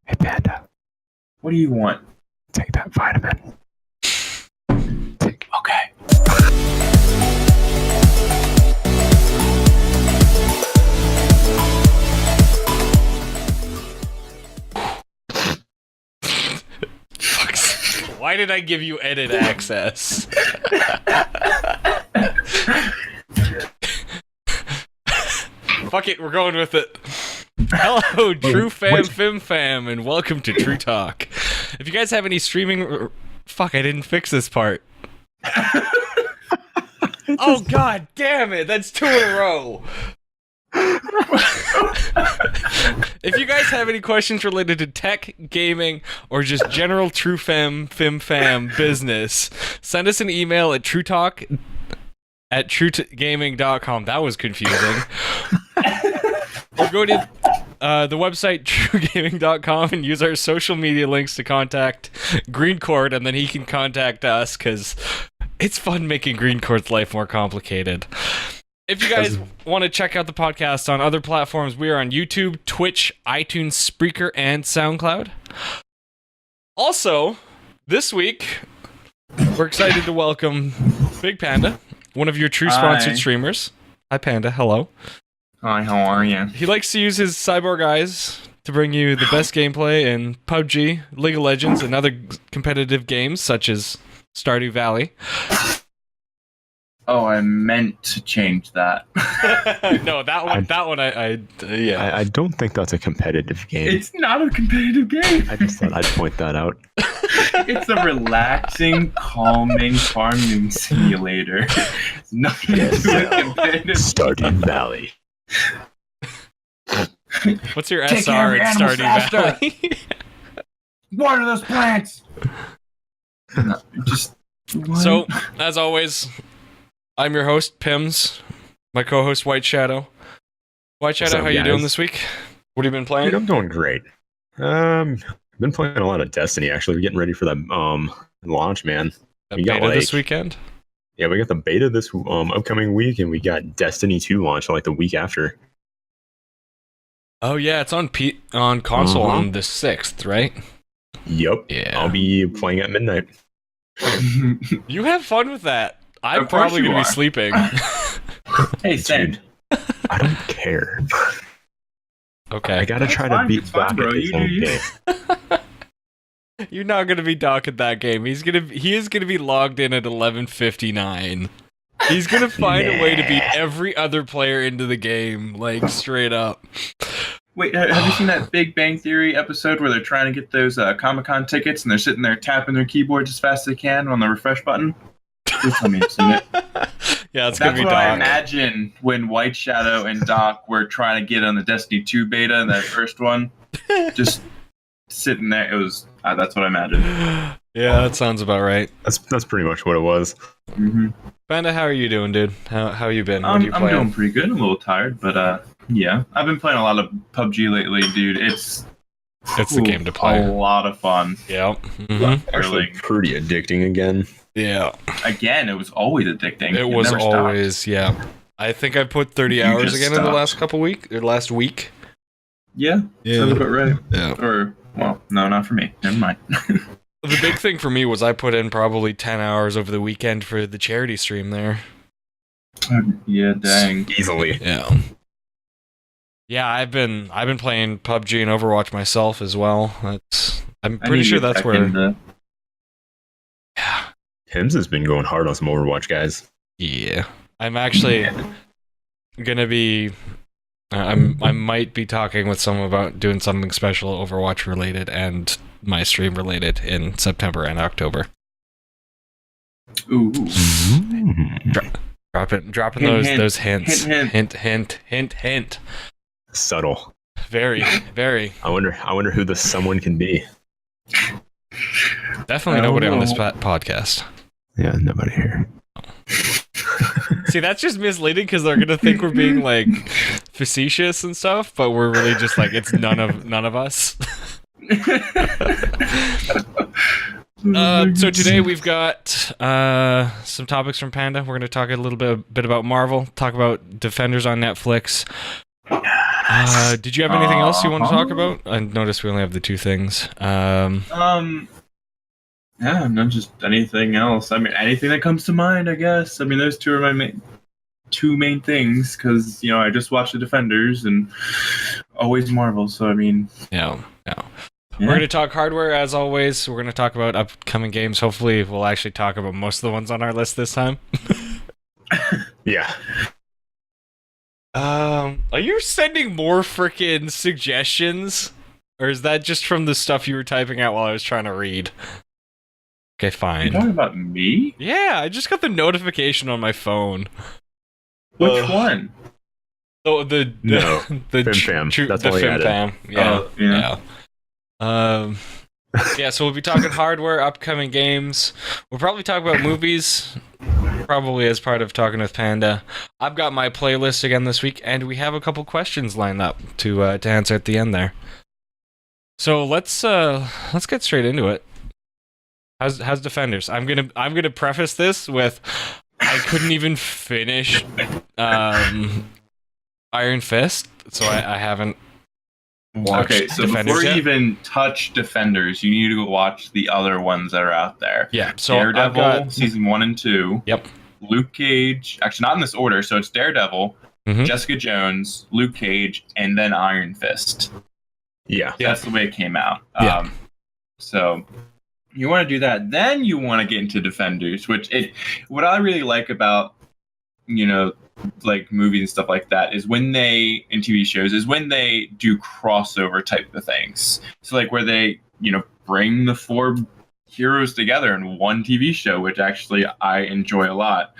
Hey, Panda. What do you want? Take that vitamin. Okay. Why did I give you edit access? Fuck it, we're going with it. Hello, True Fam Fim Fam, and welcome to TRUtalk. If you guys have any streaming... Fuck, I didn't fix this part. Oh, god damn it, that's 2 in a row. If you guys have any questions related to tech, gaming, or just general True Fam Fim Fam business, send us an email at TRUtalk at TRUgaming.com. That was confusing. Or go to the website TRUgaming.com and use our social media links to contact Greencourt, and then he can contact us, because it's fun making Greencourt's life more complicated. If you guys want to check out the podcast on other platforms, we are on YouTube, Twitch, iTunes, Spreaker, and SoundCloud. Also, this week, we're excited to welcome Big Panda, one of your True sponsored streamers. Hi, Panda. Hello. Hi, how are you? He likes to use his cyborg eyes to bring you the best gameplay in Pubg, League of Legends, and other competitive games such as Stardew Valley. Oh, I meant to change that. No, that one, yeah. I don't think that's a competitive game. It's not a competitive game. I just thought I'd point that out. It's a relaxing, calming farming simulator. Nothing to do with competitive. Stardew Valley. What's your Take care SR of in animals Stardew faster. Valley? Water those plants. No, just So, as always, I'm your host, Pims. My co-host, White Shadow. White Shadow, how you doing this week? What have you been playing? Dude, I'm doing great. I've been playing a lot of Destiny, actually. We're getting ready for the launch, man. A We got, beta like- this weekend? Yeah, we got the beta this upcoming week, and we got Destiny 2 launch like the week after. Oh yeah, it's on console on the 6th, right? Yep. Yeah. I'll be playing at midnight. You have fun with that. I'm Of course probably you going to be are. sleeping. Hey, Send. I don't care. Okay. I gotta try to fine, beat it's fine, Doc bro. at his You do own you. game. You're not going to be docking that game. He is going to be logged in at 11:59. He's going to find a way to beat every other player into the game, like straight up. Wait, have you seen that Big Bang Theory episode where they're trying to get those Comic-Con tickets and they're sitting there tapping their keyboards as fast as they can on the refresh button? Please tell me you've seen it. Yeah, it's going That's to be what I Doc. imagine when White Shadow and Doc were trying to get on the Destiny 2 beta, that first one. Just sitting there. It was. That's what I imagined. Yeah, that sounds about right. That's pretty much what it was. Mm-hmm. Panda, how are you doing, dude? How you been? What are I'm you playing? doing pretty good. I'm a little tired, but yeah. I've been playing a lot of PUBG lately, dude. It's It's the game to play. a lot of fun. Yeah. Mm-hmm. Actually, pretty addicting again. Yeah. Again, it was always addicting. It was never stopped. always, yeah. I think I put 30 You hours just again in the stopped. last week. Yeah, sounds about right. Yeah. Or, well, no, not for me. Never mind. The big thing for me was I put in probably 10 hours over the weekend for the charity stream there. Yeah, dang. Easily. Yeah. Yeah, I've been playing PUBG and Overwatch myself as well. I'm I pretty need to sure get that's back where. into- Yeah. Hims has been going hard on some Overwatch guys. Yeah. I'm actually gonna be. I might be talking with someone about doing something special Overwatch related and my stream related in September and October. Ooh. Dropping Hint, those hints. hint. Hint. Subtle. Very. I wonder who the someone can be. Definitely I don't nobody on this know. podcast. Yeah, nobody here. See, that's just misleading because they're gonna think we're being like facetious and stuff, but we're really just like it's none of us. So today we've got some topics from Panda. We're going to talk a little bit about Marvel, talk about Defenders on Netflix, Did you have anything else you want to talk about? I noticed we only have the two things. Yeah, not just anything else. I mean, anything that comes to mind, I guess. I mean, those two are my two main things, because, you know, I just watched The Defenders and always Marvel, so I mean... Yeah. We're going to talk hardware, as always. We're going to talk about upcoming games. Hopefully, we'll actually talk about most of the ones on our list this time. Yeah. Are you sending more freaking suggestions? Or is that just from the stuff you were typing out while I was trying to read? Okay, fine. You're talking about me? Yeah, I just got the notification on my phone. Which one? Oh, the Fim Fam. That's all he added. Fam. Yeah. Oh, yeah. Yeah, so we'll be talking hardware, upcoming games. We'll probably talk about movies, probably as part of talking with Panda. I've got my playlist again this week, and we have a couple questions lined up to answer at the end there. So let's get straight into it. How's Defenders? I'm gonna preface this with I couldn't even finish Iron Fist, so I haven't watched so Defenders before yet. you even touch Defenders, you need to go watch the other ones that are out there. Yeah, so Daredevil season 1 and 2. Yep. Luke Cage, actually not in this order, so it's Daredevil, Mhm. Jessica Jones, Luke Cage, and then Iron Fist. Yeah. That's the way it came out. Yeah. So you want to do that, then you want to get into Defenders, what I really like about, you know, like movies and stuff like that is when they, in TV shows, is when they do crossover type of things. So like where they, you know, bring the four heroes together in one TV show, which actually I enjoy a lot.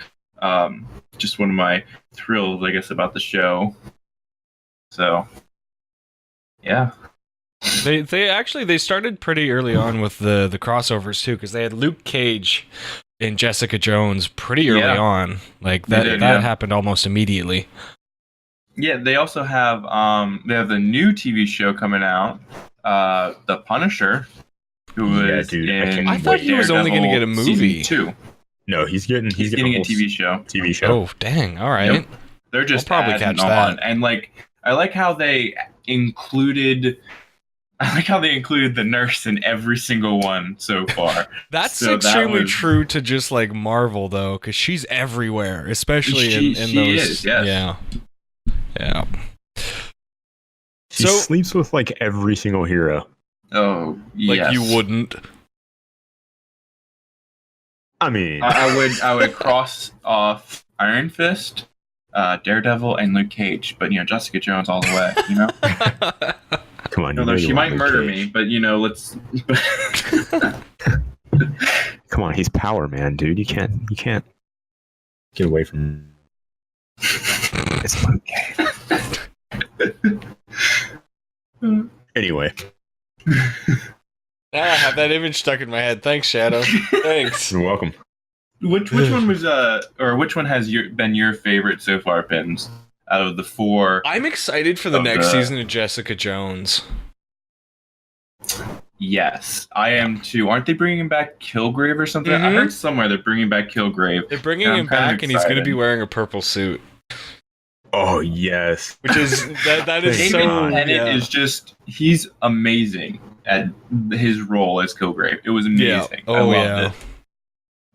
Just one of my thrills, I guess, about the show. So, yeah. They started pretty early on with the crossovers too, because they had Luke Cage and Jessica Jones pretty early on. Like that happened almost immediately. Yeah, they also have the new TV show coming out, The Punisher, who is in I thought he was only going to get a movie. Season 2. No, he's getting a TV show. TV show. Oh, dang! All right. Yep. They're just We'll probably catch that. And like, I like how they included the nurse in every single one so far. That's extremely true to just like Marvel though, because she's everywhere, especially in those. Is, yes. Yeah. She sleeps with like every single hero. Oh, like yes. you wouldn't. I mean, I would cross off Iron Fist, Daredevil, and Luke Cage, but you know, Jessica Jones all the way. You know. Come on, although she might murder me, but you know, let's. Come on, he's Power Man, dude. You can't get away from. It's okay. Anyway. Now I have that image stuck in my head. Thanks, Shadow. Thanks. You're welcome. Which one was or which one has been your favorite so far, Pims? Out of the four. I'm excited for the next season of Jessica Jones. Yes, I am too. Aren't they bringing back Kilgrave or something? Mm-hmm. I heard somewhere they're bringing back Kilgrave. They're bringing him back, and he's going to be wearing a purple suit. Oh yes, which is that is David so. Tennant is just—he's amazing at his role as Kilgrave. It was amazing. Yeah. I loved it.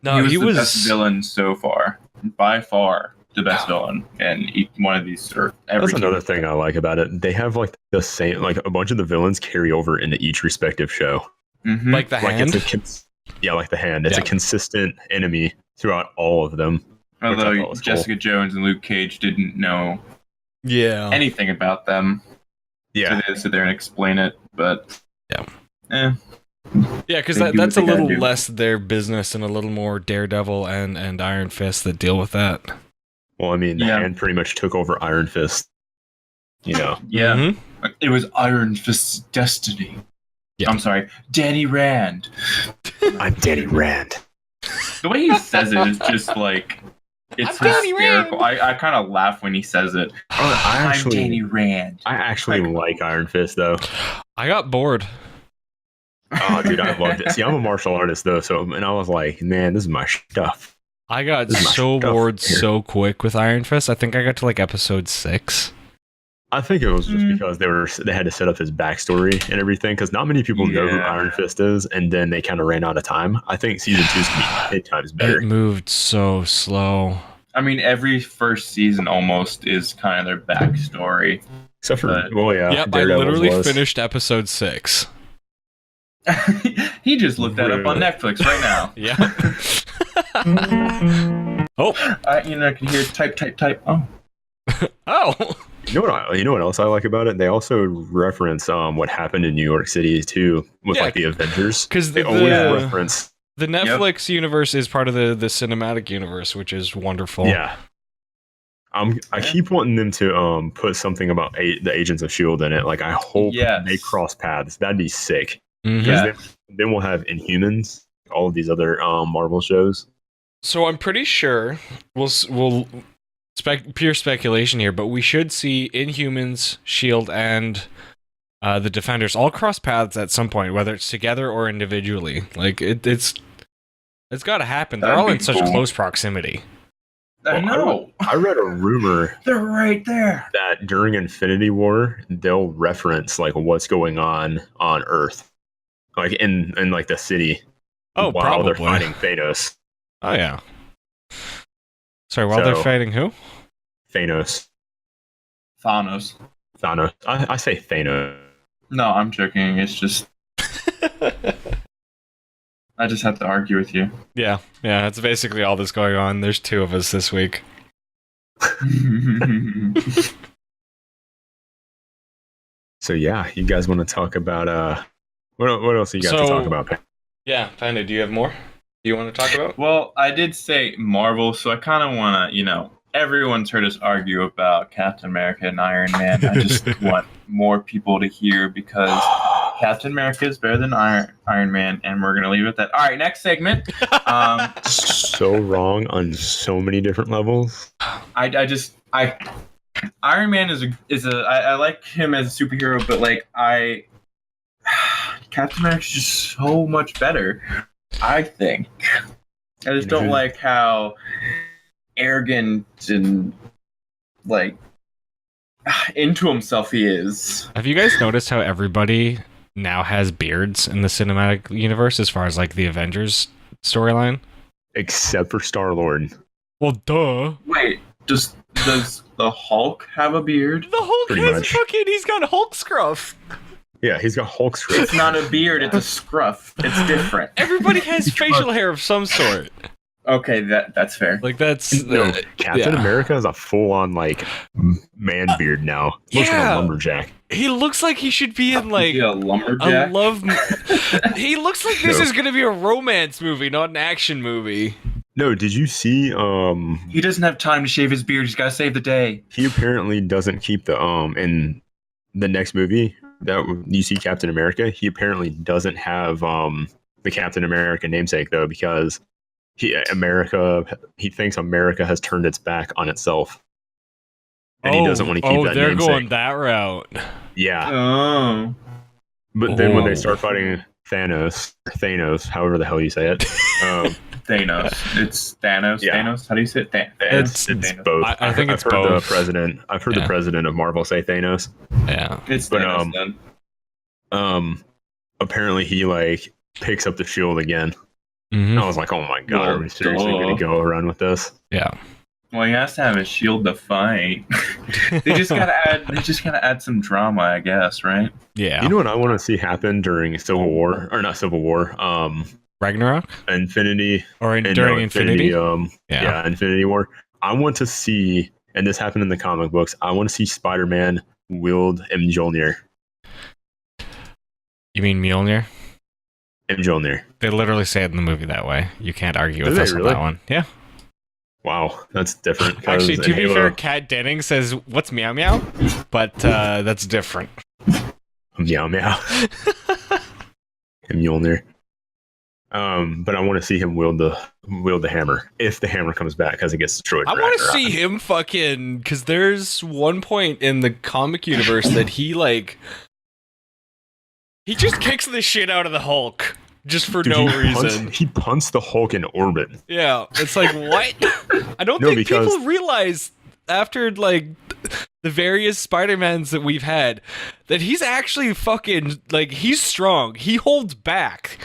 No, he was the best villain so far, by far. The best villain in each one of these. That's another thing I like about it. They have like the same, like a bunch of the villains carry over into each respective show. Mm-hmm. Like the hand. Like the hand. It's a consistent enemy throughout all of them. Although Jessica Jones and Luke Cage didn't know anything about them. Yeah. So they had to sit there and explain it, but yeah, because that's a little less their business and a little more Daredevil and Iron Fist that deal with that. Well, I mean, the hand pretty much took over Iron Fist. You know. Yeah. Mm-hmm. It was Iron Fist's destiny. Yeah. I'm sorry, Danny Rand. I'm Danny Rand. The way he says it is just like, it's hysterical. I kind of laugh when he says it. I'm Danny Rand. I actually like Iron Fist, though. I got bored. Oh, dude, I loved it. See, I'm a martial artist, though, and I was like, man, this is my stuff. I got so bored so quick with Iron Fist. I think I got to like episode 6. I think it was just because they had to set up his backstory and everything, because not many people know who Iron Fist is, and then they kind of ran out of time. I think season 2's gonna be 10 times better. It moved so slow. I mean, every first season almost is kind of their backstory. Except for, Yep, I literally finished episode 6. He just looked that up on Netflix right now. Yeah. Oh. I can hear type. Oh. Oh. You know what else I like about it? They also reference what happened in New York City too, with like the Avengers. Because they always reference the Netflix universe is part of the cinematic universe, which is wonderful. Yeah. I keep wanting them to put something about the Agents of S.H.I.E.L.D. in it. Like, I hope they cross paths. That'd be sick. Mm-hmm. Then we'll have Inhumans, all of these other Marvel shows. So I'm pretty sure we'll pure speculation here, but we should see Inhumans, S.H.I.E.L.D., and the Defenders all cross paths at some point, whether it's together or individually. Like, it's got to happen. They're all in such close proximity. I know. I read a rumor. They're right there. That during Infinity War, they'll reference like what's going on Earth, like in like the city. Oh, while probably. they're fighting Thanos. Oh yeah. Sorry, while they're fighting who? Thanos. I say Thanos. No, I'm joking. It's just I just have to argue with you. Yeah, that's basically all that's going on. There's 2 of us this week. So yeah, you guys want to talk about what else you got to talk about? Yeah, Panda, do you have more you want to talk about? Well, I did say Marvel, so I kind of want to, everyone's heard us argue about Captain America and Iron Man. I just want more people to hear, because Captain America is better than Iron Man, and we're gonna leave it at that. All right, next segment. So wrong on so many different levels. Iron Man I like him as a superhero, but like Captain America's just so much better, I think. I just don't like how arrogant and like into himself he is. Have you guys noticed how everybody now has beards in the cinematic universe as far as like the Avengers storyline? Except for Star-Lord. Well, duh. Wait, does the Hulk have a beard? The Hulk he's got Hulk scruff. Yeah, he's got Hulk scruff. It's not a beard, it's a scruff. It's different. Everybody has facial hair of some sort. Okay, that's fair. Like, that's... Captain America is a full-on, like, man beard now. Looks like a lumberjack. He looks like he should be in, like... a lumberjack? He looks like this is going to be a romance movie, not an action movie. No, did you see, He doesn't have time to shave his beard. He's got to save the day. He apparently doesn't keep the, in the next movie that you see Captain America, he apparently doesn't have, the Captain America namesake, though, because... He thinks America has turned its back on itself, and he doesn't want to keep that. Oh, they're namesake. Going that route. Yeah. Oh. But then when they start fighting Thanos, however the hell you say it, Thanos. It's Thanos. Yeah. Thanos. How do you say it? It's both. I think it's both. I've heard the president of Marvel say Thanos. Yeah. It's Thanos. Then. Apparently he like picks up the shield again. Mm-hmm. I was like, oh my god, are we seriously going to go around with this? Yeah. Well, he has to have a shield to fight. They just gotta add some drama, I guess, right? Yeah. You know what I want to see happen during Civil War, or not Civil War? Ragnarok, Infinity, during Infinity. Infinity War. I want to see, and this happened in the comic books. I want to see Spider-Man wield Mjolnir. You mean Mjolnir? Mjolnir. They literally say it in the movie that way. You can't argue with us on that one. Yeah. Wow, that's different. Actually, to be fair, Kat Denning says, "What's meow meow?" But that's different. Meow meow. Mjolnir. But I want to see him wield the hammer if the hammer comes back because it gets destroyed. I want to see him fucking, because there's one point in the comic universe that he just kicks the shit out of the Hulk just for no reason. He punts the Hulk in orbit. Yeah, it's like, what? I don't think people realize after, like, the various Spider-Mans that we've had, that he's actually fucking, like, he's strong. He holds back.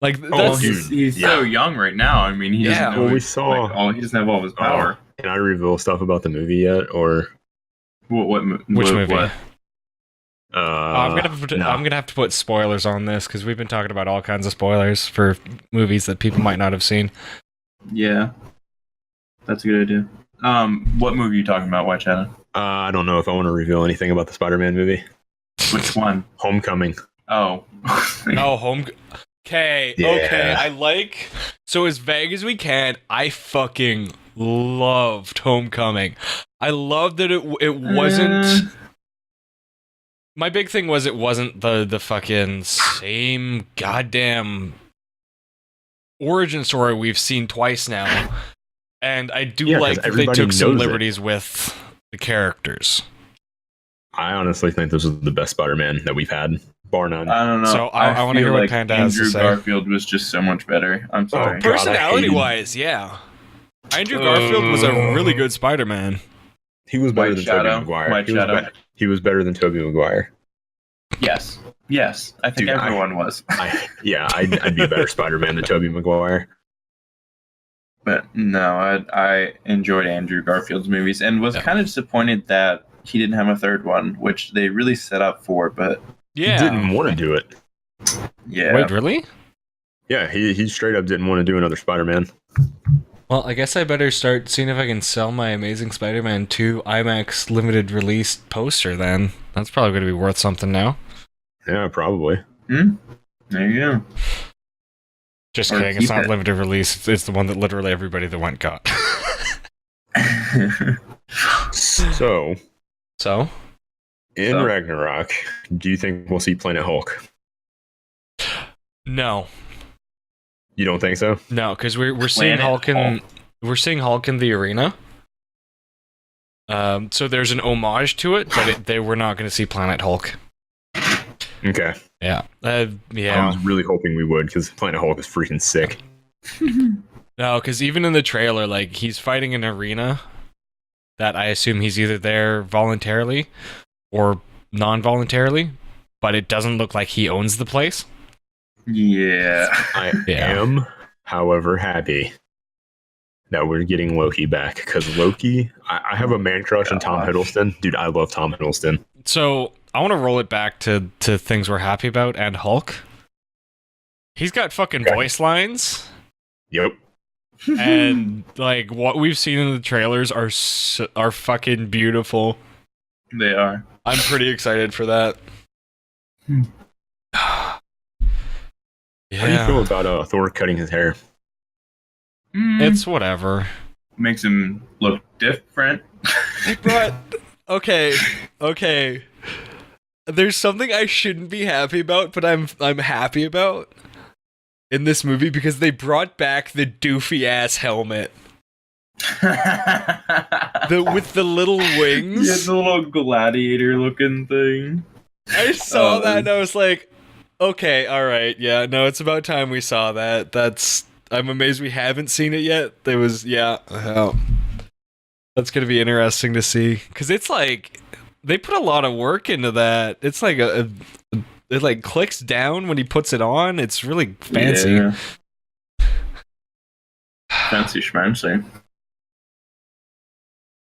Like, that's... he's so young right now. I mean, he doesn't know. Well, we saw... he doesn't have all of his power. Can I reveal stuff about the movie yet, or... Which movie? What? I'm gonna have to put spoilers on this, because we've been talking about all kinds of spoilers for movies that people might not have seen. Yeah. That's a good idea. What movie are you talking about, White Shadow? I don't know if I want to reveal anything about the Spider-Man movie. Which one? Homecoming. Oh. Okay, Yeah. okay, I like... So as vague as we can, I fucking loved Homecoming. I loved that it wasn't... My big thing was it wasn't the fucking same goddamn origin story we've seen twice now. And I do like that they took some liberties with the characters. I honestly think this is the best Spider-Man that we've had, bar none. I don't know. So I want to hear what Panda has to say. Andrew Garfield was just so much better. I'm sorry. Personality-wise, yeah. Andrew Garfield was a really good Spider-Man. He was better than Tobey Maguire. He was better than Tobey Maguire. Yes. I think everyone was. I'd be a better Spider-Man than Tobey Maguire. But no, I enjoyed Andrew Garfield's movies and was kind of disappointed that he didn't have a third one, which they really set up for, but... Yeah. He didn't want to do it. Yeah. Wait, really? Yeah, he straight up didn't want to do another Spider-Man. Well, I guess I better start seeing if I can sell my Amazing Spider-Man 2 IMAX limited release poster then. That's probably going to be worth something now. Yeah, probably. There you go. Just kidding, it's not limited release. It's the one that literally everybody that went got. So? In So? Ragnarok, do you think we'll see Planet Hulk? No. You don't think so? No, because we're seeing Hulk in the arena. So there's an homage to it, but we're not going to see Planet Hulk. Okay. Yeah. I was really hoping we would, because Planet Hulk is freaking sick. No, because even in the trailer, like, he's fighting an arena that I assume he's either there voluntarily or non-voluntarily, but it doesn't look like he owns the place. Yeah. I am, however, happy that we're getting Loki back, because Loki, I have a man crush on Tom Hiddleston. Dude, I love Tom Hiddleston. So I want to roll it back to things we're happy about and Hulk. He's got fucking voice lines. Yep. And like what we've seen in the trailers are fucking beautiful. They are. I'm pretty excited for that. How do you feel about Thor cutting his hair? It's whatever. Makes him look different. But okay. There's something I shouldn't be happy about, but I'm happy about in this movie, because they brought back the doofy ass helmet. With the little wings. Yeah, the little gladiator looking thing. I saw that and I was like, okay, alright, yeah, no, it's about time we saw that. I'm amazed we haven't seen it yet. That's gonna be interesting to see. Because it's like, they put a lot of work into that. It's like it like clicks down when he puts it on. It's really fancy. Yeah. Fancy schmancy.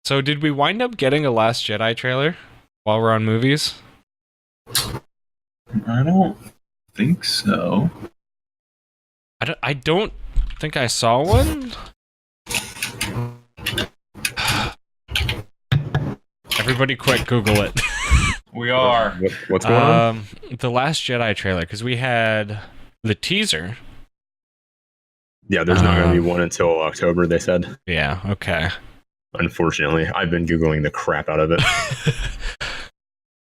So did we wind up getting a Last Jedi trailer while we're on movies? I don't think so. I don't think I saw one. Everybody quick Google it. We are. What's going on? The Last Jedi trailer, because we had the teaser. Yeah, there's not going to be one until October, they said. Yeah, okay. Unfortunately, I've been Googling the crap out of it.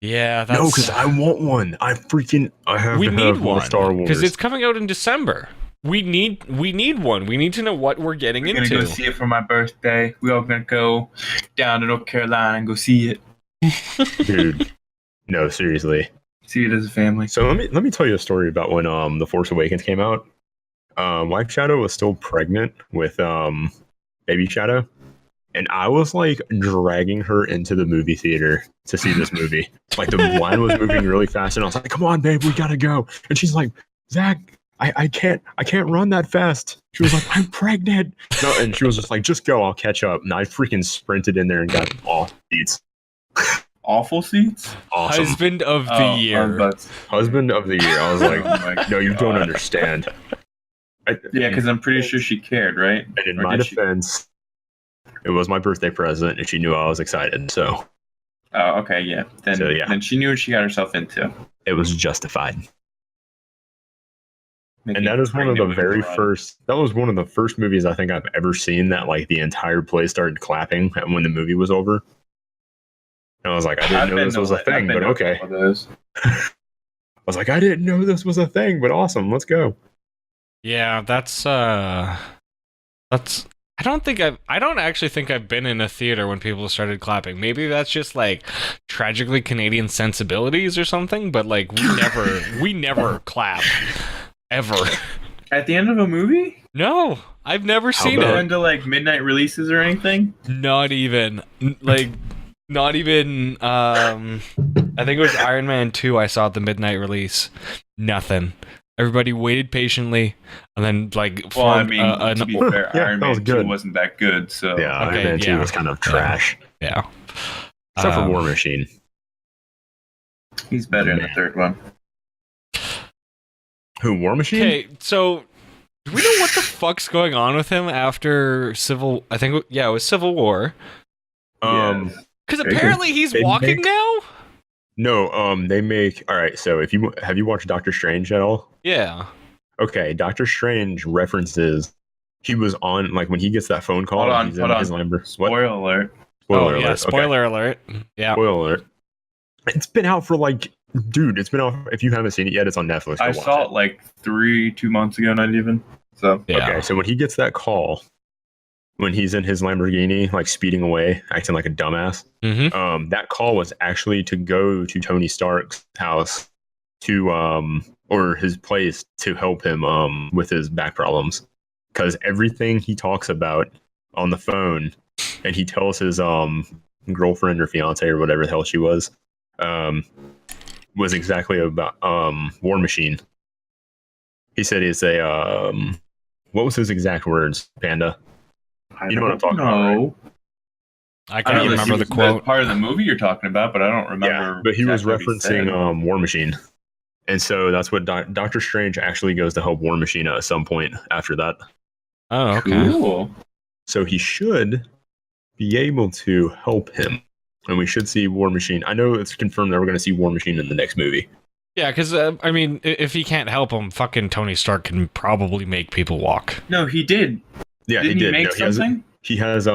Yeah, that's... No, because I want one. I have we to need have one Star Wars. because it's coming out in December. We need one. We need to know what we're getting into. We're gonna go see it for my birthday. We're all gonna go down to North Carolina and go see it. Dude, no, seriously. See it as a family. So let me tell you a story about when The Force Awakens came out. Wife Shadow was still pregnant with baby Shadow, And I was like dragging her into the movie theater to see this movie. Like the line was moving really fast, and I was like, "Come on, babe, we gotta go." And she's like, "Zach, I can't run that fast." She was like, "I'm pregnant." No, and she was just like, "Just go, I'll catch up." And I freaking sprinted in there and got all seats. Awful seats? Awesome. Husband of the year. Husband of the year. I was like, "No, you don't understand." Yeah, because I'm pretty sure she cared, right? And in my defense, it was my birthday present, and she knew I was excited. So. Oh, okay, yeah. Then she knew what she got herself into. It was justified. And that is one of the very first. That was one of the first movies I think I've ever seen that like the entire place started clapping when the movie was over. And I was like, I didn't know this was a thing, but okay. I was like, I didn't know this was a thing, but awesome. Let's go. Yeah, that's. I don't actually think I've been in a theater when people started clapping. Maybe that's just like tragically Canadian sensibilities or something. But like we never clap. Ever. At the end of a movie? No, I've never seen it. Into like midnight releases or anything? Not even. I think it was Iron Man 2 I saw at the midnight release. Nothing. Everybody waited patiently, and then like. Well, I mean, to be fair, Iron Man 2 wasn't that good, so. Yeah, Iron Man 2 was kind of trash. Yeah. Except for War Machine. He's better in the third one. Who, War Machine? Okay, so do we know what the fuck's going on with him after Civil? I think it was Civil War. Because apparently he's walking now. No, they make. All right, so have you watched Doctor Strange at all? Yeah. Okay, Doctor Strange references. He was on like when he gets that phone call. Hold on. Spoiler alert. Spoiler alert. Spoiler alert. Yeah. Spoiler alert. It's been out for like. Dude, it's been out. If you haven't seen it yet, it's on Netflix. I saw it like 2 months ago, not even. So okay, so when he gets that call, when he's in his Lamborghini, like speeding away, acting like a dumbass, that call was actually to go to Tony Stark's house to or his place to help him with his back problems, because everything he talks about on the phone, and he tells his girlfriend or fiance or whatever the hell she was exactly about War Machine. He said he's a what was his exact words, Panda? You know what I'm talking about, right? I can't remember the quote. Part of the movie you're talking about, but I don't remember. Yeah, but he was referencing War Machine. And so that's what Doctor Strange actually goes to help War Machine at some point after that. Oh, okay. Cool. So he should be able to help him. And we should see War Machine. I know it's confirmed that we're going to see War Machine in the next movie. Yeah, because, I mean, if he can't help him, fucking Tony Stark can probably make people walk. No, he did. Yeah, Didn't he did. Make something? He has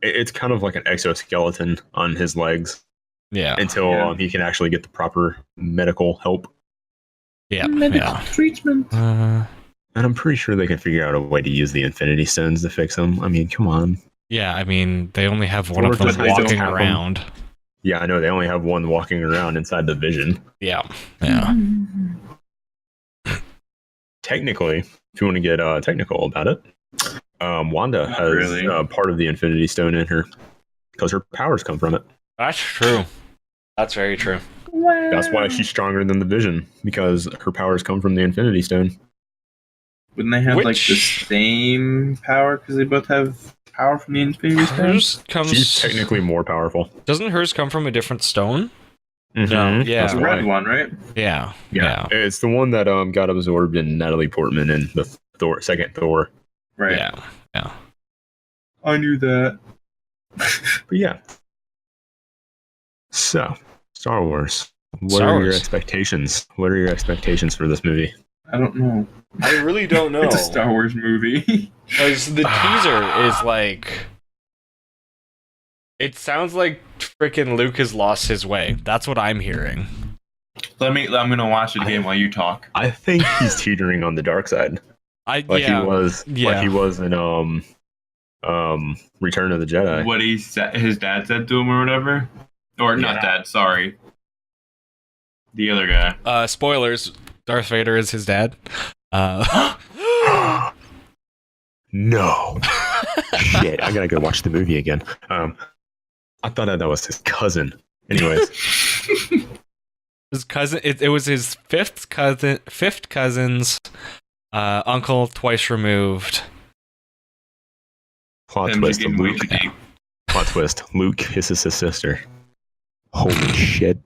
it's kind of like an exoskeleton on his legs. Yeah. Until he can actually get the proper medical help. Yeah. Medical treatment. And I'm pretty sure they can figure out a way to use the Infinity Stones to fix him. I mean, come on. Yeah, I mean, they only have one of them walking around. Yeah, I know. They only have one walking around inside the Vision. Yeah. Technically, if you want to get technical about it, Wanda has part of the Infinity Stone in her because her powers come from it. That's true. That's very true. That's why she's stronger than the Vision, because her powers come from the Infinity Stone. Wouldn't they have like the same power because they both have power from the Infinity Stone? She's technically more powerful. Doesn't hers come from a different stone? Mm-hmm. No, yeah, it's the red one, right? Yeah. It's the one that got absorbed in Natalie Portman in the second Thor. Right. Yeah. I knew that. But yeah. So, Star Wars. What are your expectations? What are your expectations for this movie? I don't know. I really don't know. It's a Star Wars movie. Because the teaser is like... It sounds like freaking Luke has lost his way. That's what I'm hearing. I'm gonna watch it again while you talk. I think he's teetering on the dark side. He was in Return of the Jedi. What his dad said to him or whatever? Or not dad, sorry. The other guy. Spoilers, Darth Vader is his dad. No. Shit, I gotta go watch the movie again. I thought that was his cousin. Anyways, His cousin. It was his fifth cousin's uncle twice removed. plot Them twist. getting way Luke, too deep. plot twist. Luke kisses his sister. Holy shit.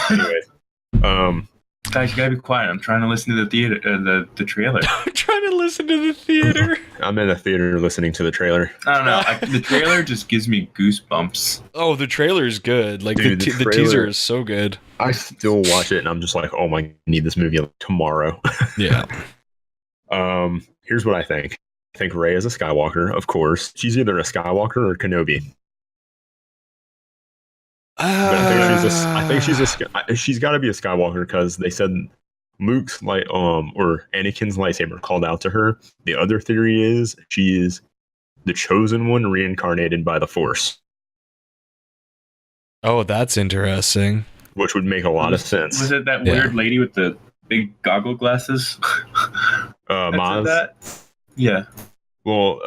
Anyways, Guys, you gotta be quiet. I'm trying to listen to the theater, the trailer. I'm trying to listen to the theater. I'm in the theater listening to the trailer. I don't know. The trailer just gives me goosebumps. Oh, the trailer's good. Like Dude, the the teaser trailer- is so good. I still watch it and I'm just like, oh my, I need this movie tomorrow. Yeah. Here's what I think. I think Rey is a Skywalker, of course. She's either a Skywalker or Kenobi. But I think she's got to be a Skywalker because they said Luke's or Anakin's lightsaber called out to her. The other theory is she is the chosen one reincarnated by the Force, Oh, that's interesting. which would make a lot of sense. Was it that Yeah. weird lady with the big goggle glasses? That said Maz. that? Yeah. Well,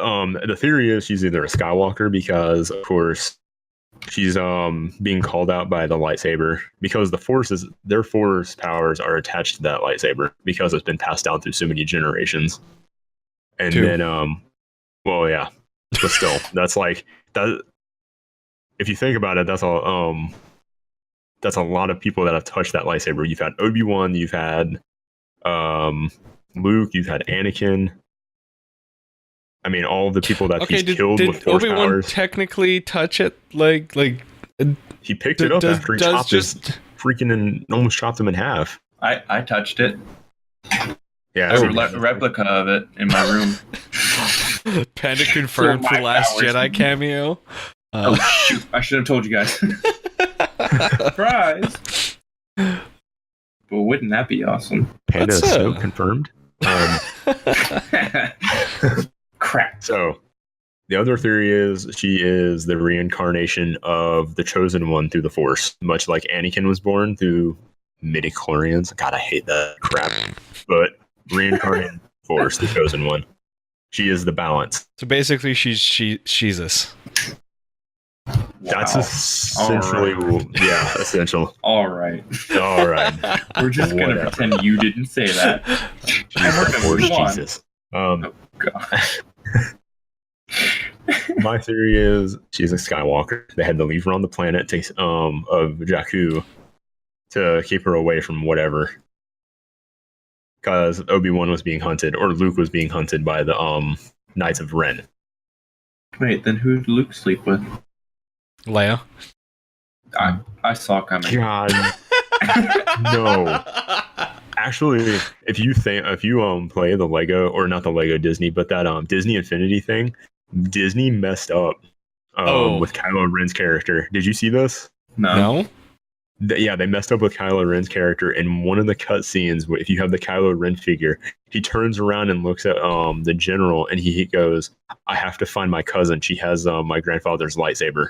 the theory is she's either a Skywalker because, of course, she's being called out by the lightsaber because their Force powers are attached to that lightsaber because it's been passed down through so many generations. And Two. then, well, yeah, but still, that's like that. If you think about it, that's a lot of people that have touched that lightsaber. You've had Obi-Wan, you've had Luke, you've had Anakin. I mean, all of the people that he's killed with Force Obi-Wan powers. technically touch it? Like He picked it up after he chopped his just freaking and almost chopped him in half. I touched it. Yeah, I have a replica of it in my room. Panda confirmed For for my Last powers. Jedi cameo. Oh shoot! I should have told you guys. Surprise! But wouldn't that be awesome? Panda is What's so up? confirmed. Crap. So the other theory is she is the reincarnation of the chosen one through the Force, much like Anakin was born through midichlorians. God, I hate that crap. But reincarnated Force, the chosen one. She is the balance. So basically, she's us. That's Wow. essentially, yeah, essential. All right. All right. We're just gonna Whatever. pretend you didn't say that. She's the Force Move on. Jesus. God. My theory is she's a Skywalker. They had to leave her on the planet of Jakku to keep her away from whatever. Because Obi-Wan was being hunted, or Luke was being hunted by the Knights of Ren. Wait, then who did Luke sleep with? Leia. I saw coming. God, no. Actually, if you play the Lego, or not the Lego Disney, but that Disney Infinity thing, Disney messed up with Kylo Ren's character. Did you see this? No. Yeah, they messed up with Kylo Ren's character in one of the cutscenes. If you have the Kylo Ren figure, he turns around and looks at the general, and he goes, "I have to find my cousin. She has my grandfather's lightsaber."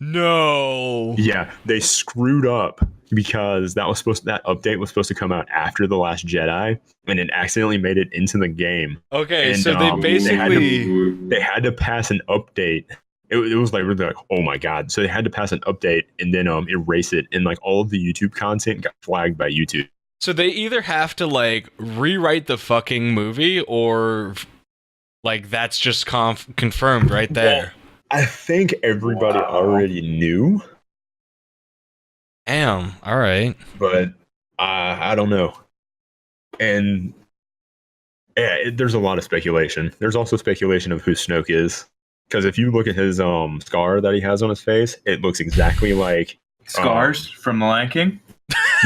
No. Yeah, they screwed up because that update was supposed to come out after The Last Jedi, and it accidentally made it into the game. Okay, And, so they basically. They had to pass an update. It was like really like, oh my god! So they had to pass an update and then erase it, and like all of the YouTube content got flagged by YouTube. So they either have to like rewrite the fucking movie, or like that's just confirmed right there. I think everybody already knew, Damn. All right. but I don't know. And yeah, there's a lot of speculation. There's also speculation of who Snoke is, because if you look at his scar that he has on his face, it looks exactly like Scars from The Lion King?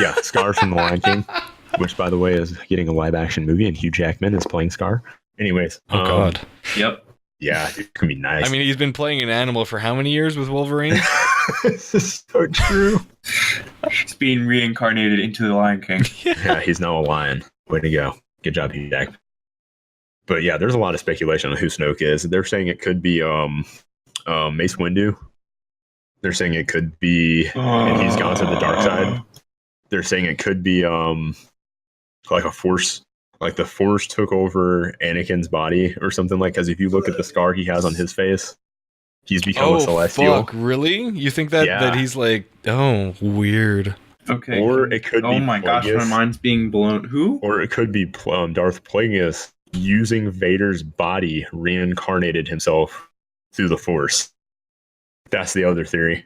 yeah, Scar from The Lion King, which by the way is getting a live action movie, and Hugh Jackman is playing Scar. Anyways, Oh god. Yep. yeah, it's gonna be nice. I mean, he's been playing an animal for how many years with Wolverine? this is so true. He's being reincarnated into The Lion King. Yeah, he's now a lion. Way to go. Good job, Hugh Jackman. But yeah, there's a lot of speculation on who Snoke is. They're saying it could be Mace Windu. They're saying it could be, and he's gone to the dark side. They're saying it could be like a force like the Force took over Anakin's body or something like. Because if you look at the scar he has on his face, he's become a Celestial. Fuck, really? You think that Yeah. that he's like, oh, weird. Okay. Or it could be. Oh my gosh, my Plagueis. mind's being blown. Who? Or it could be Darth Plagueis using Vader's body reincarnated himself through the Force. That's the other theory.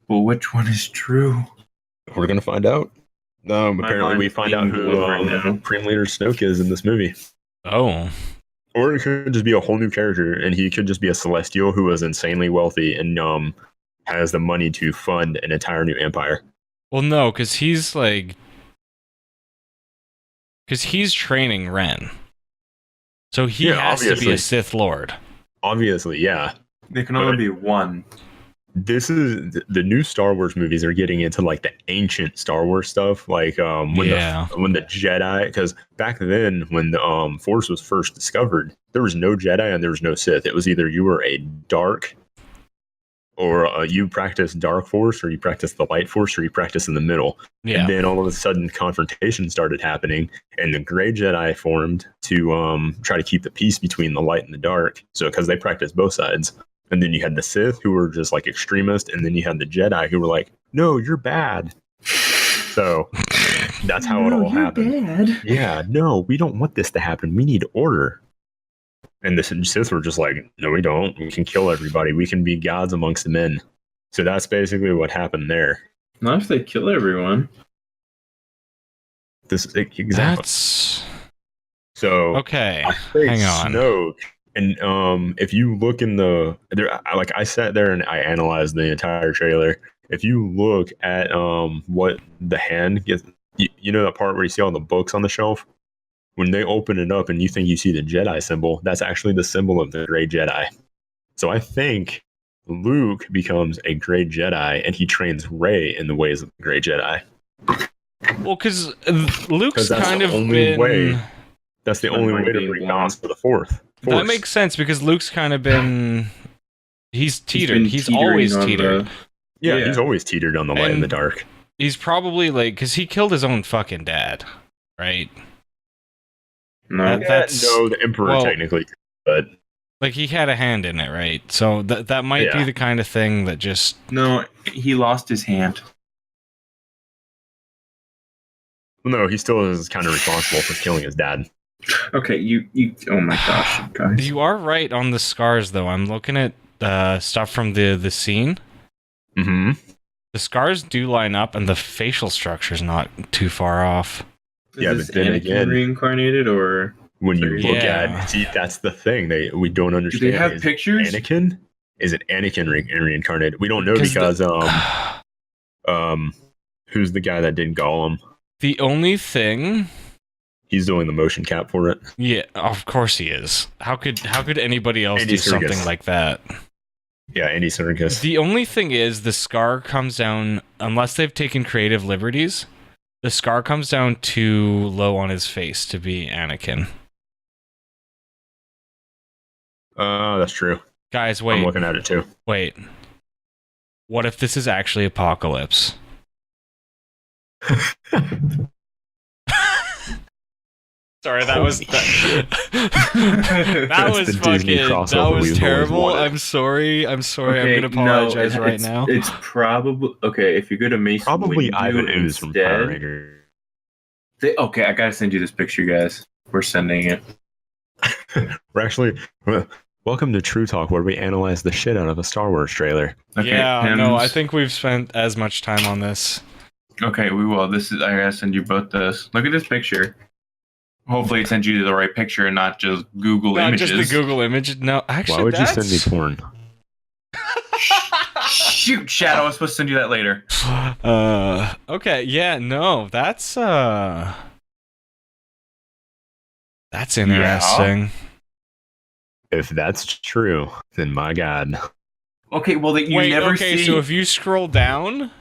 Well, which one is true? We're gonna find out. Apparently, we mind's find out being who blown right now. Supreme Leader Snoke is in this movie. Oh. Or it could just be a whole new character, and he could just be a Celestial who is insanely wealthy and has the money to fund an entire new empire. Well, no, because he's like, because he's training Ren, so he has to be a Sith Lord. Obviously, yeah. There can only be one. This is the new Star Wars movies are getting into like the ancient Star Wars stuff, like when the Jedi, because back then when the Force was first discovered, there was no Jedi and there was no Sith. It was either you were a dark, or you practiced Dark Force, or you practiced the Light Force, or you practiced in the middle. Yeah. And then all of a sudden, confrontation started happening, and the Gray Jedi formed to try to keep the peace between the light and the dark. So because they practiced both sides. And then you had the Sith, who were just like extremists, and then you had the Jedi, who were like, "No, you're bad." So that's how it all happened. Bad. Yeah, no, we don't want this to happen. We need order. And the Sith were just like, "No, we don't. We can kill everybody. We can be gods amongst the men." So that's basically what happened there. Not if they kill everyone. This exactly. That's So okay. I think Hang on. Snoke. And if you look in like I sat there and I analyzed the entire trailer. If you look at what the hand gets, you know that part where you see all the books on the shelf? When they open it up and you think you see the Jedi symbol, that's actually the symbol of the Grey Jedi. So I think Luke becomes a Grey Jedi and he trains Rey in the ways of the Grey Jedi. Well, because Luke's that's kind the of only been. way. That's the only way to bring balance for the Force. That makes sense because Luke's kind of been. He's teetered. He's teetering always on teetered. Yeah, he's always teetered on the light and the dark. He's probably like, because he killed his own fucking dad, right? No, the Emperor technically, but like he had a hand in it, right? So that might be the kind of thing that just. No, he lost his hand. Well, no, he still is kind of responsible for killing his dad. Okay, you. Oh my gosh, guys. You are right on the scars, though. I'm looking at stuff from the scene. Mm-hmm. The scars do line up, and the facial structure's not too far off. Yeah, but then again, reincarnated, or when you look at, see, that's the thing we don't understand. Do they have pictures? Anakin? Is it Anakin reincarnated? We don't know because who's the guy that did Gollum? The only thing. He's doing the motion cap for it. Yeah, of course he is. How could anybody else Andy do Serkis. something like that? Yeah, Andy Serkis. The only thing is the scar comes down, unless they've taken creative liberties, the scar comes down too low on his face to be Anakin. That's true. Guys, wait. I'm looking at it too. Wait. What if this is actually Apocalypse? Sorry, that was that was fucking that was terrible. I'm sorry. I'm gonna apologize right now. It's probably okay if you're gonna make probably Ivan Ooze from Power Rangers. Okay, I gotta send you this picture, guys. We're sending it. We're actually welcome to TRUtalk, where we analyze the shit out of a Star Wars trailer. Okay, yeah, no, I think we've spent as much time on this. Okay, we will. I gotta send you both this. Look at this picture. Hopefully it sends you the right picture and not just Google images. Not just the Google image. No, actually, why would you send me porn? Shoot, Shadow. I was supposed to send you that later. Okay, yeah, no, that's interesting. Yeah. If that's true, then my God. Okay, well, you never see. Okay, so if you scroll down,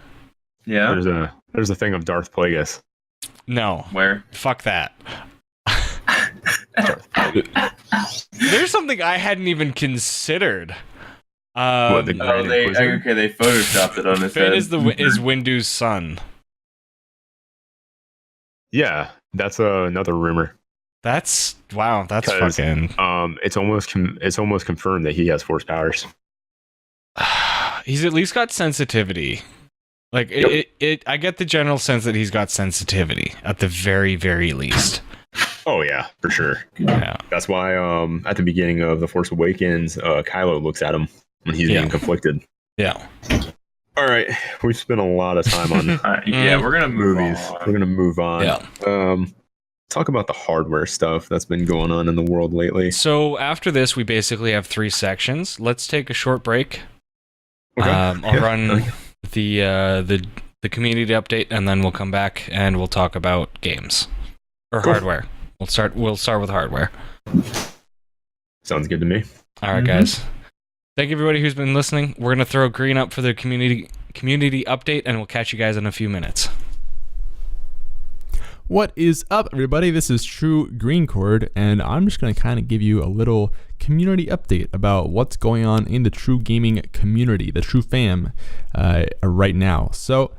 yeah, there's a thing of Darth Plagueis. No, where? Fuck that. There's something I hadn't even considered. They photoshopped it on his Finn head. is Windu's son. Yeah, That's another rumor. That's wow. That's 'Cause, fucking. It's almost confirmed that he has force powers. He's at least got sensitivity. Like I get the general sense that he's got sensitivity at the very, very least. Oh yeah, for sure. Yeah. That's why at the beginning of The Force Awakens, Kylo looks at him when he's being conflicted. Yeah. All right, we've spent a lot of time on we're gonna move movies. on. We're gonna move on. Yeah. Talk about the hardware stuff that's been going on in the world lately. So after this, we basically have 3 sections. Let's take a short break. Okay. I'll run the community update, and then we'll come back and we'll talk about games or hardware. We'll start with hardware. Sounds good to me. All right, guys. Thank you everybody who's been listening. We're gonna throw green up for the community update, and we'll catch you guys in a few minutes. What is up, everybody? This is True Green Cord, and I'm just going to kind of give you a little community update about what's going on in the True Gaming community, the True fam, right now. So,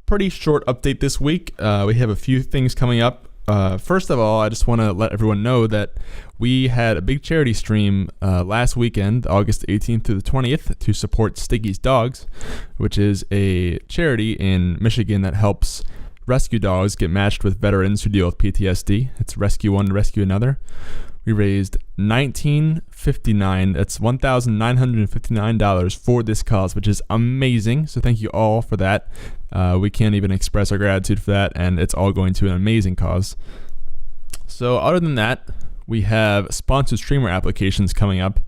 pretty short update this week. We have a few things coming up. First of all, I just want to let everyone know that we had a big charity stream last weekend, August 18th to the 20th, to support Stiggy's Dogs, which is a charity in Michigan that helps rescue dogs get matched with veterans who deal with PTSD. It's Rescue One to Rescue Another. We raised $1,959. That's $1,959 for this cause, which is amazing. So thank you all for that. We can't even express our gratitude for that, and it's all going to an amazing cause. So other than that, we have sponsored streamer applications coming up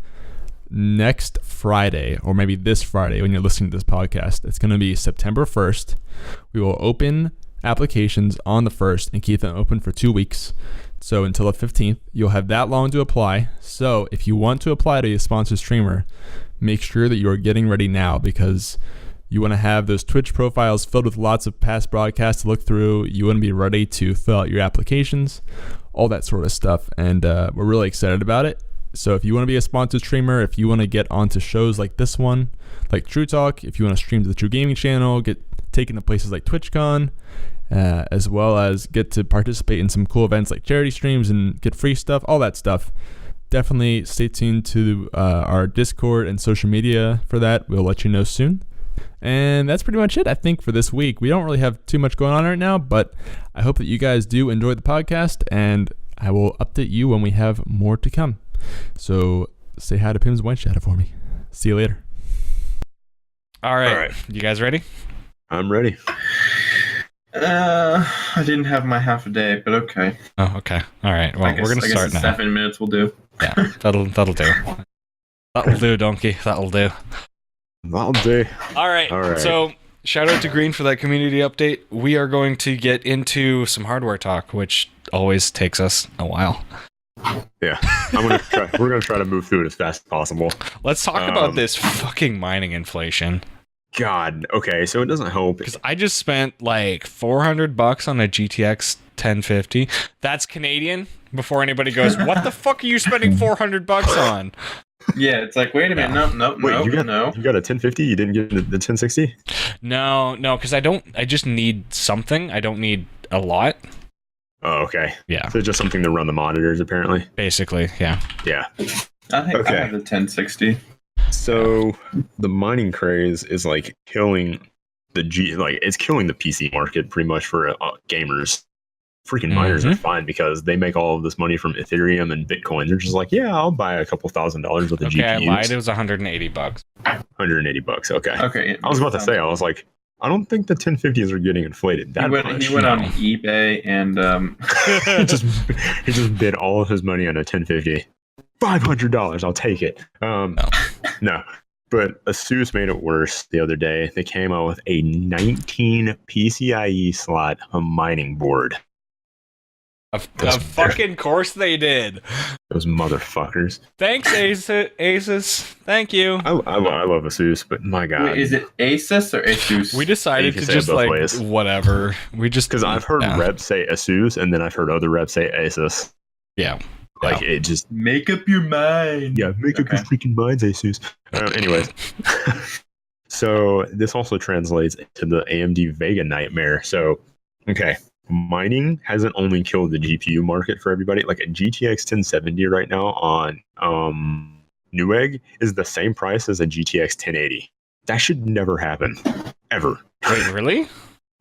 next Friday, or maybe this Friday when you're listening to this podcast. It's going to be September 1st. We will open applications on the 1st and keep them open for 2 weeks. So until the 15th, you'll have that long to apply. So if you want to apply to a sponsored streamer, make sure that you are getting ready now, because you want to have those Twitch profiles filled with lots of past broadcasts to look through. You want to be ready to fill out your applications, all that sort of stuff. And we're really excited about it. So if you want to be a sponsored streamer, if you want to get onto shows like this one, like TRUtalk, if you want to stream to the True Gaming channel, get taken to places like TwitchCon, as well as get to participate in some cool events like charity streams and get free stuff, all that stuff, definitely stay tuned to our Discord and social media for that. We'll let you know soon. And that's pretty much it, I think, for this week. We don't really have too much going on right now, but I hope that you guys do enjoy the podcast, and I will update you when we have more to come. So say hi to Pim's White Shadow for me. See you later. All right. You guys ready? I'm ready. I didn't have my half a day, but okay. Oh, okay. All right. Well, we're gonna start now. 7 minutes will do. Yeah, that'll do. That'll do, donkey. That'll do. That'll do. All right. So shout out to Green for that community update. We are going to get into some hardware talk, which always takes us a while. Yeah, we're gonna try to move through it as fast as possible. Let's talk about this fucking mining inflation. God, okay, so it doesn't help because I just spent like $400 on a GTX 1050. That's Canadian. Before anybody goes, what the fuck are you spending $400 on? Yeah, it's like, wait a minute, no. You got a 1050? You didn't get the 1060? No, because I just need something. I don't need a lot. Oh, okay. Yeah. So just something to run the monitors, apparently. Basically, yeah. Yeah. I think I have the 1060. So the mining craze is like killing it's killing the PC market pretty much for gamers. Freaking miners are fine because they make all of this money from Ethereum and Bitcoin. They're just like, yeah, I'll buy a couple $1,000s with a GPU. Okay, I lied. It was $180. $180. Okay. Okay. I was about to say, I was like, I don't think the 1050s are getting inflated. He went on eBay and he just bid all of his money on a 1050. $500. I'll take it. No. But Asus made it worse the other day. They came out with a 19 PCIe slot mining board. Of fucking course they did. Those motherfuckers. Thanks, Asus. Thank you. I love Asus, but my God. Wait, is it Asus or Asus? We decided to just like ways. Whatever. We just because I've heard reps say Asus, and then I've heard other reps say Asus. Yeah. Like it just make up your mind. Yeah, make up your freaking minds, Asus. Anyways, so this also translates to the AMD Vega nightmare. So, okay, mining hasn't only killed the GPU market for everybody. Like a GTX 1070 right now on Newegg is the same price as a GTX 1080. That should never happen, ever. Wait, really?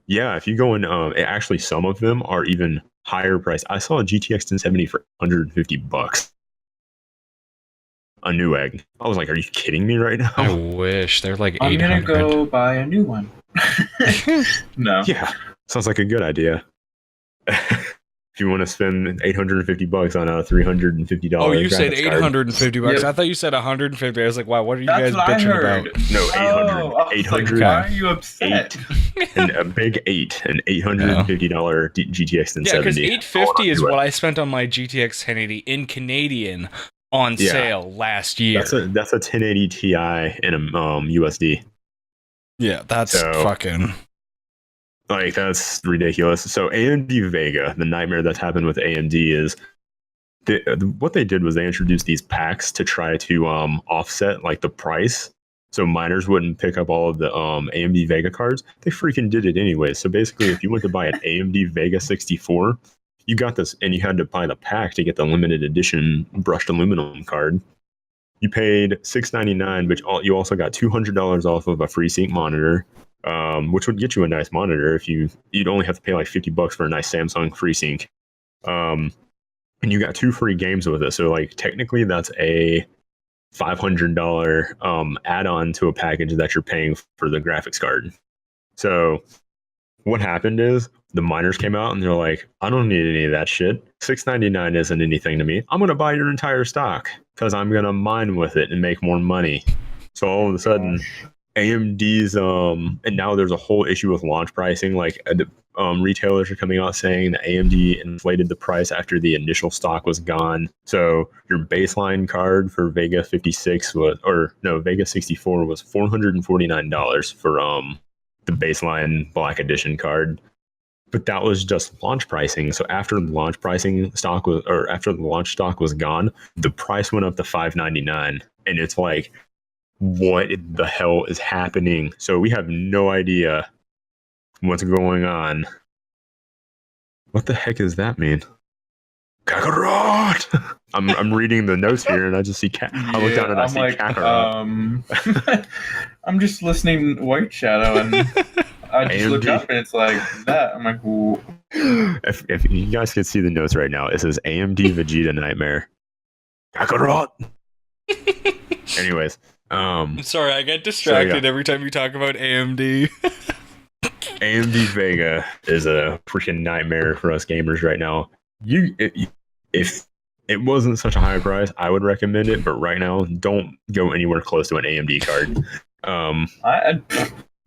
Yeah, if you go in, actually some of them are even higher price. I saw a GTX 1070 for $150 a Newegg. I was like, are you kidding me right now? I wish they're like I'm 800. gonna go buy a new one. No. Yeah, sounds like a good idea. If you want to spend $850 on a $350. Oh, you said graphics card. $850. Yep. I thought you said 150. I was like, wow, what are you That's guys what I bitching heard. about? No, 800. Oh, I was 800. like, why are you upset? And a big 8, an $850 GTX 1070. Yeah, because $850 is what I spent on my GTX 1080 in Canadian on sale last year. That's a 1080 Ti in a USD. Yeah, that's So- fucking. Like, that's ridiculous. So AMD Vega, the nightmare that's happened with AMD is what they did was they introduced these packs to try to offset like the price, so miners wouldn't pick up all of the AMD Vega cards. They freaking did it anyway. So basically, if you went to buy an AMD Vega 64, you got this, and you had to buy the pack to get the limited edition brushed aluminum card. You paid $699, but you also got $200 off of a FreeSync monitor. Which would get you a nice monitor if you'd only have to pay like $50 for a nice Samsung FreeSync. And you got 2 free games with it. So like technically that's a $500 add-on to a package that you're paying for the graphics card. So what happened is the miners came out and they're like, I don't need any of that shit. $699 isn't anything to me. I'm gonna buy your entire stock because I'm gonna mine with it and make more money. So all of a sudden AMD's and now there's a whole issue with launch pricing. Like retailers are coming out saying that AMD inflated the price after the initial stock was gone. So your baseline card for Vega 56 Vega 64 was $449 for the baseline Black Edition card. But that was just launch pricing. So after the launch pricing after the launch stock was gone, the price went up to $599, and it's like, what the hell is happening? So we have no idea what's going on. What the heck does that mean? Kakarot! I'm reading the notes here and I just see I look down and I see Kakarot. I'm just listening to White Shadow and I just look up and it's like that. I'm like, ooh. If you guys can see the notes right now, it says AMD Vegeta Nightmare. Kakarot! Anyways. I'm sorry, I get distracted every time you talk about AMD. AMD Vega is a freaking nightmare for us gamers right now. If it wasn't such a high price, I would recommend it, but right now, don't go anywhere close to an AMD card.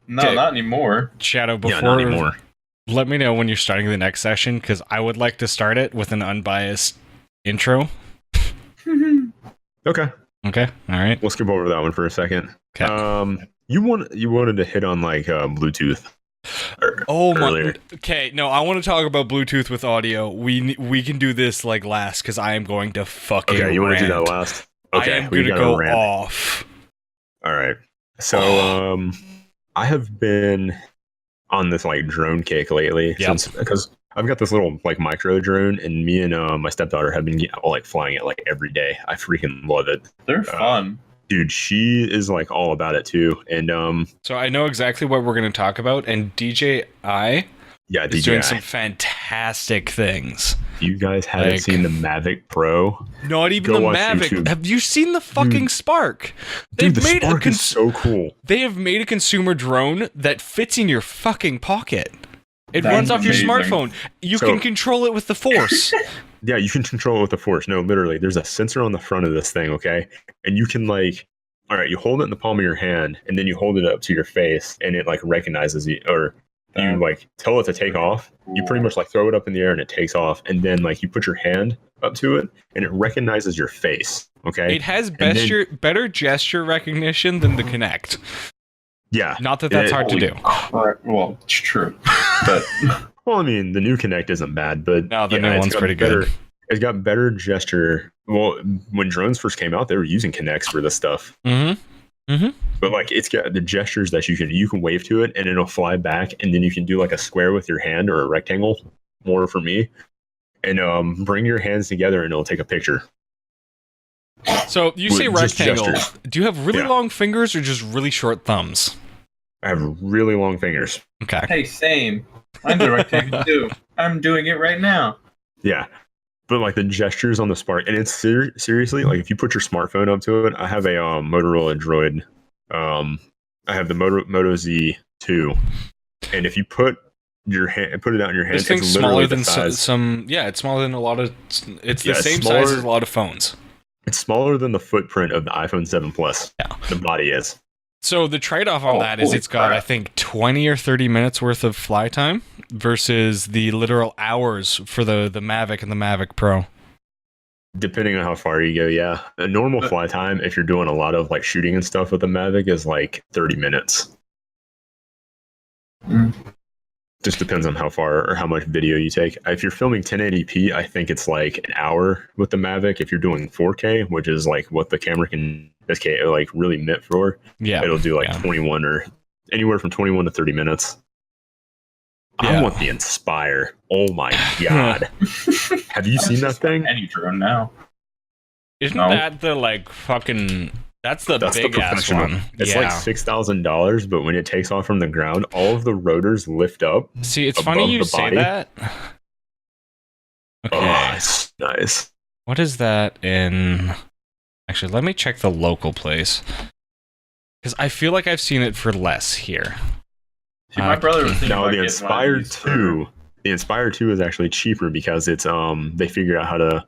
Not anymore. Shadow, before not anymore. Let me know when you're starting the next session, because I would like to start it with an unbiased intro. Okay. Okay, all right. We'll skip over that one for a second. Okay. You wanted to hit on like Bluetooth. My. Okay, no, I want to talk about Bluetooth with audio. We can do this like last because I am going to fucking. Okay, you want to do rant. that last? Okay, I am going to go off. All right. So I have been on this like drone kick lately because I've got this little like micro drone, and me and my stepdaughter have been like flying it like every day. I freaking love it. They're fun. Dude, she is like all about it too. And so I know exactly what we're going to talk about, and DJI is doing some fantastic things. You guys haven't seen the Mavic Pro? Not even the Mavic. YouTube. Have you seen the fucking Spark? Dude, the Spark is so cool. They have made a consumer drone that fits in your fucking pocket. It runs off your smartphone. You can control it with the Force. Yeah, you can control it with the Force. No, literally, there's a sensor on the front of this thing, okay? And you can like, all right, you hold it in the palm of your hand, and then you hold it up to your face, and it like recognizes you, or you like tell it to take off. You pretty much like throw it up in the air, and it takes off, and then like you put your hand up to it, and it recognizes your face, okay? It has better gesture recognition than the Kinect. Yeah. Not that that's hard to do. Well, it's true. But well, I mean, the new Kinect isn't bad, but no, the new one's pretty good. It's got better gesture. Well, when drones first came out, they were using Kinects for this stuff. But like, it's got the gestures that you can wave to it, and it'll fly back, and then you can do like a square with your hand or a rectangle. more for me. And bring your hands together and it'll take a picture. So you say With just rectangle. gestures. Do you have really Yeah. long fingers or just really short thumbs? I have really long fingers. Okay. Hey, same. I'm a rectangle too. I'm doing it right now. Yeah. But like the gestures on the Spark, and it's seriously like if you put your smartphone up to it, I have a Motorola Droid. I have the Moto Z2, and if you put your hand, put it out in your hand, This thing's it's literally smaller the than size. some. Yeah, it's smaller than a lot of. It's the Yeah, it's same smaller- size as a lot of phones. It's smaller than the footprint of the iPhone 7 Plus. Yeah. The body is. So the trade-off on Oh, that is holy it's got, crap. I think, 20 or 30 minutes worth of fly time versus the literal hours for the Mavic and the Mavic Pro. Depending on how far you go, yeah. A normal fly time, if you're doing a lot of like shooting and stuff with the Mavic, is like 30 minutes. Mm. Just depends on how far or how much video you take. If you're filming 1080p, I think it's like an hour with the Mavic. If you're doing 4K, which is like what the camera can like really meant for, Yeah. it'll do like yeah. 21 or anywhere from 21 to 30 minutes. Yeah. I want the Inspire. Oh my god. Have you seen that thing? Any drone now. Isn't No. that the like fucking... That's the That's the big ass professional. one. It's yeah. like $6,000, but when it takes off from the ground, all of the rotors lift up. See, it's funny above you the say body. that. Okay. Oh, it's nice. What is that in... Actually, let me check the local place. Because I feel like I've seen it for less here. See, my brother was thinking Now about the getting one of Inspire these 2, the Inspire 2 is actually cheaper because it's they figured out how to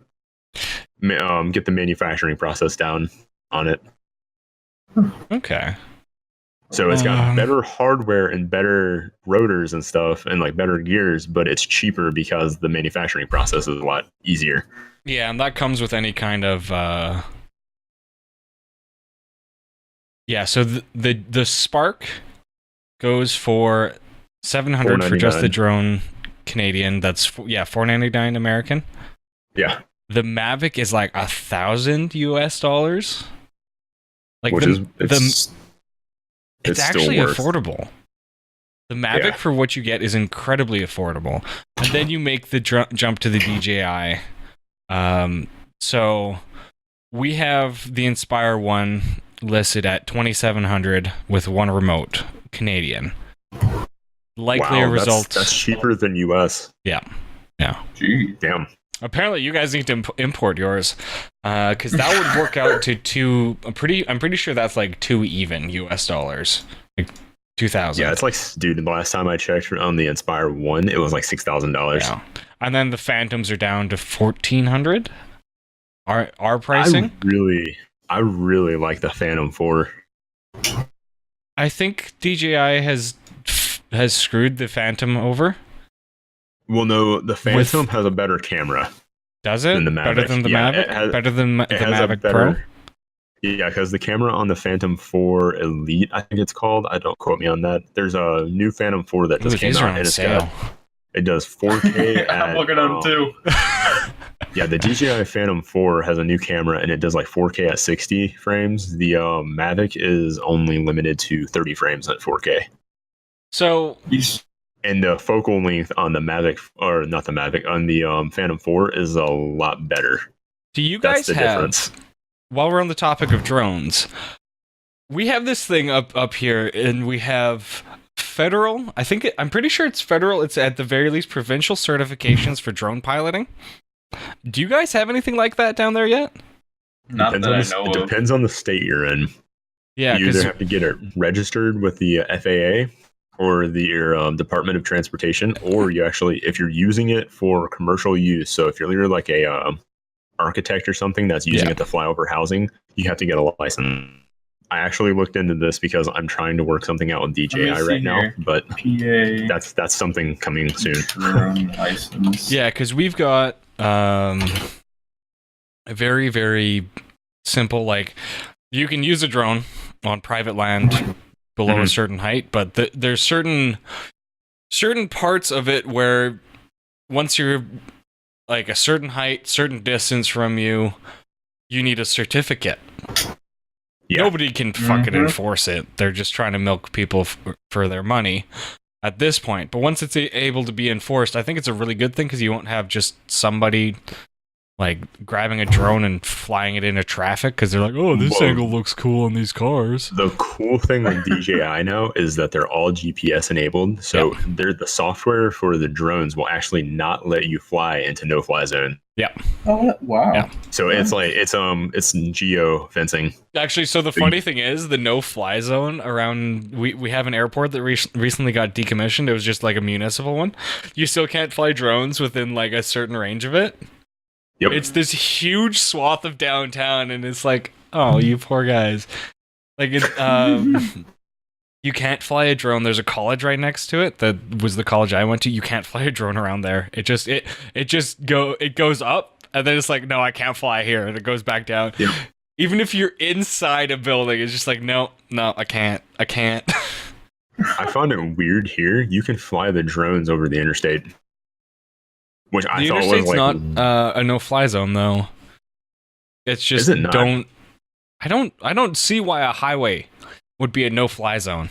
get the manufacturing process down on it. Okay. So it's got Um, better hardware and better rotors and stuff and like better gears, but it's cheaper because the manufacturing process is a lot easier. Yeah, and that comes with any kind of... Yeah, so the Spark goes for $700 for just the $499. drone Canadian. That's $499 American. Yeah, The Mavic is like $1,000 US. Like which is it's it's still actually worth. affordable. The Mavic Yeah. for what you get is incredibly affordable, and then you make the jump to the DJI. So we have the Inspire one listed at $2,700 with one remote Canadian. Likely a Wow, result. That's cheaper than US. Yeah. Gee. Damn. Apparently, you guys need to import yours, because that would work out to two. I'm pretty sure that's like $2 even US, like 2,000. Yeah, it's like, dude, the last time I checked on the Inspire 1, it was like $6,000. Yeah. And then the Phantoms are down to 1,400. Our pricing. I really like the Phantom 4. I think DJI has screwed the Phantom over. Well, no, the Phantom has a better camera. Does it? Than the Better Mavic. than the Yeah, Mavic? it has- Better than the It has a Mavic Pro? better. Yeah, because the camera on the Phantom 4 Elite, I think it's called. I don't quote me on that. There's a new Phantom 4 that just Ooh, came these are out, on and it's sale. got, it does 4K. I'm looking at them too. Yeah, the DJI Phantom 4 has a new camera, and it does like 4K at 60 frames. The Mavic is only limited to 30 frames at 4K. So And the focal length on the Mavic, or not the Mavic, on the Phantom 4 is a lot better. do you That's guys the have, difference. while we're on the topic of drones, we have this thing up here, and we have federal, I'm pretty sure it's federal, it's at the very least provincial certifications for drone piloting. Do you guys have anything like that down there yet? Not Depends that on I the, know it of. depends on the state you're in. Yeah, You either because have to get it registered with the FAA or the Department of Transportation, or you actually, if you're using it for commercial use, so if you're like a architect or something that's using it to fly over housing, you have to get a license. I actually looked into this because I'm trying to work something out with DJI Let me see right now, here. but PA that's something coming soon. drone license. yeah, because we've got a very, very simple, like, you can use a drone on private land below a certain height, but there's certain parts of it where once you're like a certain height, certain distance from you, you need a certificate. Yeah. Nobody can fucking Mhm. enforce it. They're just trying to milk people for their money. at this point. But once it's able to be enforced, I think it's a really good thing because you won't have just somebody like grabbing a drone and flying it into traffic because they're like, oh, this angle looks cool on these cars. The cool thing with DJI now is that they're all GPS enabled, so they're the software for the drones will actually not let you fly into no-fly zone. Yeah. Oh wow. Yeah. So it's like it's geo fencing. Actually, so the funny thing is the no-fly zone around we have an airport that recently got decommissioned. It was just like a municipal one. You still can't fly drones within like a certain range of it. Yep. It's this huge swath of downtown, and it's like, oh, you poor guys. Like, you can't fly a drone. There's a college right next to it. That was the college I went to. You can't fly a drone around there. It goes up, and then it's like, no, I can't fly here, and it goes back down. Yep. Even if you're inside a building, it's just like, no, I can't. I found it weird here. You can fly the drones over the interstate. Which I the thought interstate's was like not a no-fly zone though. It's just I don't see why a highway would be a no-fly zone.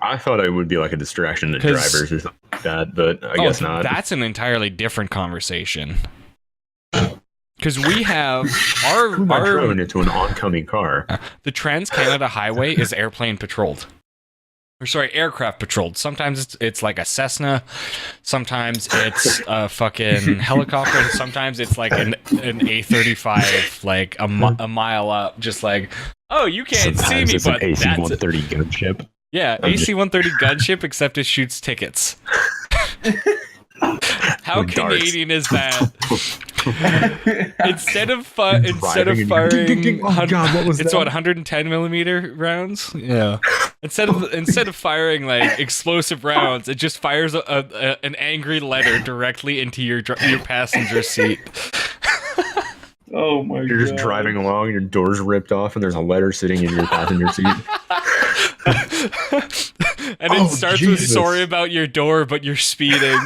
I thought it would be like a distraction to drivers or something like that, but I guess not. That's an entirely different conversation. Because we have our drone into an oncoming car. The Trans-Canada Highway is airplane patrolled. Or sorry, aircraft patrolled. Sometimes it's like a Cessna, sometimes it's a fucking helicopter, and sometimes it's like an A-35, like a mile up, just like, oh, you can't sometimes see me, it's but an that's AC-130 gunship. Yeah, AC-130 gunship, except it shoots tickets. How Canadian is that? instead of firing, it's what 110 millimeter rounds. Yeah. Instead of firing like explosive rounds, it just fires an angry letter directly into your passenger seat. Oh my god! You're just driving along, your door's ripped off, and there's a letter sitting in your passenger seat. And it starts with sorry about your door, but you're speeding.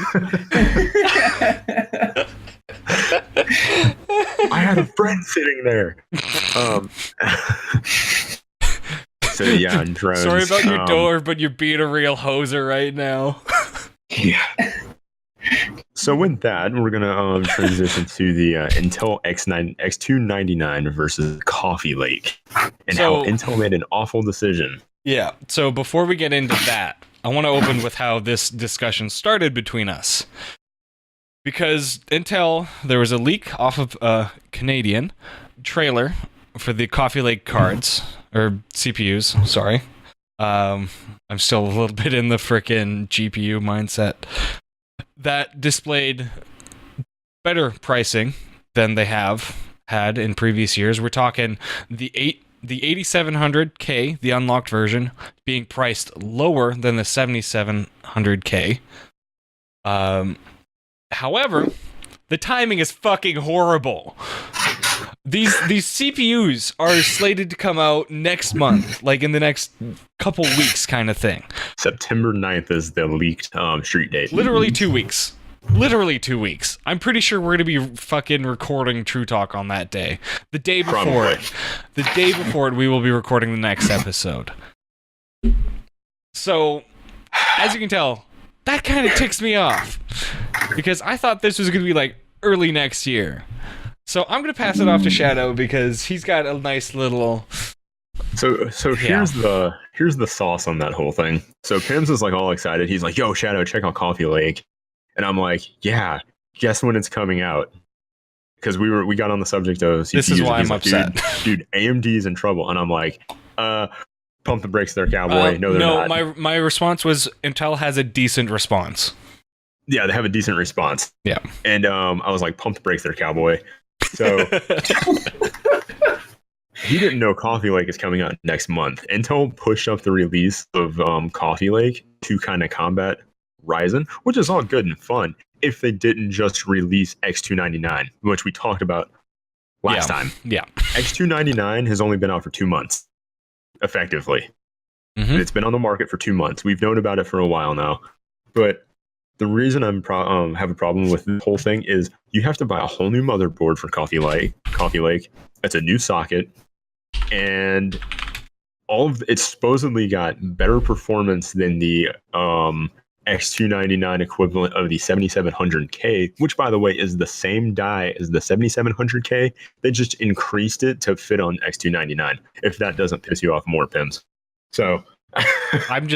I had a friend sitting there. So yeah, drones. Sorry about your door, but you're being a real hoser right now. Yeah. So with that, we're gonna transition to the Intel X299 versus Coffee Lake, and how Intel made an awful decision. Yeah. So before we get into that, I want to open with how this discussion started between us. Because Intel, there was a leak off of a Canadian trailer for the Coffee Lake cards, or CPUs, sorry. I'm still a little bit in the frickin' GPU mindset. That displayed better pricing than they have had in previous years. We're talking the 8700K, the unlocked version, being priced lower than the 7700K. However, the timing is fucking horrible. These CPUs are slated to come out next month, like in the next couple weeks kind of thing. September 9th is the leaked street date. Literally 2 weeks. Literally 2 weeks. I'm pretty sure we're going to be fucking recording TRUtalk on that day. The day before it. The day before it, we will be recording the next episode. So, as you can tell, that kind of ticks me off. Because I thought this was going to be like early next year. So I'm going to pass it off to Shadow because he's got a nice little... So here's the sauce on that whole thing. So Pims is like all excited. He's like, yo, Shadow, check out Coffee Lake. And I'm like, yeah, guess when it's coming out? Because we got on the subject of CPUs. This is why I'm upset. Dude, AMD's in trouble. And I'm like, pump the brakes there, cowboy. No, they're not. My response was Intel has a decent response. Yeah, they have a decent response. Yeah. And I was like, pump the brakes there, cowboy. So he didn't know Coffee Lake is coming out next month. Intel pushed up the release of Coffee Lake to kind of combat Ryzen, which is all good and fun if they didn't just release X299, which we talked about last time. Yeah. X299 has only been out for 2 months, effectively. Mm-hmm. It's been on the market for 2 months. We've known about it for a while now. But the reason I'm have a problem with the whole thing is you have to buy a whole new motherboard for Coffee Lake. It's a new socket, and it's supposedly got better performance than the X299 equivalent of the 7700K, which by the way is the same die as the 7700K. They just increased it to fit on X299. If that doesn't piss you off more, Pims. So I'm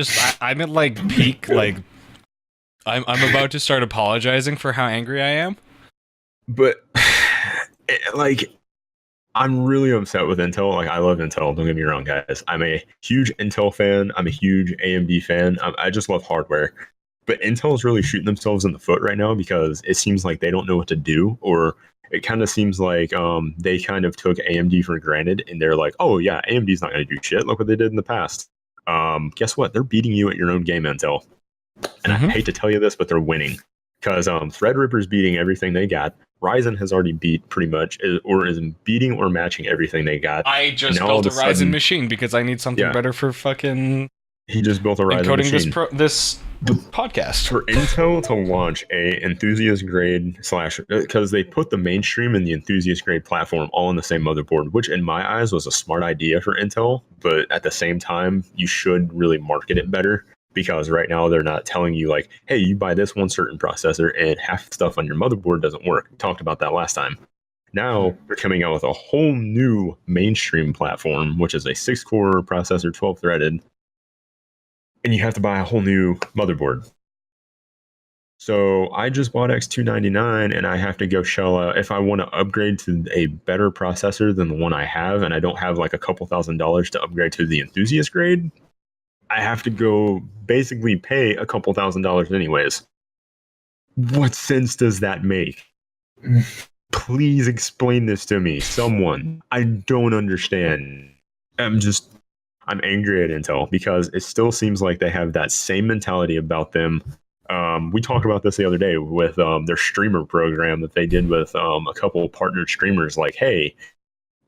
at like peak, like I'm about to start apologizing for how angry I am. But like, I'm really upset with Intel. Like, I love Intel. Don't get me wrong, guys. I'm a huge Intel fan. I'm a huge AMD fan. I just love hardware. But Intel is really shooting themselves in the foot right now because it seems like they don't know what to do, or it kind of seems like they kind of took AMD for granted, and they're like, oh yeah, AMD's not going to do shit. Look what they did in the past. Guess what? They're beating you at your own game, Intel. And I hate to tell you this, but they're winning because Threadripper's beating everything they got. Ryzen has already beat pretty much, or is beating or matching everything they got. I just built a Ryzen machine because I need something better for fucking. He just built a Ryzen machine. This podcast. For Intel to launch a enthusiast grade / because they put the mainstream and the enthusiast grade platform all on the same motherboard, which in my eyes was a smart idea for Intel. But at the same time, you should really market it better. Because right now they're not telling you like, hey, you buy this one certain processor and half the stuff on your motherboard doesn't work. We talked about that last time. Now they're coming out with a whole new mainstream platform, which is a 6-core processor, 12-threaded. And you have to buy a whole new motherboard. So I just bought X299 and I have to go shell out if I want to upgrade to a better processor than the one I have, and I don't have like a couple $1,000s to upgrade to the enthusiast grade. I have to go basically pay a couple $1,000s anyways. What sense does that make? Please explain this to me, someone. I don't understand. I'm angry at Intel because it still seems like they have that same mentality about them. We talked about this the other day with their streamer program that they did with a couple partnered streamers. Like, hey,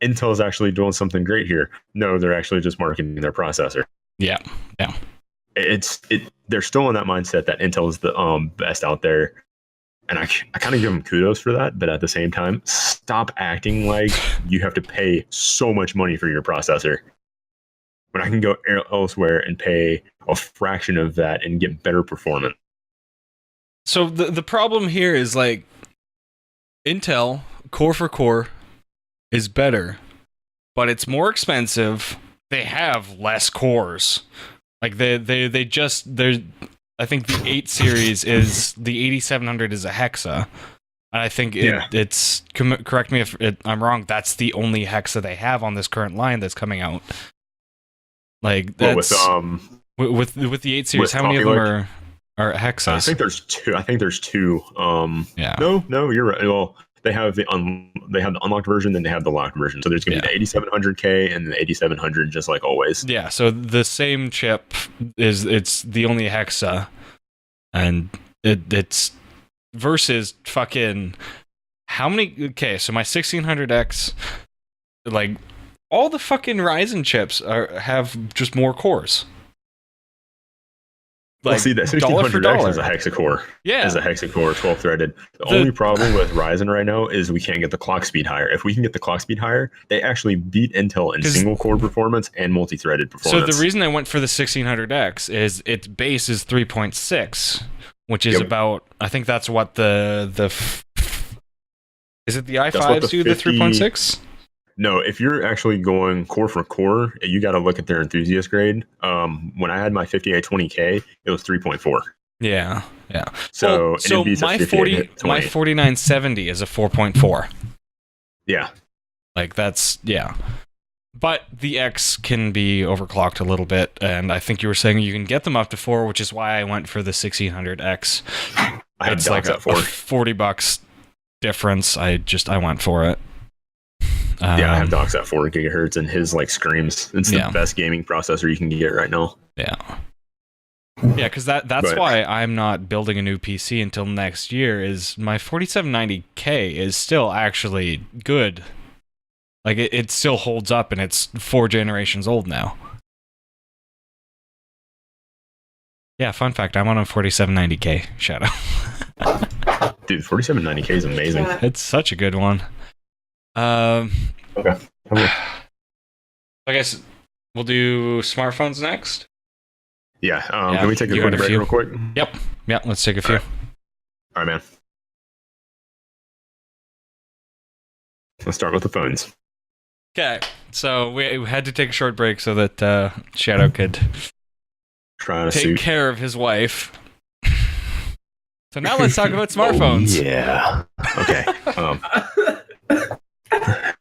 Intel's actually doing something great here. No, they're actually just marketing their processor. Yeah. They're still in that mindset that Intel is the best out there, and I kind of give them kudos for that. But at the same time, stop acting like you have to pay so much money for your processor when I can go elsewhere and pay a fraction of that and get better performance. So the problem here is like Intel core for core is better, but it's more expensive. They have less cores. Like they're I think the 8 series is the 8700 is a hexa. And I think it's correct me if I'm wrong, that's the only hexa they have on this current line that's coming out. Like that's with the 8 series, how many of them are hexas? I think there's two. Yeah. No, you're right. Well, they have the unlocked version, then they have the locked version. So there's going to be the 8700K and the 8700, just like always. Yeah. So the same chip it's the only hexa, and it's versus fucking how many? Okay, so my 1600X, like all the fucking Ryzen chips have just more cores. Like, well, see, that 1600X is a hexacore. Yeah. Is a hexacore, 12-threaded. The only problem with Ryzen right now is we can't get the clock speed higher. If we can get the clock speed higher, they actually beat Intel in single-core performance and multi-threaded performance. So the reason I went for the 1600X is its base is 3.6, which is about, I think that's what is it the i5s do, the 3.6? No, if you're actually going core for core, you got to look at their enthusiast grade. When I had my 5820K, it was 3.4. Yeah. So, my 4970 is a 4.4. Yeah. Like that's But the X can be overclocked a little bit, and I think you were saying you can get them up to 4, which is why I went for the 1600X. It's like a $40 difference. I went for it. I have docs at 4 gigahertz, and his like screams. It's the best gaming processor you can get right now. Yeah, because that's why I'm not building a new PC until next year. Is my 4790K is still actually good. Like it still holds up, and it's 4 generations old now. Yeah, fun fact, I'm on a 4790K Shadow. Dude, 4790K is amazing. It's such a good one. Okay. I guess We'll do smartphones next. Yeah. Can we take a you quick got a break few. real quick? Yep. Let's take a few. All right, man. Let's start with the phones. Okay. So we had to take a short break so that Shadow could Trying to take suit. care of his wife. So now let's talk about smartphones. Oh, yeah. Okay.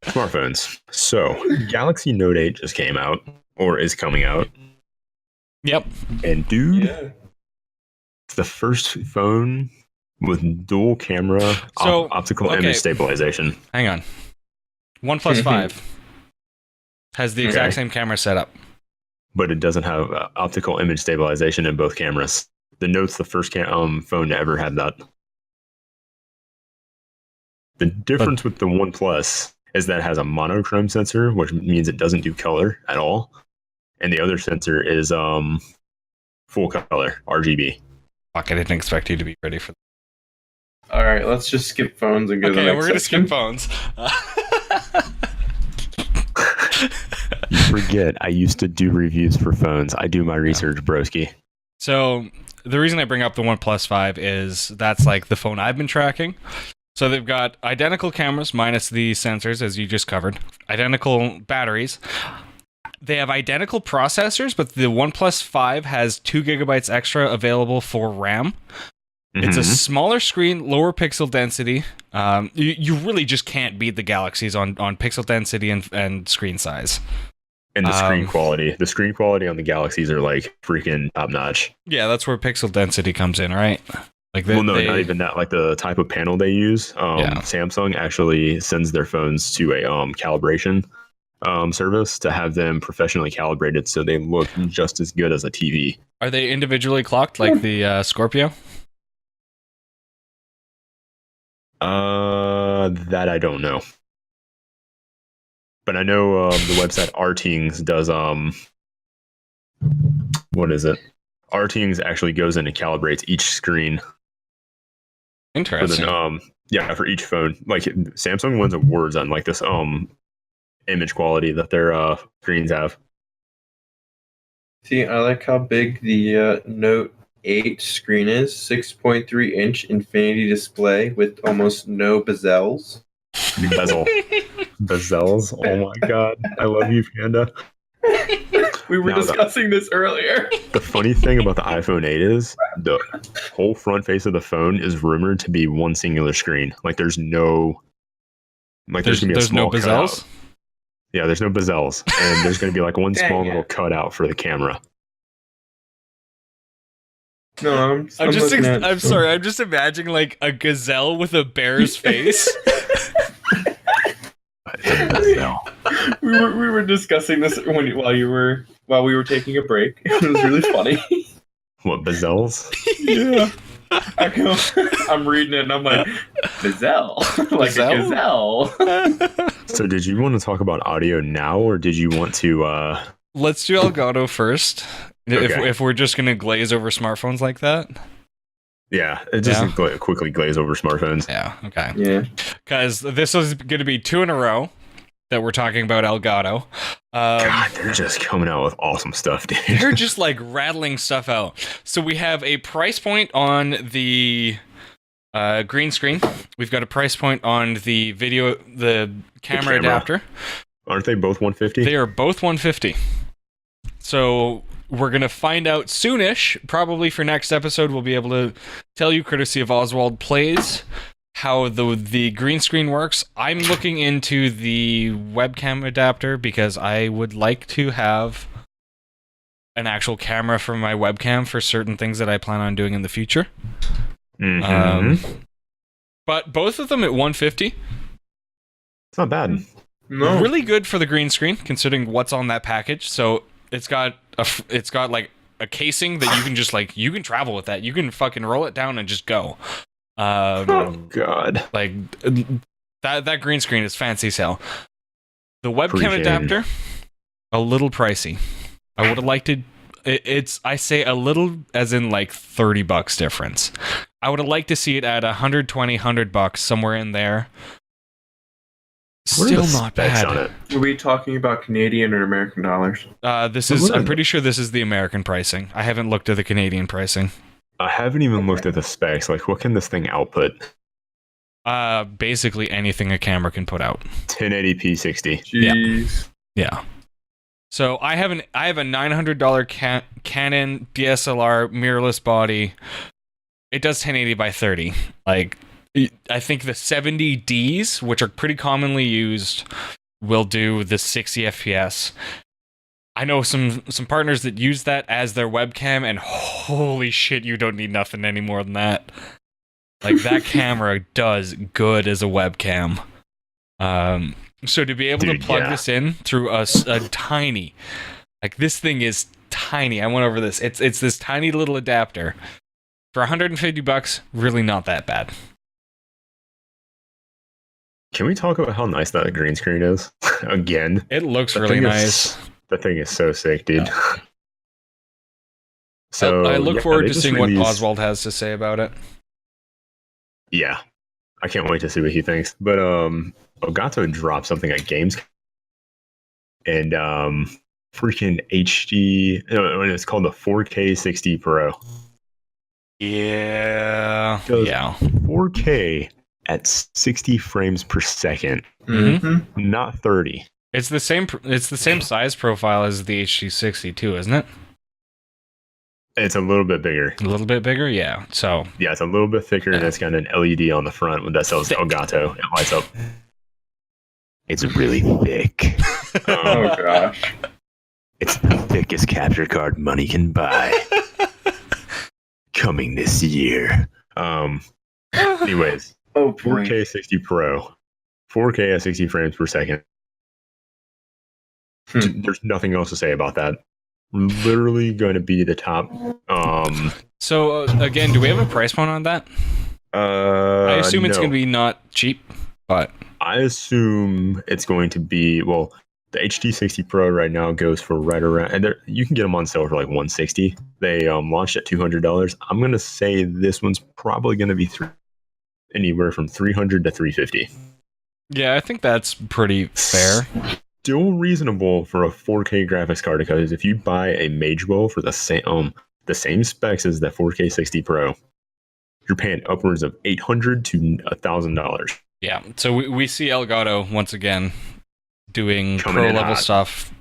Smartphones. So Galaxy Note 8 just came out, or is coming out. Yep. And dude, it's the first phone with dual camera optical image stabilization. Hang on. OnePlus 5 has the exact same camera setup. But it doesn't have optical image stabilization in both cameras. The Note's the first phone to ever have that. The difference with the OnePlus is that it has a monochrome sensor, which means it doesn't do color at all. And the other sensor is full color, RGB. Fuck, I didn't expect you to be ready for that. All right, let's just skip phones and go to the next we're going to section. skip phones. You forget, I used to do reviews for phones. I do my research, broski. So the reason I bring up the OnePlus 5 is that's like the phone I've been tracking. So they've got identical cameras minus the sensors, as you just covered. Identical batteries. They have identical processors, but the OnePlus 5 has 2 gigabytes extra available for RAM. It's a smaller screen, lower pixel density. You really just can't beat the Galaxies on pixel density and screen size. And the screen quality. The screen quality on the Galaxies are like freaking top notch. Yeah, that's where pixel density comes in, right? Like not even that. Like the type of panel they use. Samsung actually sends their phones to a calibration service to have them professionally calibrated so they look just as good as a TV. Are they individually clocked like the Scorpio? That I don't know. But I know the website Rtings does what is it? Rtings actually goes in and calibrates each screen. Interesting. For each phone. Like Samsung wins awards on like this image quality that their screens have. See, I like how big the Note 8 screen is. 6.3 inch infinity display with almost no bezels. Bezels. Oh my god. I love you, Panda. We were discussing this earlier. The funny thing about the iPhone 8 is the whole front face of the phone is rumored to be one singular screen. Like there's no there's gonna be a small no bezels? cutout. Yeah, there's no bezels. And there's gonna be like one small little cutout for the camera. No, I'm sorry. I'm just imagining like a gazelle with a bear's face. We were discussing this while we were taking a break. It was really funny. What, bezels? Yeah. I'm reading it and I'm like, gazelle, like a gazelle. So, did you want to talk about audio now, or did you want to? Let's do Elgato first. Okay. If we're just gonna glaze over smartphones like that. Yeah, it just quickly glaze over smartphones. Yeah. Okay. Yeah. Because this is going to be 2 in a row that we're talking about Elgato. God, they're just coming out with awesome stuff, dude. They're just like rattling stuff out. So we have a price point on the green screen. We've got a price point on the camera adapter. Aren't they both 150? They are both 150. So we're going to find out soonish, probably for next episode. We'll be able to tell you, courtesy of Oswald Plays, how the green screen works. I'm looking into the webcam adapter because I would like to have an actual camera for my webcam for certain things that I plan on doing in the future. But both of them at 150. It's not bad. No. Really good for the green screen, considering what's on that package. So it's got like a casing that you can just like, you can travel with that. You can fucking roll it down and just go. Oh god. Like that green screen is fancy as hell. The webcam adapter, a little pricey. I would have liked it. I say a little as in like $30 difference. I would have liked to see it at $120, $100, somewhere in there. What are the Still not specs bad. on it? Are we talking about Canadian or American dollars? I'm pretty sure this is the American pricing. I haven't looked at the Canadian pricing. I haven't even looked at the specs. Like, what can this thing output? Basically anything a camera can put out. 1080p 60. Jeez. Yeah. So I have a $900 Canon DSLR mirrorless body. It does 1080 by 30. Like, I think the 70Ds, which are pretty commonly used, will do the 60 FPS. I know some partners that use that as their webcam, and holy shit, you don't need nothing any more than that. Like, that camera does good as a webcam. So to be able to plug this in through a tiny, like, this thing is tiny. I went over this. It's this tiny little adapter. For $150, really not that bad. Can we talk about how nice that green screen is? Again. It looks really nice. The thing is so sick, dude. Yeah. So I look forward to seeing what released... Oswald has to say about it. Yeah. I can't wait to see what he thinks. But Elgato dropped something at Games, and freaking HD, it's called the 4K 60 Pro. Yeah. 4K at 60 frames per second. Mm-hmm. Not 30. It's the same size profile as the HD60 too, isn't it? It's a little bit bigger. A little bit bigger, yeah. So yeah, it's a little bit thicker, and it's got an LED on the front that says Elgato. It lights up. It's really thick. Oh gosh. It's the thickest capture card money can buy. Coming this year. Anyways. 4K 60 Pro. 4K at 60 frames per second. There's nothing else to say about that. Literally going to be the top. So again, do we have a price point on that? I assume it's going to be not cheap, but I assume it's going to be, well, the HD60 Pro right now goes for right around, and you can get them on sale for like $160. They launched at $200. I'm going to say this one's probably going to be anywhere from $300 to $350. Yeah, I think that's pretty fair. Still reasonable for a 4K graphics card, because if you buy a Magewell for the same specs as the 4K 60 Pro, you're paying upwards of $800 to $1,000. Yeah, so we see Elgato once again doing pro level stuff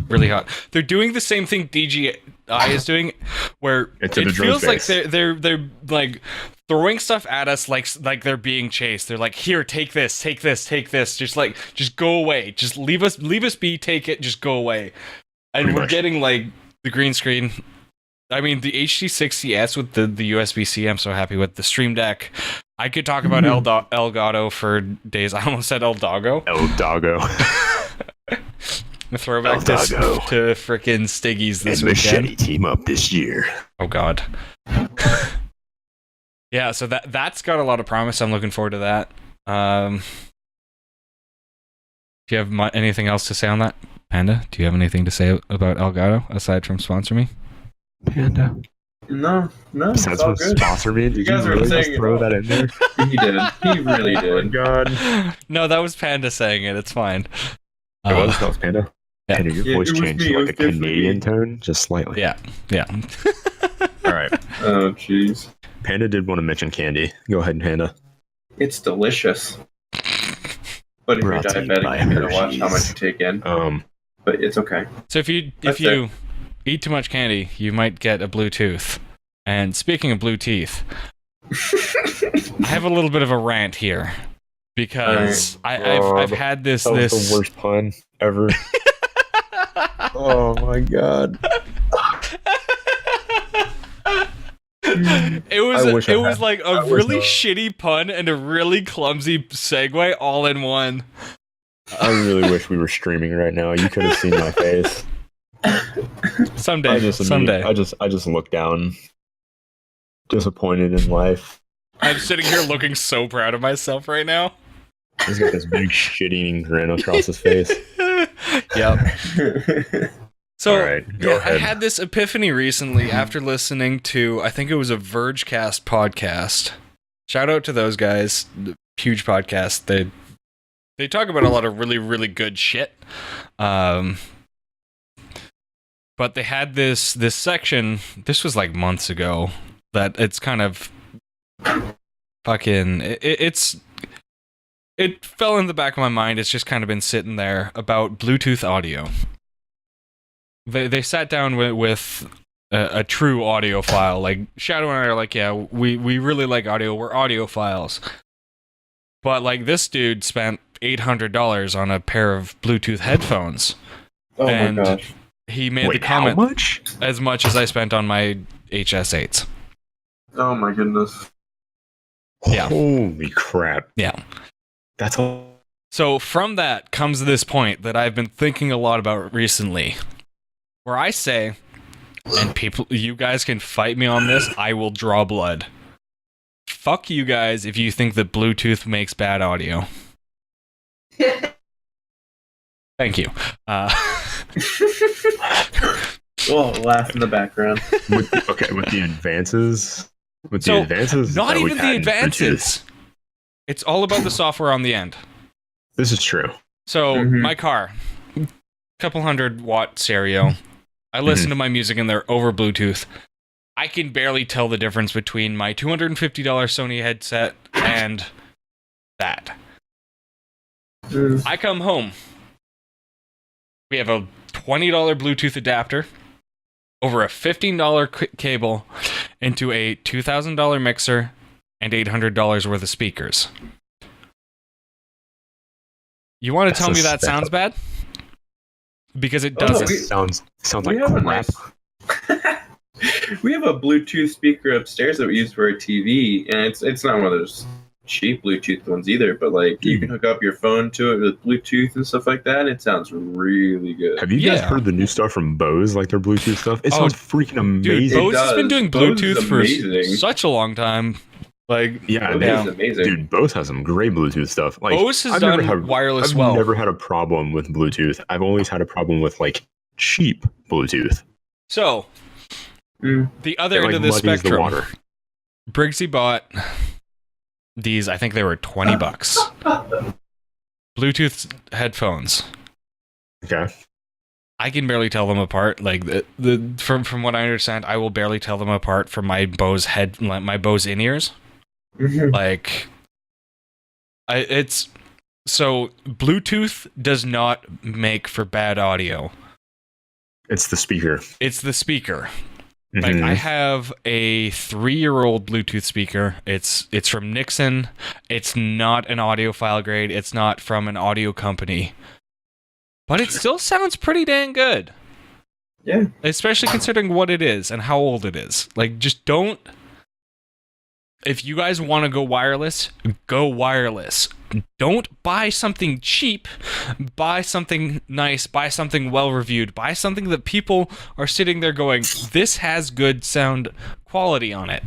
really hot. They're doing the same thing DJI is doing, where it feels like they're like throwing stuff at us like they're being chased. They're like, here, take this, just go away, just leave us be, take it, just go away. And we're getting like the green screen. I mean, the HD60S with the USB-C, I'm so happy with. The Stream Deck. I could talk about Elgato for days. I almost said Eldago. A throwback to frickin' Stiggies this weekend. Machete team up this year. Oh god. Yeah, so that's got a lot of promise. I'm looking forward to that. Do you have anything else to say on that? Panda, do you have anything to say about Elgato aside from sponsor me? Panda. No. Besides from sponsor me, did you guys really just throw that in there? He did. He really did. Oh my god. No, that was Panda saying it. It's fine. That was Panda. Yeah. Panda, your voice changed to like a Canadian tone, just slightly. Yeah. All right. Oh, jeez. Panda did want to mention candy. Go ahead, Panda. It's delicious. But if you're diabetic, you gotta watch how much you take in. But it's okay. So if you eat too much candy, you might get a blue tooth. And speaking of blue teeth, I have a little bit of a rant here because I've had this. That was the worst pun ever. Oh my god. It was like a really shitty pun and a really clumsy segue all in one. I really wish we were streaming right now. You could have seen my face. Someday. I just look down, disappointed in life. I'm sitting here looking so proud of myself right now. He's got this big shit-eating grin across his face. Yep. So, all right, go ahead. I had this epiphany recently after listening to, I think it was a Vergecast podcast. Shout out to those guys. Huge podcast. they talk about a lot of really, really good shit. But they had this section, this was like months ago, that it's kind of fucking, it fell in the back of my mind. It's just kind of been sitting there about Bluetooth audio. They sat down with a true audiophile. Like, Shadow and I are like, yeah, we really like audio. We're audiophiles. But, like, this dude spent $800 on a pair of Bluetooth headphones. Oh my gosh. He made the comment, how much? as much as I spent on my HS8s. Oh my goodness. Yeah. Holy crap. Yeah. That's all. So from that comes this point that I've been thinking a lot about recently, where I say, and people, you guys can fight me on this, I will draw blood. Fuck you guys if you think that Bluetooth makes bad audio. Thank you. Oh, laugh in the background. With the advances. Not that even we've the had in advances. It's all about the software on the end. This is true. So my car, couple 100-watt stereo. I listen to my music in there over Bluetooth. I can barely tell the difference between my $250 Sony headset and that. I come home. We have a $20 Bluetooth adapter over a $15 cable into a $2,000 mixer and $800 worth of speakers. You want to tell me that sounds bad? Because it doesn't. Sounds like We have a crap. We have a Bluetooth speaker upstairs that we use for a TV, and it's not one of those cheap Bluetooth ones either, but like you can hook up your phone to it with Bluetooth and stuff like that, and it sounds really good. Have you guys heard the new stuff from Bose, like their Bluetooth stuff? It sounds freaking amazing. Dude, Bose has been doing Bose is Bluetooth for amazing. such a long time. Like, Yeah, Bose is amazing. dude, Bose has some great Bluetooth stuff. Like, Bose has done wireless well. I've never had a problem with Bluetooth. I've always had a problem with like cheap Bluetooth. So, the other end of the muddies the spectrum, water. Briggsy bought these, I think they were $20. Bluetooth headphones. Okay. I can barely tell them apart. Like from what I understand, I will barely tell them apart from my Bose in-ears. Like, it's so Bluetooth does not make for bad audio. It's the speaker. It's the speaker. Like, I have a 3-year-old Bluetooth speaker. It's from Nixon. It's not an audiophile grade. It's not from an audio company. But it still sounds pretty dang good. Yeah. Especially considering what it is and how old it is. Like, just don't... If you guys want to go wireless, go wireless. Don't buy something cheap. Buy something nice. Buy something well-reviewed. Buy something that people are sitting there going, this has good sound quality on it.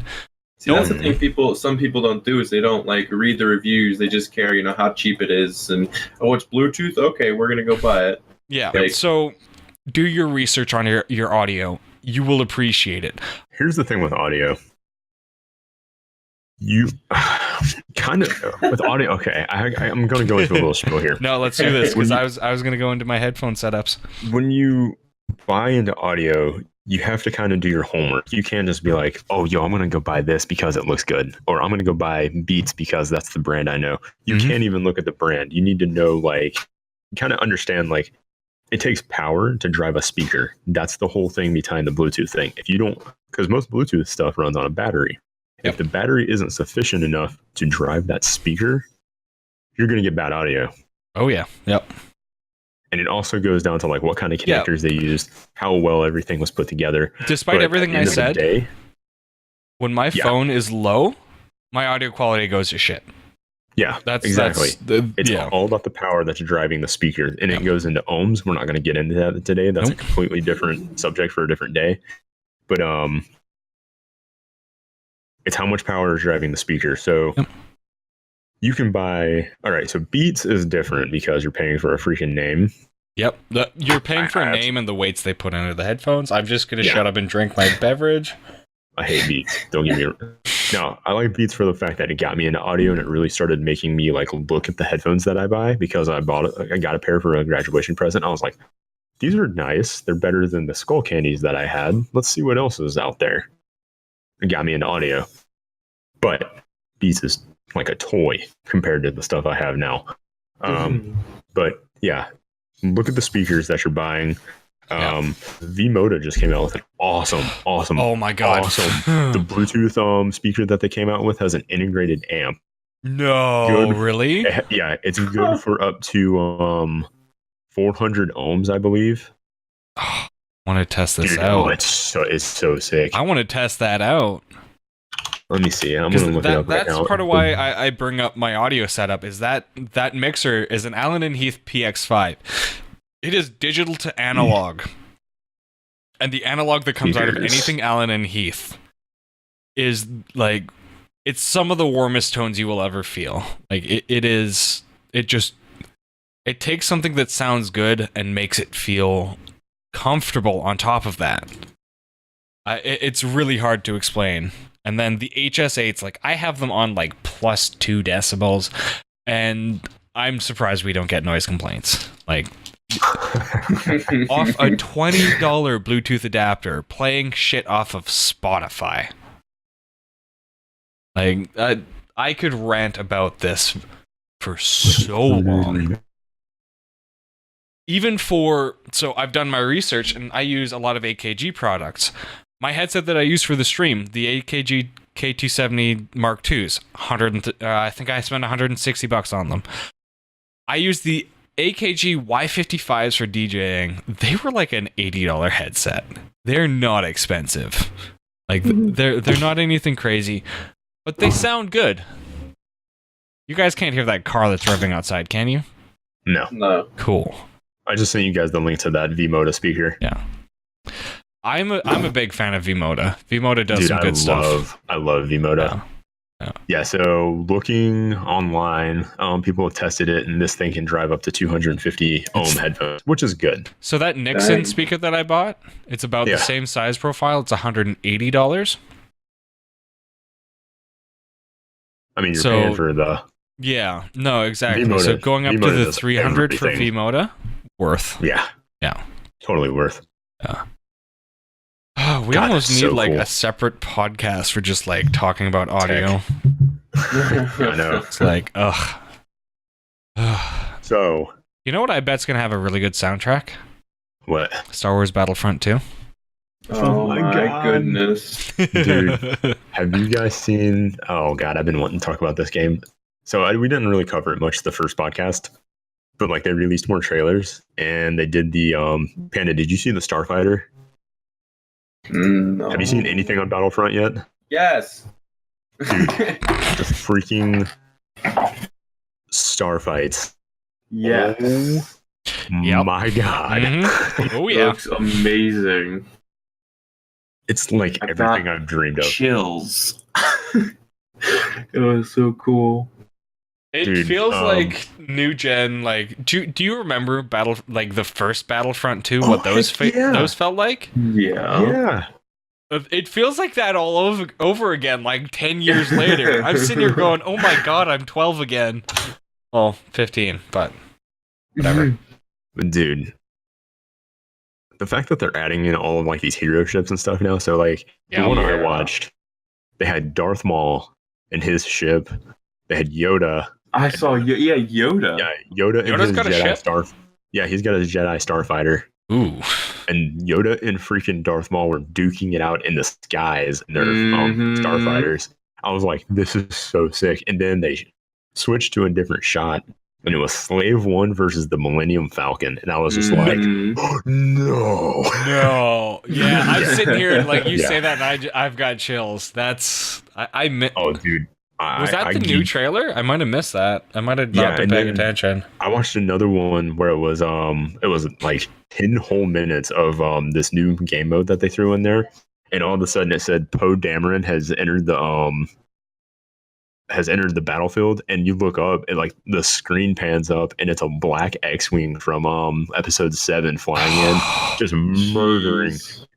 See, that's the thing some people don't do is they don't like read the reviews. They just care, how cheap it is and, oh, it's Bluetooth? Okay, we're going to go buy it. Yeah, Like, so do your research on your audio. You will appreciate it. Here's the thing with audio. You kind of with audio. Okay, I'm going to go into a little spiel here. No, let's do this because I was going to go into my headphone setups. When you buy into audio, you have to kind of do your homework. You can't just be like, oh, yo, I'm going to go buy this because it looks good. Or I'm going to go buy Beats because that's the brand I know. You can't even look at the brand. You need to know, like, kind of understand, like, it takes power to drive a speaker. That's the whole thing behind the Bluetooth thing. If you don't, because most Bluetooth stuff runs on a battery. If the battery isn't sufficient enough to drive that speaker, you're going to get bad audio. Oh, yeah. Yep. And it also goes down to like what kind of connectors they used, how well everything was put together. Despite everything I said, when my phone is low, my audio quality goes to shit. Yeah, exactly. It's yeah. all about the power that's driving the speaker. And it goes into ohms. We're not going to get into that today. That's a completely different subject for a different day. But it's how much power is driving the speaker. So you can buy... All right, so Beats is different because you're paying for a freaking name. Yep. You're paying for a name and the weights they put into the headphones. I'm just going to shut up and drink my beverage. I hate Beats. Don't get me... No, I like Beats for the fact that it got me into audio and it really started making me like look at the headphones that I buy because I got a pair for a graduation present. I was like, these are nice. They're better than the skull candies that I had. Let's see what else is out there. It got me into audio. But Beats is like a toy compared to the stuff I have now. But yeah, look at the speakers that you're buying. Vmoda just came out with an awesome. Oh my god! Awesome. The Bluetooth speaker that they came out with has an integrated amp. No, really? Yeah, it's good for up to 400 ohms, I believe. I want to test this Dude, out. Oh, it's so sick. I want to test that out. Let me see. I'm gonna look it up right now. That's part of why I bring up my audio setup. Is that mixer is an Allen & Heath PX5. It is digital to analog, and the analog that comes out of anything Allen & Heath is like, it's some of the warmest tones you will ever feel. Like it takes something that sounds good and makes it feel comfortable on top of that. It's really hard to explain. And then the HS8s, like I have them on like +2 decibels, and I'm surprised we don't get noise complaints. Like off a $20 Bluetooth adapter, playing shit off of Spotify. Like I could rant about this for so long. Even so I've done my research and I use a lot of AKG products. My headset that I use for the stream, the AKG K270 Mark IIs, I think I spent $160 on them. I use the AKG Y55s for DJing. They were like an $80 headset. They're not expensive. Like they're not anything crazy, but they sound good. You guys can't hear that car that's revving outside, can you? No. Cool. I just sent you guys the link to that Vmoda speaker. Yeah. I'm a big fan of Vmoda. Vmoda does some good stuff. I love Vmoda. Yeah, so looking online, people have tested it, and this thing can drive up to 250 ohm headphones, which is good. So that Nixon speaker that I bought, it's about the same size profile. It's $180. I mean, you're paying for the... Yeah, no, exactly. Vmoda, so going up Vmoda to the 300 for Vmoda, worth. Yeah. Totally worth. Yeah. We almost need like a separate podcast for just like talking about audio. I know. It's like, ugh. So, you know what I bet's gonna have a really good soundtrack? What? Star Wars Battlefront II. Oh my goodness. Dude, have you guys seen... Oh god, I've been wanting to talk about this game. So we didn't really cover it much the first podcast, but like they released more trailers and they did the Panda, did you see the Starfighter? No. Have you seen anything on Battlefront yet? Yes. Dude, the freaking starfights. Yes. Oh my god. Mm-hmm. Oh yeah. Looks amazing. It's like everything I've dreamed of. Chills. It was so cool. It feels like new gen. Like, do you remember the first Battlefront 2? What those felt like? Yeah. It feels like that all over again. Like 10 years later, I'm sitting here going, "Oh my god, I'm 12 again." Well, 15, but whatever. Dude, the fact that they're adding in all of like these hero ships and stuff now. So like the one I watched, they had Darth Maul and his ship. They had Yoda. I saw Yoda. Yeah, Yoda and his got a Jedi ship? Yeah, he's got his Jedi Starfighter. Ooh. And Yoda and freaking Darth Maul were duking it out in the skies in their Starfighters. I was like, this is so sick. And then they switched to a different shot, and it was Slave One versus the Millennium Falcon. And I was just like, oh, no. Yeah, I'm sitting here and like you say that, and I've got chills. That's Oh, dude. Was that the new trailer? I might have missed that. I might have not been paying attention. I watched another one where it was like 10 whole minutes of this new game mode that they threw in there, and all of a sudden it said Poe Dameron has entered the battlefield, and you look up and like the screen pans up and it's a black X-wing from episode 7 flying in, just murdering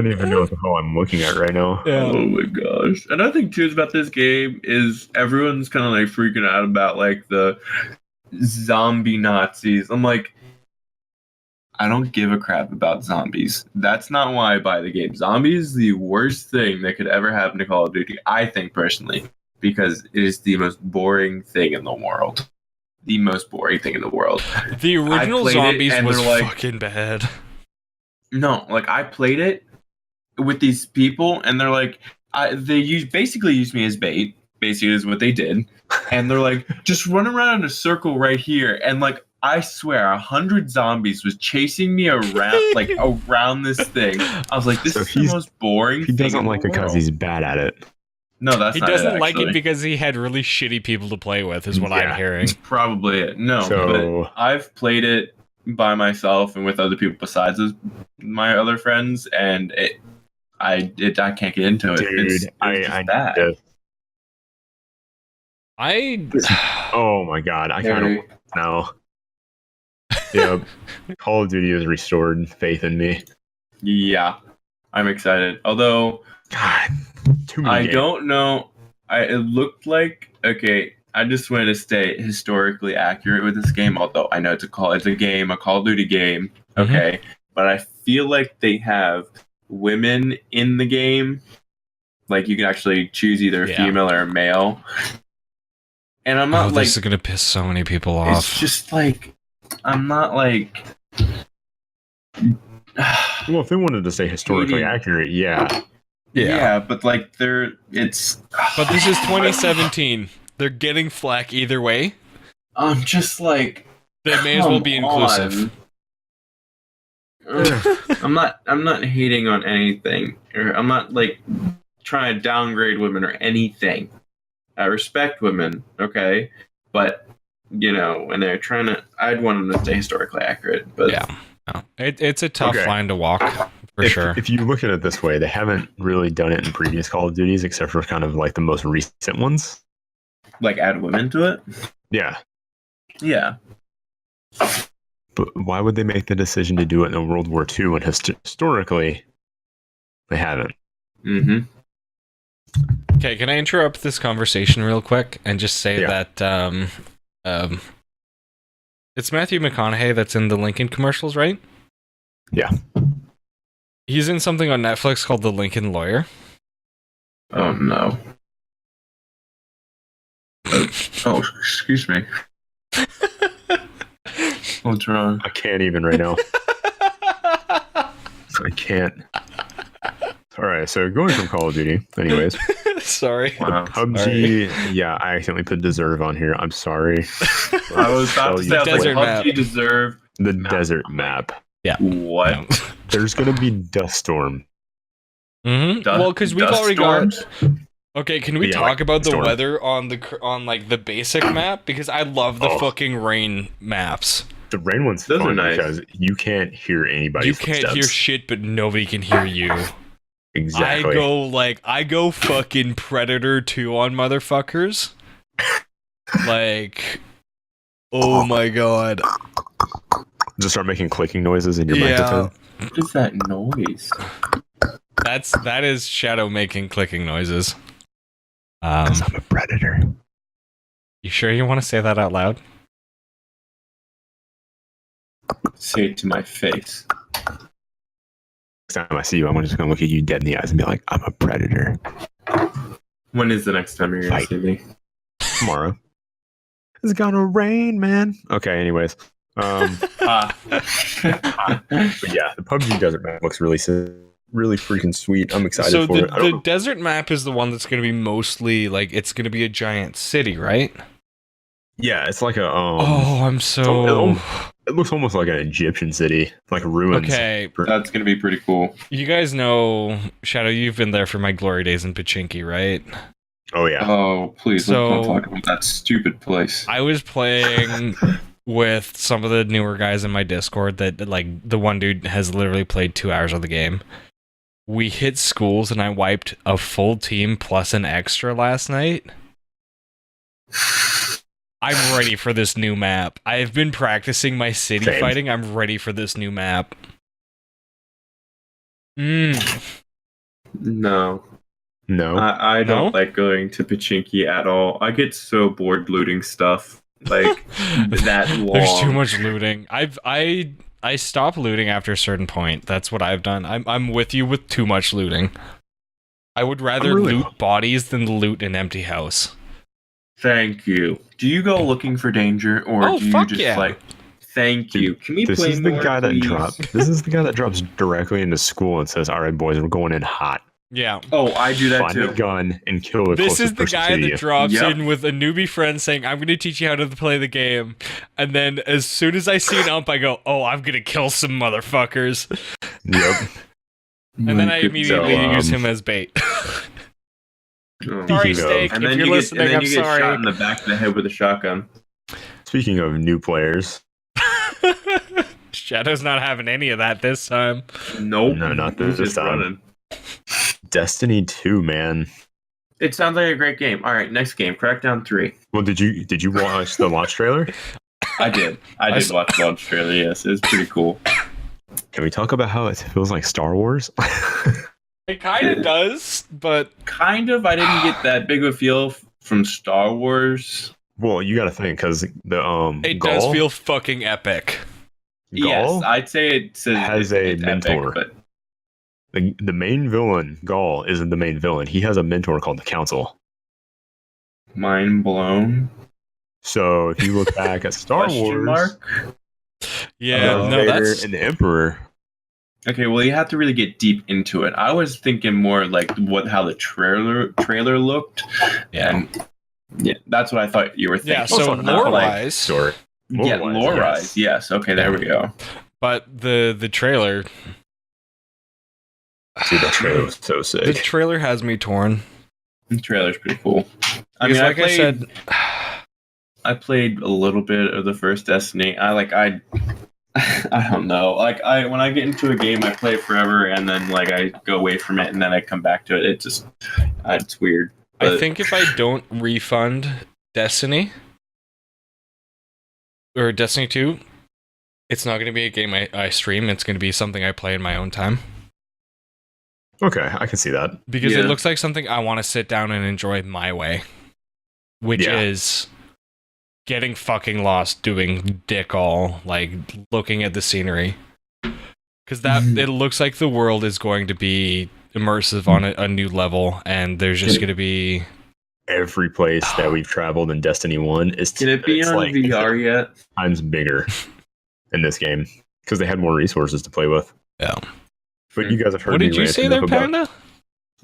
don't even know what the hell I'm looking at right now. Yeah. Oh my gosh. Another thing too is about this game is everyone's kind of like freaking out about like the zombie Nazis. I'm like, I don't give a crap about zombies. That's not why I buy the game. Zombies is the worst thing that could ever happen to Call of Duty, I think personally, because it is the most boring thing in the world. The most boring thing in the world. The original Zombies was like, fucking bad. No, like I played it with these people, and they're like, they basically used me as bait. Basically, is what they did, and they're like, just run around in a circle right here, and like I swear, 100 zombies was chasing me around, like around this thing. I was like, this is the most boring. He doesn't thing like it because he's bad at it. No, that's he not doesn't it, like it actually. because he had really shitty people to play with, is what I'm hearing. That's probably it. No, So- but I've played it by myself and with other people besides my other friends, and I can't get into it. Dude, it's I bad. need to- I Oh my god, I kind of now. Yeah, Call of Duty has restored faith in me. Yeah, I'm excited. Although God, too many I games. don't know. It looked like okay. I just want to stay historically accurate with this game. Although I know it's a Call of Duty game. Okay, but I feel like they have women in the game. Like you can actually choose either female or male. And I'm not like this is gonna piss so many people off. it's just like I'm not like. Well, if they wanted to stay historically accurate, yeah. Yeah, but like it's. But this is 2017. They're getting flack either way. I'm just like. They may as well be inclusive. I'm not hating on anything. Or I'm not like trying to downgrade women or anything. I respect women, okay? But you know, when they're trying to I'd want them to stay historically accurate. But yeah. No. It's a tough line to walk for sure. If you look at it this way, they haven't really done it in previous Call of Duties except for kind of like the most recent ones. Like add women to it? Yeah. Yeah. But why would they make the decision to do it in World War II when historically they haven't? Mm-hmm. Okay, can I interrupt this conversation real quick and just say that it's Matthew McConaughey that's in the Lincoln commercials, right? Yeah. He's in something on Netflix called The Lincoln Lawyer. Oh no. Oh, excuse me. What's wrong? I can't even right now. I can't. All right, so going from Call of Duty, anyways. Sorry. Wow. PUBG, yeah, I accidentally put Deserve on here. I'm sorry. I was about to say, I was Desert like, map. PUBG deserve The desert map. Yeah. what? There's going to be Dust Storm. Mm-hmm. Dust- Well, because we've dust already storms? got. Okay, can we Yeah, talk like about the storm. weather on like the basic map? Because I love the fucking rain maps. The rain one's Those are fun nice. because you can't hear anybody. You can't hear shit, but nobody can hear you. Exactly. I go fucking Predator 2 on motherfuckers. Like, oh my god. Just start making clicking noises in your Yeah. microphone. What is that noise? That is Shadow making clicking noises. 'Cause I'm a predator. You sure you want to say that out loud? Say it to my face. Next time I see you, I'm just going to look at you dead in the eyes and be like, I'm a predator. When is the next time you're gonna Fight. see me? Tomorrow. It's gonna rain, man. Okay, anyways. But yeah, the PUBG desert map looks really freaking sweet. I'm excited So for it. I don't the know. desert map is the one that's going to be mostly like it's going to be a giant city, right? Yeah, it's like a Oh, I'm so it looks almost like an Egyptian city, like ruins. okay. That's gonna be pretty cool. You guys know, Shadow, you've been there for my glory days in Pachinki, right? Oh yeah. Oh, please So- let's not talk about that stupid place. I was playing with some of the newer guys in my Discord that, like, the one dude has literally played 2 hours of the game. We hit schools and I wiped a full team plus an extra last night. I'm ready for this new map. I've been practicing my city Same. fighting. I'm ready for this new map. No. No. I don't No? like going to Pachinki at all. I get so bored looting stuff. Like, that long. There's too much looting. I stopped looting after a certain point. That's what I've done. I'm with you with too much looting. I would rather loot bodies than loot an empty house. Thank you. Do you go looking for danger, or do you just like... Thank you. Can we This play is the more, guy that please? drops. This is the guy that drops directly into school and says, "All right, boys, we're going in hot. Yeah. Oh, I do that Find too. a gun and kill the This is closest the person guy to that you." drops Yep. in with a newbie friend saying, "I'm going to teach you how to play the game." And then as soon as I see an ump, I go, "Oh, I'm going to kill some motherfuckers." Yep. And then I immediately use him as bait. Oh. Sorry, Speaking of- Steak. And If then you're you listening, get, I'm you get shot sorry. in the back of the head with a shotgun. Speaking of new players, Shadow's not having any of that this time. Nope. No, not He's this just time. running. Destiny 2, man. It sounds like a great game. All right, next game, Crackdown 3. Well, did you watch the launch trailer? I did. I did watch the launch trailer. Yes, it was pretty cool. Can we talk about how it feels like Star Wars? It kind of does, but Kind of. I didn't get that big of a feel from Star Wars. Well, you got to think because the it Gaul, does feel fucking epic. Gaul Yes, I'd say it's has a it's mentor. epic, the main villain, Gaul, isn't the main villain. He has a mentor called the Council. but mind blown. So if you look back at Star Question Wars, mark? Yeah, Darth no, Vader that's and the Emperor. Okay, well, you have to really get deep into it. I was thinking more like how the trailer looked. yeah. And yeah, that's what I thought you were thinking. Yeah, so Also, not lore-wise, Story. Yeah, Lore-wise, lore-wise, yes. Okay, there we go. but the trailer, Dude, that trailer was so the sick. trailer has me torn. The trailer's pretty cool. I Because mean, like I said, I played a little bit of the first Destiny. I don't know. Like when I get into a game, I play it forever, and then like I go away from it, and then I come back to it. It just it's weird. I think if I don't refund Destiny or Destiny 2, it's not going to be a game I stream. It's going to be something I play in my own time. Okay, I can see that. Because it Yeah. looks like something I want to sit down and enjoy my way. Which Yeah. is getting fucking lost doing dick all, like looking at the scenery. Because that it looks like the world is going to be immersive on a new level, and there's just going to be... Every place that we've traveled in Destiny 1 is Can it be it's on like VR yet? times bigger in this game because they had more resources to play with. Yeah. But you guys have heard What me did you say ranting there, up about- Panda?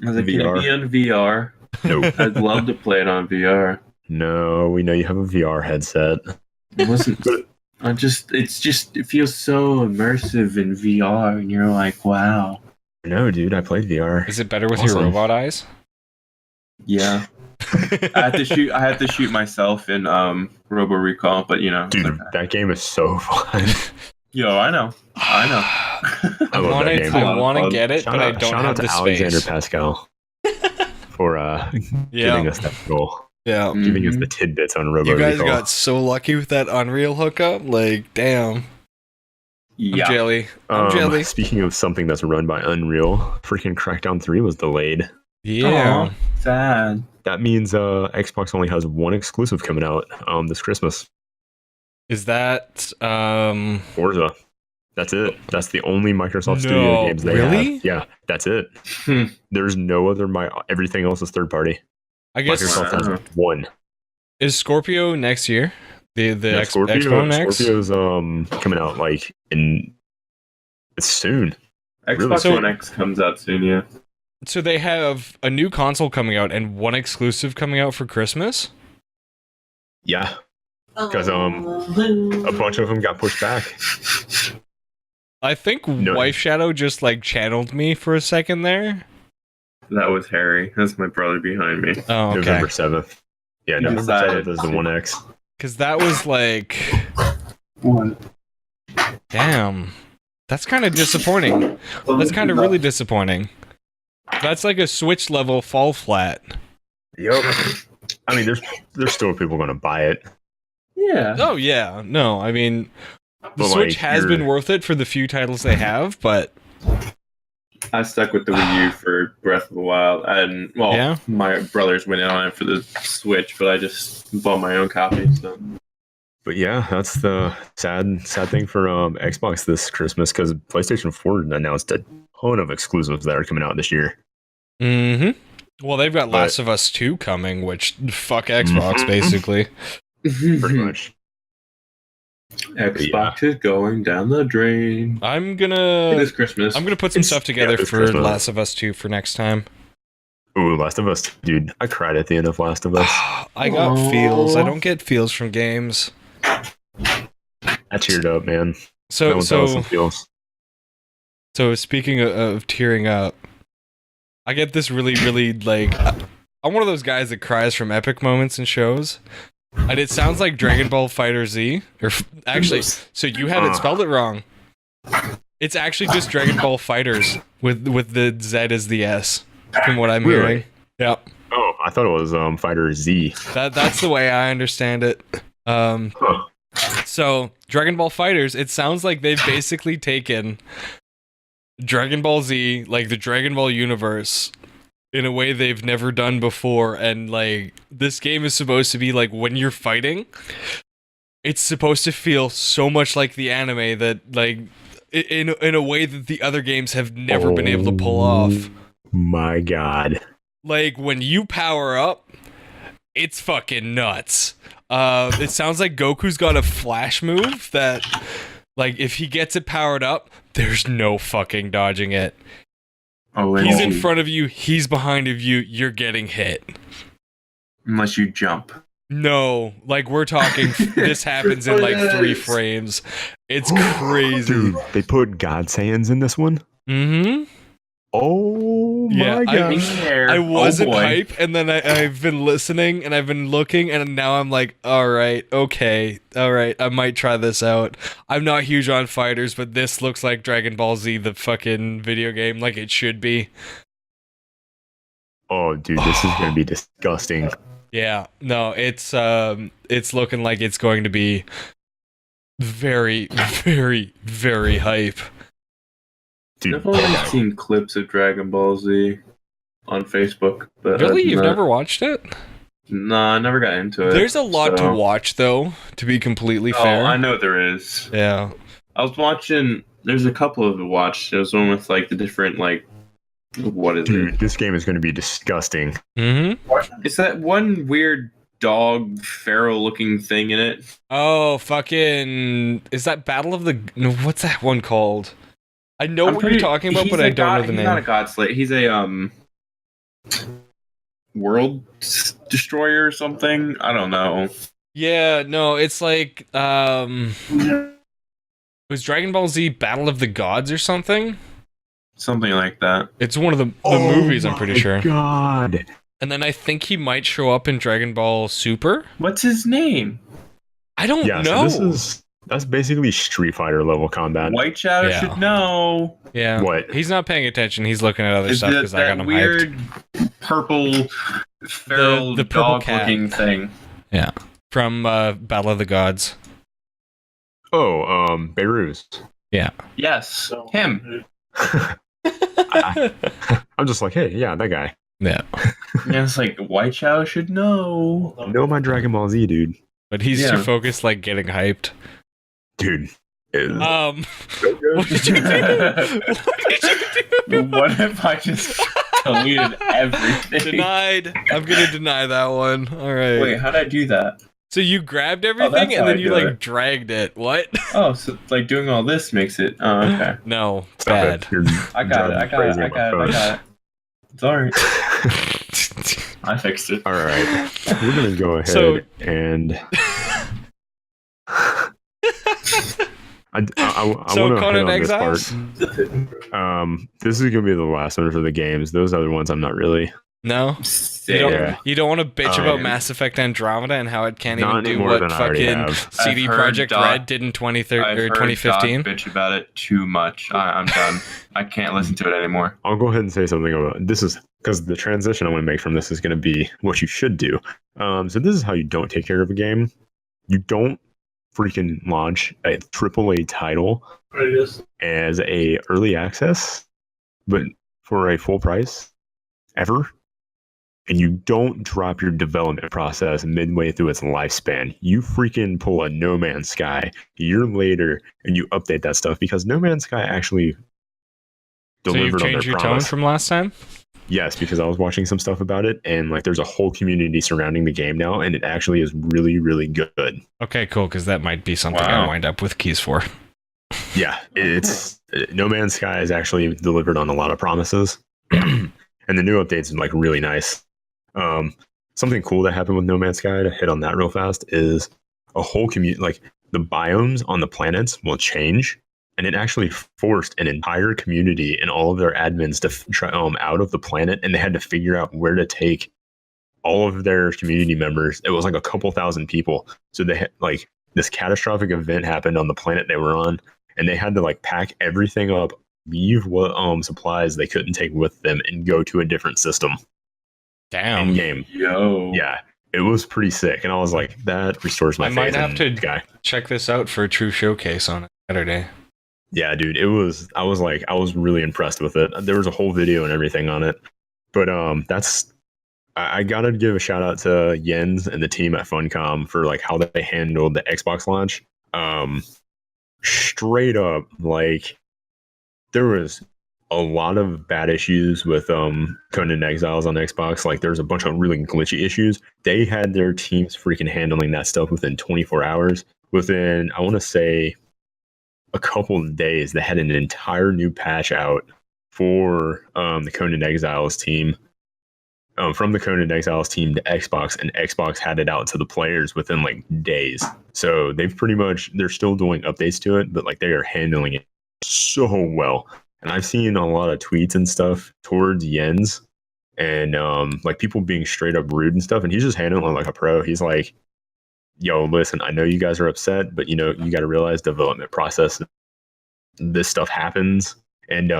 I was like, can it VR. be on VR? Nope. I'd love to play it on VR. No, we know you have a VR headset. It wasn't. It feels so immersive in VR, and you're like, wow. No, dude, I played VR. Is it better with your Awesome. robot eyes? Yeah. I had to shoot myself in Robo Recall, but you know, it's Dude, okay. that game is so fun. Yo, I know. I I love want that to game. get it, but I don't shout have out to the Alexander space. Pascal for giving Yeah, us that goal, yeah. giving us Mhm. the tidbits on Robo You guys Recall. got so lucky with that Unreal hookup. Like, damn. Yeah. I'm jelly. I'm jelly. Speaking of something that's run by Unreal, freaking Crackdown 3 was delayed. Yeah. Aw, sad. That means Xbox only has one exclusive coming out this Christmas. Is that Forza. That's it. That's the only Microsoft No, Studio games they really? have. Yeah, that's it. Hmm. There's no other. Everything else is third party. I guess Microsoft Wow. has one. is Scorpio next year? The Yeah, Expo next? Scorpio's coming out like it's soon. Xbox So- One X comes out soon, yeah. So they have a new console coming out and one exclusive coming out for Christmas? Yeah, because a bunch of them got pushed back. I think No. Wife Shadow just like channeled me for a second there. That was Harry. That's my brother behind me. Oh, okay. November 7th. Yeah, November Decided. 7th is the One X. Because that was like, What? damn. That's kind of disappointing. That's kind of really disappointing. That's like a Switch level fall flat. Yep. I mean, there's still people going to buy it. Yeah. Oh, yeah. No, I mean, the But, Switch like, has you're- been worth it for the few titles they have, but I stuck with the Wii U for Breath of the Wild. Yeah? My brothers went in on it for the Switch, but I just bought my own copy. So. But yeah, that's the sad thing for Xbox this Christmas, because PlayStation 4 announced a ton of exclusives that are coming out this year. Mm-hmm. Well, they've got Last of Us 2 coming, which fuck Xbox, basically. Pretty much. Xbox is going down the drain. This Christmas. I'm gonna put some stuff together for Christmas. Last of Us 2 for next time. Ooh, Last of Us, dude. I cried at the end of Last of Us. I got feels. I don't get feels from games. I teared up, man. So Feels. So speaking of tearing up, I get this really like I'm one of those guys that cries from epic moments in shows. And it sounds like Dragon Ball Fighter Z, or actually, so you had it spelled it wrong. It's actually just Dragon Ball Fighters with the Z as the S, from what I'm hearing. Yep. Oh, I thought it was Fighter Z. That's the way I understand it. So Dragon Ball Fighters, it sounds like they've basically taken Dragon Ball Z, like the Dragon Ball universe, in a way they've never done before, and like this game is supposed to be like when you're fighting, it's supposed to feel so much like the anime that like in a way that the other games have never been able to pull off. My God. Like when you power up, it's fucking nuts. It sounds like Goku's got a flash move that, like, if he gets it powered up, there's no fucking dodging it. He's in front of you, he's behind of you, you're getting hit. Unless you jump. No, like we're talking, this happens in like 3 frames. It's crazy. Dude, they put God Saiyans in this one? Mm-hmm. Oh my God. I wasn't hype, and then I've been listening, and I've been looking, and now I'm like, alright, okay, alright, I might try this out. I'm not huge on fighters, but this looks like Dragon Ball Z, the fucking video game, like it should be. Oh, dude, this is going to be disgusting. Yeah, no, it's looking like it's going to be very, very, very hype. Dude, I've only seen clips of Dragon Ball Z on Facebook. But really? You've never watched it? No, I never got into it. There's a lot to watch, though, to be completely fair. I know there is. Yeah. I was watching, there's a couple of watched. There's one with, like, the different, like, what is dude, it? This game is going to be disgusting. Mm-hmm. It's that one weird dog pharaoh-looking thing in it. Oh, fucking... Is that Battle of the... No, what's that one called? I know what you're talking about, but I don't know the name. He's not a god slayer. He's a world destroyer or something. I don't know. Yeah, no, it's like it was Dragon Ball Z Battle of the Gods or something. Something like that. It's one of the movies, I'm pretty sure. God. And then I think he might show up in Dragon Ball Super. What's his name? I don't know. So that's basically Street Fighter level combat. White Shadow should know. Yeah. What? He's not paying attention. He's looking at other stuff because I got him weird hyped. Purple feral the purple dog-looking thing. Yeah. From Battle of the Gods. Oh, Beirut. Yeah. Yes, him. I'm just like, hey, yeah, that guy. Yeah. Yeah, it's like White Shadow should know. Know my Dragon Ball Z, dude. But he's too focused, like, getting hyped. Dude. What did you do? What did you do? What if I just deleted everything? Denied. I'm gonna deny that one. All right. Wait, how'd I do that? So you grabbed everything and then you like it. dragged it. What? Oh, so like doing all this makes it. Oh, okay. No, Stop bad. it. I got it. It's alright. I fixed it. All right. We're going to go ahead and... I want to hit on this part. This is going to be the last one for the games. Those other ones I'm not really... No? You don't want to bitch about Mass Effect Andromeda and how it can't even do what fucking CD Projekt Red did in 2015? Bitch about it too much. I'm done. I can't listen to it anymore. I'll go ahead and say something about this is because the transition I want to make from this is going to be what you should do. So this is how you don't take care of a game. You don't freaking launch a AAA title as a early access but for a full price ever, and you don't drop your development process midway through its lifespan. You freaking pull a No Man's Sky a year later and you update that stuff, because No Man's Sky actually delivered so on their you've changed your promise. tone from last time? Yes, because I was watching some stuff about it, and like there's a whole community surrounding the game now, and it actually is really, really good. Okay, cool, because that might be something Wow. I wind up with keys for. Yeah, it's No Man's Sky has actually delivered on a lot of promises, and the new updates are like really nice. Something cool that happened with No Man's Sky, to hit on that real fast, is a whole community, like the biomes on the planets will change, and it actually forced an entire community and all of their admins to try out of the planet, and they had to figure out where to take all of their community members. It was like a couple thousand people, so they had like this catastrophic event happened on the planet they were on, and they had to like pack everything up, leave what supplies they couldn't take with them, and go to a different system. Damn. In game. Yo. Yeah, it was pretty sick, and I was like, that restores my I faith might have in to the guy. check this out for a true showcase on a Saturday. Yeah, dude, it was. I was really impressed with it. There was a whole video and everything on it, but that's. I gotta give a shout out to Jens and the team at Funcom for like how they handled the Xbox launch. Straight up, like there was a lot of bad issues with Conan Exiles on Xbox. Like there was a bunch of really glitchy issues. They had their teams freaking handling that stuff within 24 hours. Within, I want to say, a couple of days, they had an entire new patch out for the Conan Exiles team. From the Conan Exiles team to Xbox, and Xbox had it out to the players within like days. So they're still doing updates to it, but like they are handling it so well. And I've seen a lot of tweets and stuff towards Jens, and like people being straight up rude and stuff, and he's just handling it like a pro. He's like, yo, listen, I know you guys are upset, but you got to realize development process, this stuff happens. And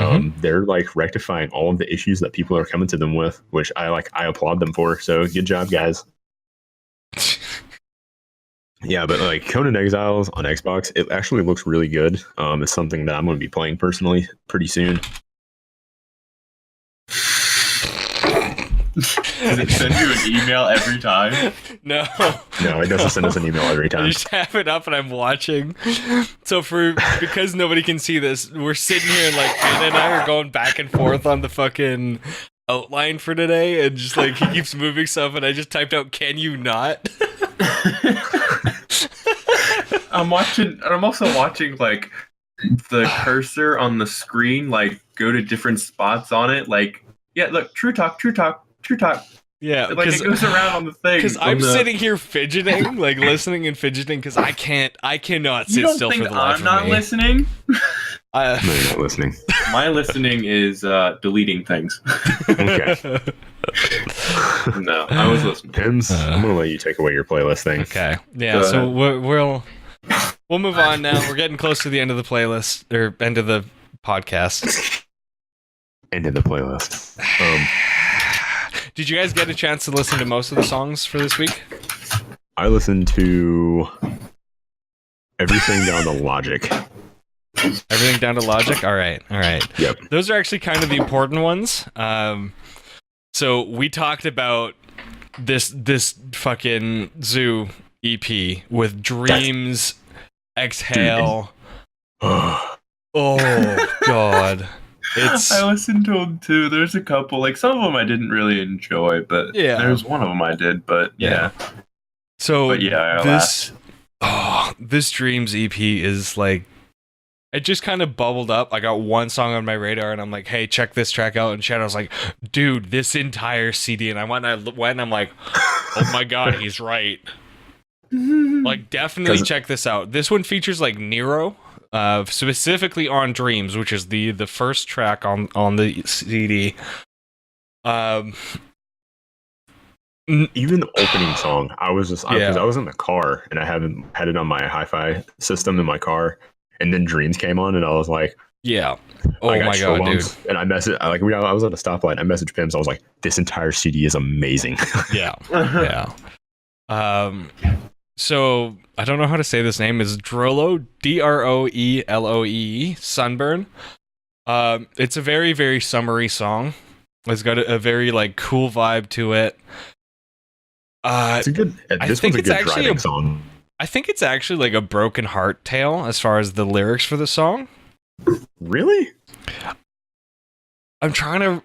they're like rectifying all of the issues that people are coming to them with, which I applaud them for. So good job, guys. Yeah, but like Conan Exiles on Xbox, it actually looks really good. It's something that I'm going to be playing personally pretty soon. Does it send you an email every time? No. No, it doesn't send us an email every I time. just have it up and I'm watching. So because nobody can see this, we're sitting here and like Panda and I are going back and forth on the fucking outline for today, and just like he keeps moving stuff, and I just typed out, "Can you not?" I'm also watching like the cursor on the screen like go to different spots on it. Like, yeah, look, TRUtalk. Yeah, Like it goes around on the thing. because I'm sitting here fidgeting, like listening and fidgeting, because I cannot You sit don't still for think the life I'm not of me. listening? No, you're not listening. My listening is deleting things. Okay. No, I was listening. Pims, I'm going to let you take away your playlist thing. Okay, yeah. Go So ahead. we'll move on now. We're getting close to the end of the playlist, or end of the podcast. End of the playlist. Did you guys get a chance to listen to most of the songs for this week? I listened to everything down to Logic. Everything down to Logic? All right. Yep. Those are actually kind of the important ones. So we talked about this fucking Zoo EP with Dreams, Exhale. Oh, God. I listened to them too. There's a couple, like some of them I didn't really enjoy, but Yeah. there's one of them I did. But yeah, So but yeah, this Dreams EP is like, it just kind of bubbled up. I got one song on my radar, and I'm like, hey, check this track out. And Shadow's like, dude, this entire CD. And I went and I'm like, oh my God, he's right. Like, definitely check this out. This one features like Nero, specifically on Dreams, which is the first track on the CD. Even the opening song, I was just, because Yeah. I was in the car and I haven't had it on my hi-fi system in my car, and then Dreams came on and I was like, Yeah. Oh I got my chill God, dude. bumps. And I messaged, I was at a stoplight. I messaged Pims. I was like, this entire CD is amazing. Yeah. Yeah. So I don't know how to say this name. Is Drolo, Droeloe, Sunburn. It's a very, very summery song. It's got a very like cool vibe to it. It's a good. This one's a good driving song. I think it's actually like a broken heart tale as far as the lyrics for the song. Really? I'm trying to.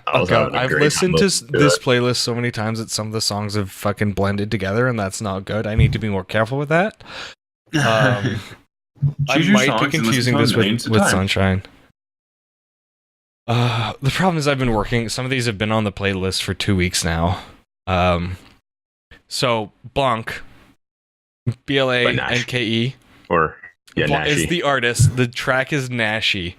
Oh god, I've listened to this playlist so many times that some of the songs have fucking blended together, and that's not good. I need to be more careful with that. I might be confusing this with Sunshine. The problem is I've been working. Some of these have been on the playlist for 2 weeks now. So Blanc, BLANKE, or is the artist. The track is Nashi.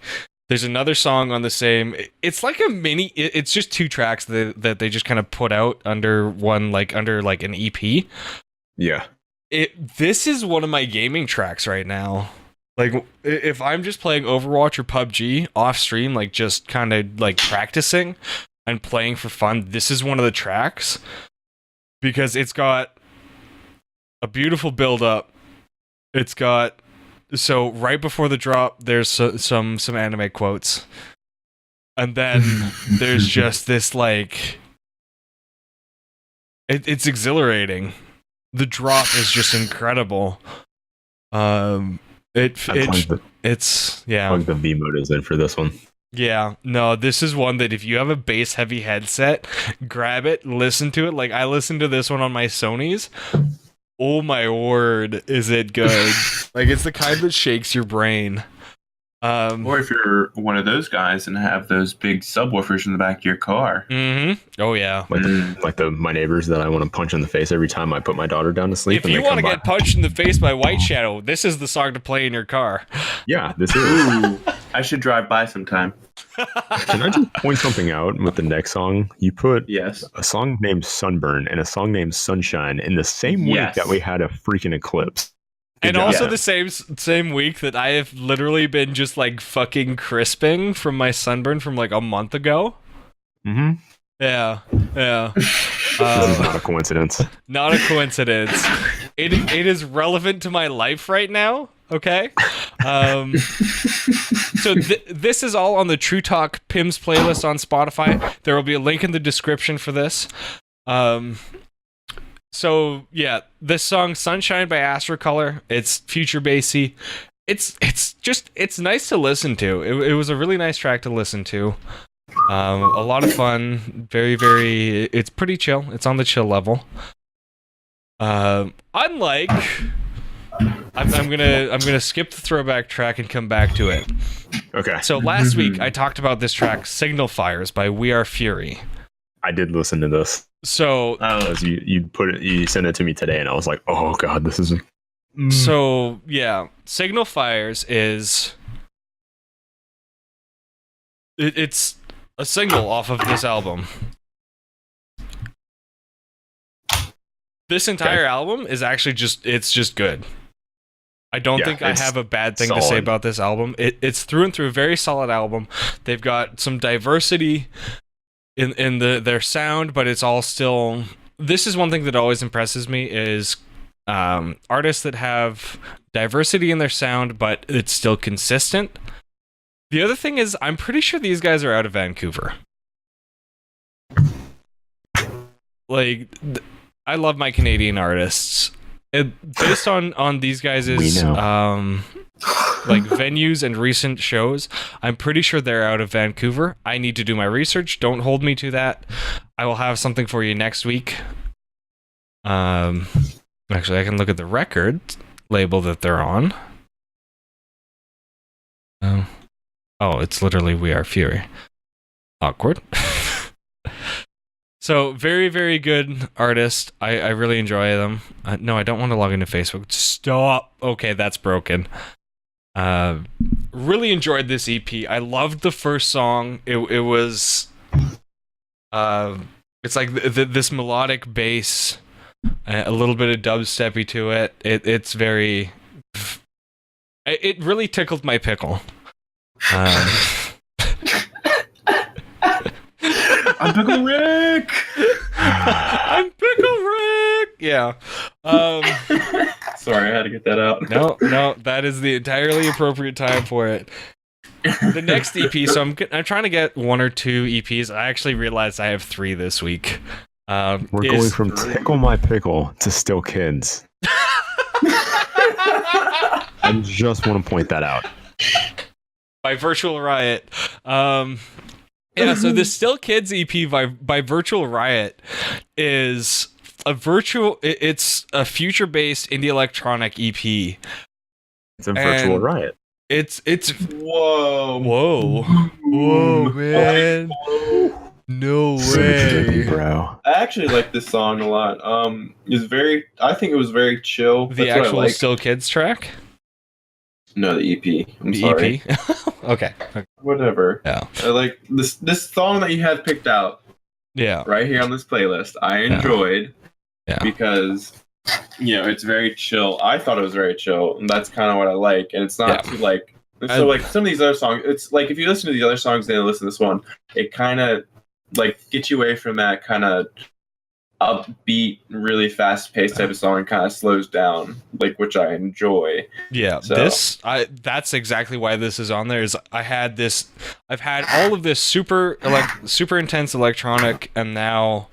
There's another song on the same. It's like a mini. It's just 2 tracks that they just kind of put out under one, like under like an EP. Yeah. This is one of my gaming tracks right now. Like if I'm just playing Overwatch or PUBG off stream, like just kind of like practicing and playing for fun, this is one of the tracks because it's got a beautiful build up. It's got. So right before the drop, there's some anime quotes, and then there's just this like, it's exhilarating. The drop is just incredible. It's yeah. Plug the V mode is in for this one. Yeah, no, this is one that if you have a bass heavy headset, grab it, listen to it. Like I listened to this one on my Sonys. Oh my word, is it good? Like it's the kind that shakes your brain. Or if you're one of those guys and have those big subwoofers in the back of your car. Mm-hmm. Oh yeah. Like my neighbors that I want to punch in the face every time I put my daughter down to sleep. If you want to get punched in the face by White Shadow, this is the song to play in your car. Yeah, this is. Ooh, I should drive by sometime. Can I just point something out with the next song? You put a song named Sunburn and a song named Sunshine in the same week that we had a freaking eclipse. And also the same week that I have literally been just like fucking crisping from my sunburn from like a month ago. Mm-hmm. Yeah. This is not a coincidence. Not a coincidence. It is relevant to my life right now. Okay. So this is all on the TRUtalk PIMS playlist on Spotify. There will be a link in the description for this. So yeah, this song "Sunshine" by Astrocolor. It's future bassy. It's nice to listen to. It was a really nice track to listen to. A lot of fun. Very, very. It's pretty chill. It's on the chill level. Unlike, I'm gonna skip the throwback track and come back to it. Okay. So last week I talked about this track "Signal Fires" by We Are Fury. I did listen to this. So you sent it to me today, and I was like, oh god, this is. So yeah, Signal Fires is. It's a single off of this album. This entire album is actually just good. I don't think I have a bad thing to say about this album. It's through and through a very solid album. They've got some diversity in their sound, but it's all still. This is one thing that always impresses me is artists that have diversity in their sound, but it's still consistent. The other thing is, I'm pretty sure these guys are out of Vancouver. Like, I love my Canadian artists. Based on these guys' like venues and recent shows, I'm pretty sure they're out of Vancouver. I need to do my research. Don't hold me to that. I will have something for you next week. Actually, I can look at the record label that they're on. Oh, it's literally We Are Fury. Awkward. So, very, very good artist. I really enjoy them. No, I don't want to log into Facebook. Stop. Okay, that's broken. Really enjoyed this EP. I loved the first song. It was... it's like this melodic bass, a little bit of dubsteppy to it. It's very... It really tickled my pickle. I'm Pickle Rick! I'm Pickle Rick! Yeah. Sorry, I had to get that out. No, that is the entirely appropriate time for it. the next EP. So I'm trying to get 1 or 2 EPs. I actually realized I have 3 this week. We're going from Tickle My Pickle to Still Kids. I just want to point that out. By Virtual Riot. Yeah, so the Still Kids EP by Virtual Riot is it's a future-based indie electronic EP. It's a Virtual Riot. It's Whoa, man. No way, bro. I actually like this song a lot. I think it was very chill. The That's actual what I like. Still Kids track? No, the EP. I'm The sorry. EP? Okay. Whatever. Yeah. I like this song that you had picked out Yeah. right here on this playlist. I enjoyed because it's very chill. I thought it was very chill, and that's kind of what I like. And it's not too like so like some of these other songs. It's like if you listen to the other songs and then listen to this one, it kind of like gets you away from that kind of upbeat, really fast-paced type of song and kind of slows down, like, which I enjoy. Yeah, So- that's exactly why this is on there. Is I've had all of this super intense electronic, and now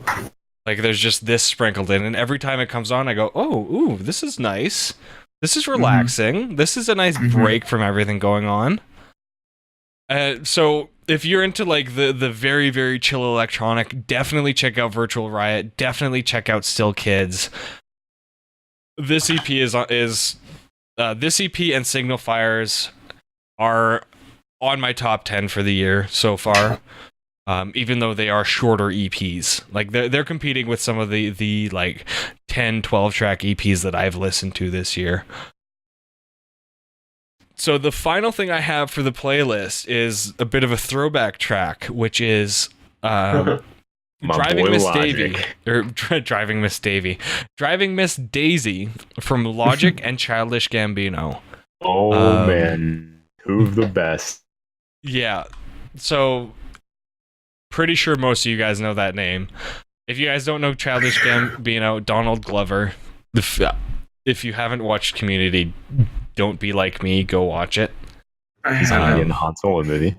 like there's just this sprinkled in, and every time it comes on, I go, oh, ooh, this is nice. This is relaxing. This is a nice break from everything going on. So if you're into like the very, very chill electronic, definitely check out Virtual Riot. Definitely check out Still Kids. This EP is this EP and Signal Fires are on my top 10 for the year so far. Even though they are shorter EPs, like they're competing with some of the like 10, 12 track EPs that I've listened to this year. So the final thing I have for the playlist is a bit of a throwback track, which is Driving Miss Davy, or Driving Miss Davy, Driving Miss Daisy from Logic and Childish Gambino. Oh man, who's the best? Yeah, so pretty sure most of you guys know that name. If you guys don't know Childish Gambino, Donald Glover. If you haven't watched Community, don't be like me. Go watch it. He's gonna be in the Han Solo movie.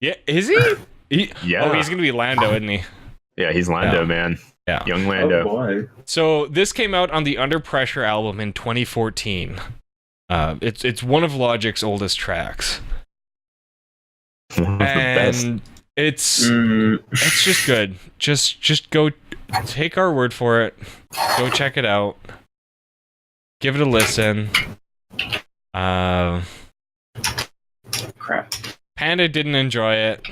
Yeah, is he? Yeah. Oh, he's gonna be Lando, isn't he? Yeah, he's Lando, Yeah. man. Yeah. Young Lando. Oh boy. So this came out on the Under Pressure album in 2014. It's one of Logic's oldest tracks, One of the best. and it's just good. Just go take our word for it. Go check it out. Give it a listen. Crap. Panda didn't enjoy it.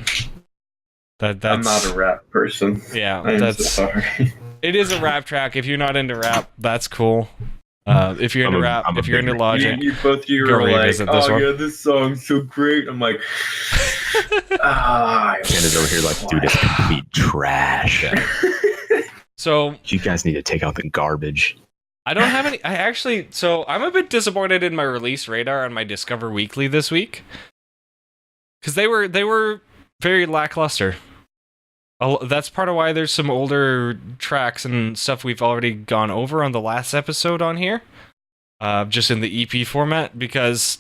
That's I'm not a rap person. yeah. I'm That's so sorry. it is a rap track. If you're not into rap, that's cool. If you're into rap, if you're into Logic, Both you Go were like, revisit this oh one. yeah, this song's so great. I'm like, Panda's over here like, dude, it's complete trash. Yeah. So You guys need to take out the garbage. I don't have any. So I'm a bit disappointed in my release radar on my Discover Weekly this week, because they were very lackluster. That's part of why there's some older tracks and stuff we've already gone over on the last episode on here, just in the EP format, because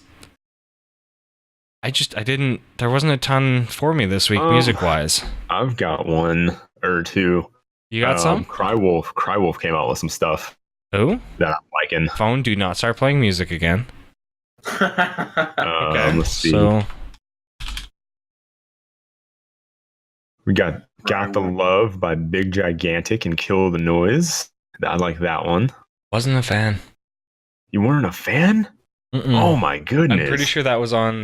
there wasn't a ton for me this week music wise. I've got one or two. You got some? Crywolf came out with some stuff Who? that I'm liking. Phone, do not start playing music again. Okay, Let's see. so We got the Love by Big Gigantic and Kill the Noise. I like that one. wasn't a fan. You weren't a fan? Mm-mm. Oh my goodness. I'm pretty sure that was on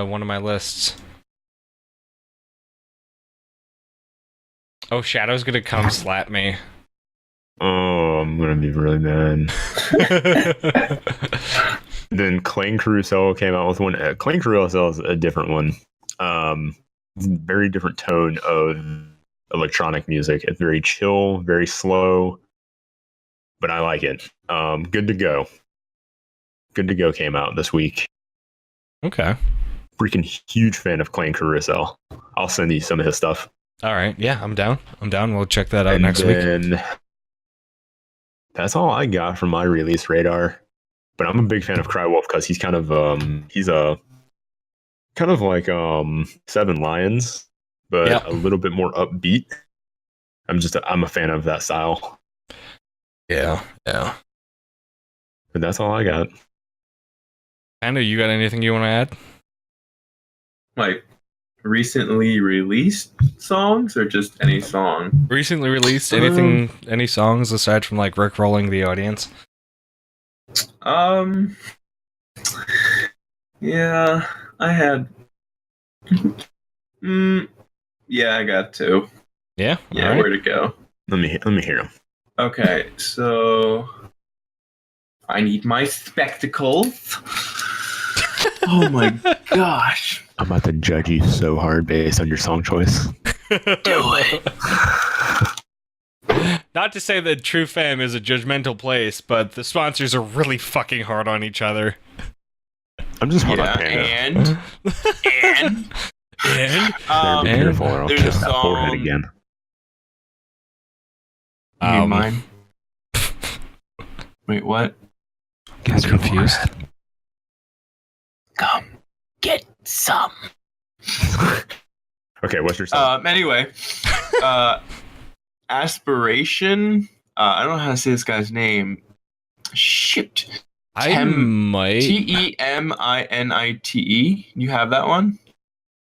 one of my lists. Oh, Shadow's gonna come slap me. Oh, I'm gonna be really mad. Then Clang Carousel came out with one. Clang Carousel is a different one. Very different tone of electronic music. It's very chill, very slow, but I like it. Good to Go. Good to Go came out this week. Okay. Freaking huge fan of Clang Carousel. I'll send you some of his stuff. All right. Yeah, I'm down. We'll check that out next week. And that's all I got from my release radar. But I'm a big fan of Crywolf because he's kind of he's a kind of like Seven Lions, but Yep. a little bit more upbeat. I'm a fan of that style. Yeah. But that's all I got. Panda, you got anything you want to add? Like recently released songs or just any song? Recently released anything? Any songs aside from like rickrolling the audience? Yeah, I had. Yeah, I got two. Yeah. Yeah, All right. where to go? Let me hear them. Okay, so I need my spectacles. Oh my gosh. I'm about to judge you so hard based on your song choice. Do it. Not to say that TRUfam is a judgmental place, but the sponsors are really fucking hard on each other. I'm just hard Yeah, on Panda. and And Be careful or I'll there's a kiss that forehead song- again. you need mine. Wait, what? I'm confused. Come get some. Okay, what's your song? Anyway, Aspiration. I don't know how to say this guy's name. Shit. I might. TEMINITE. You have that one?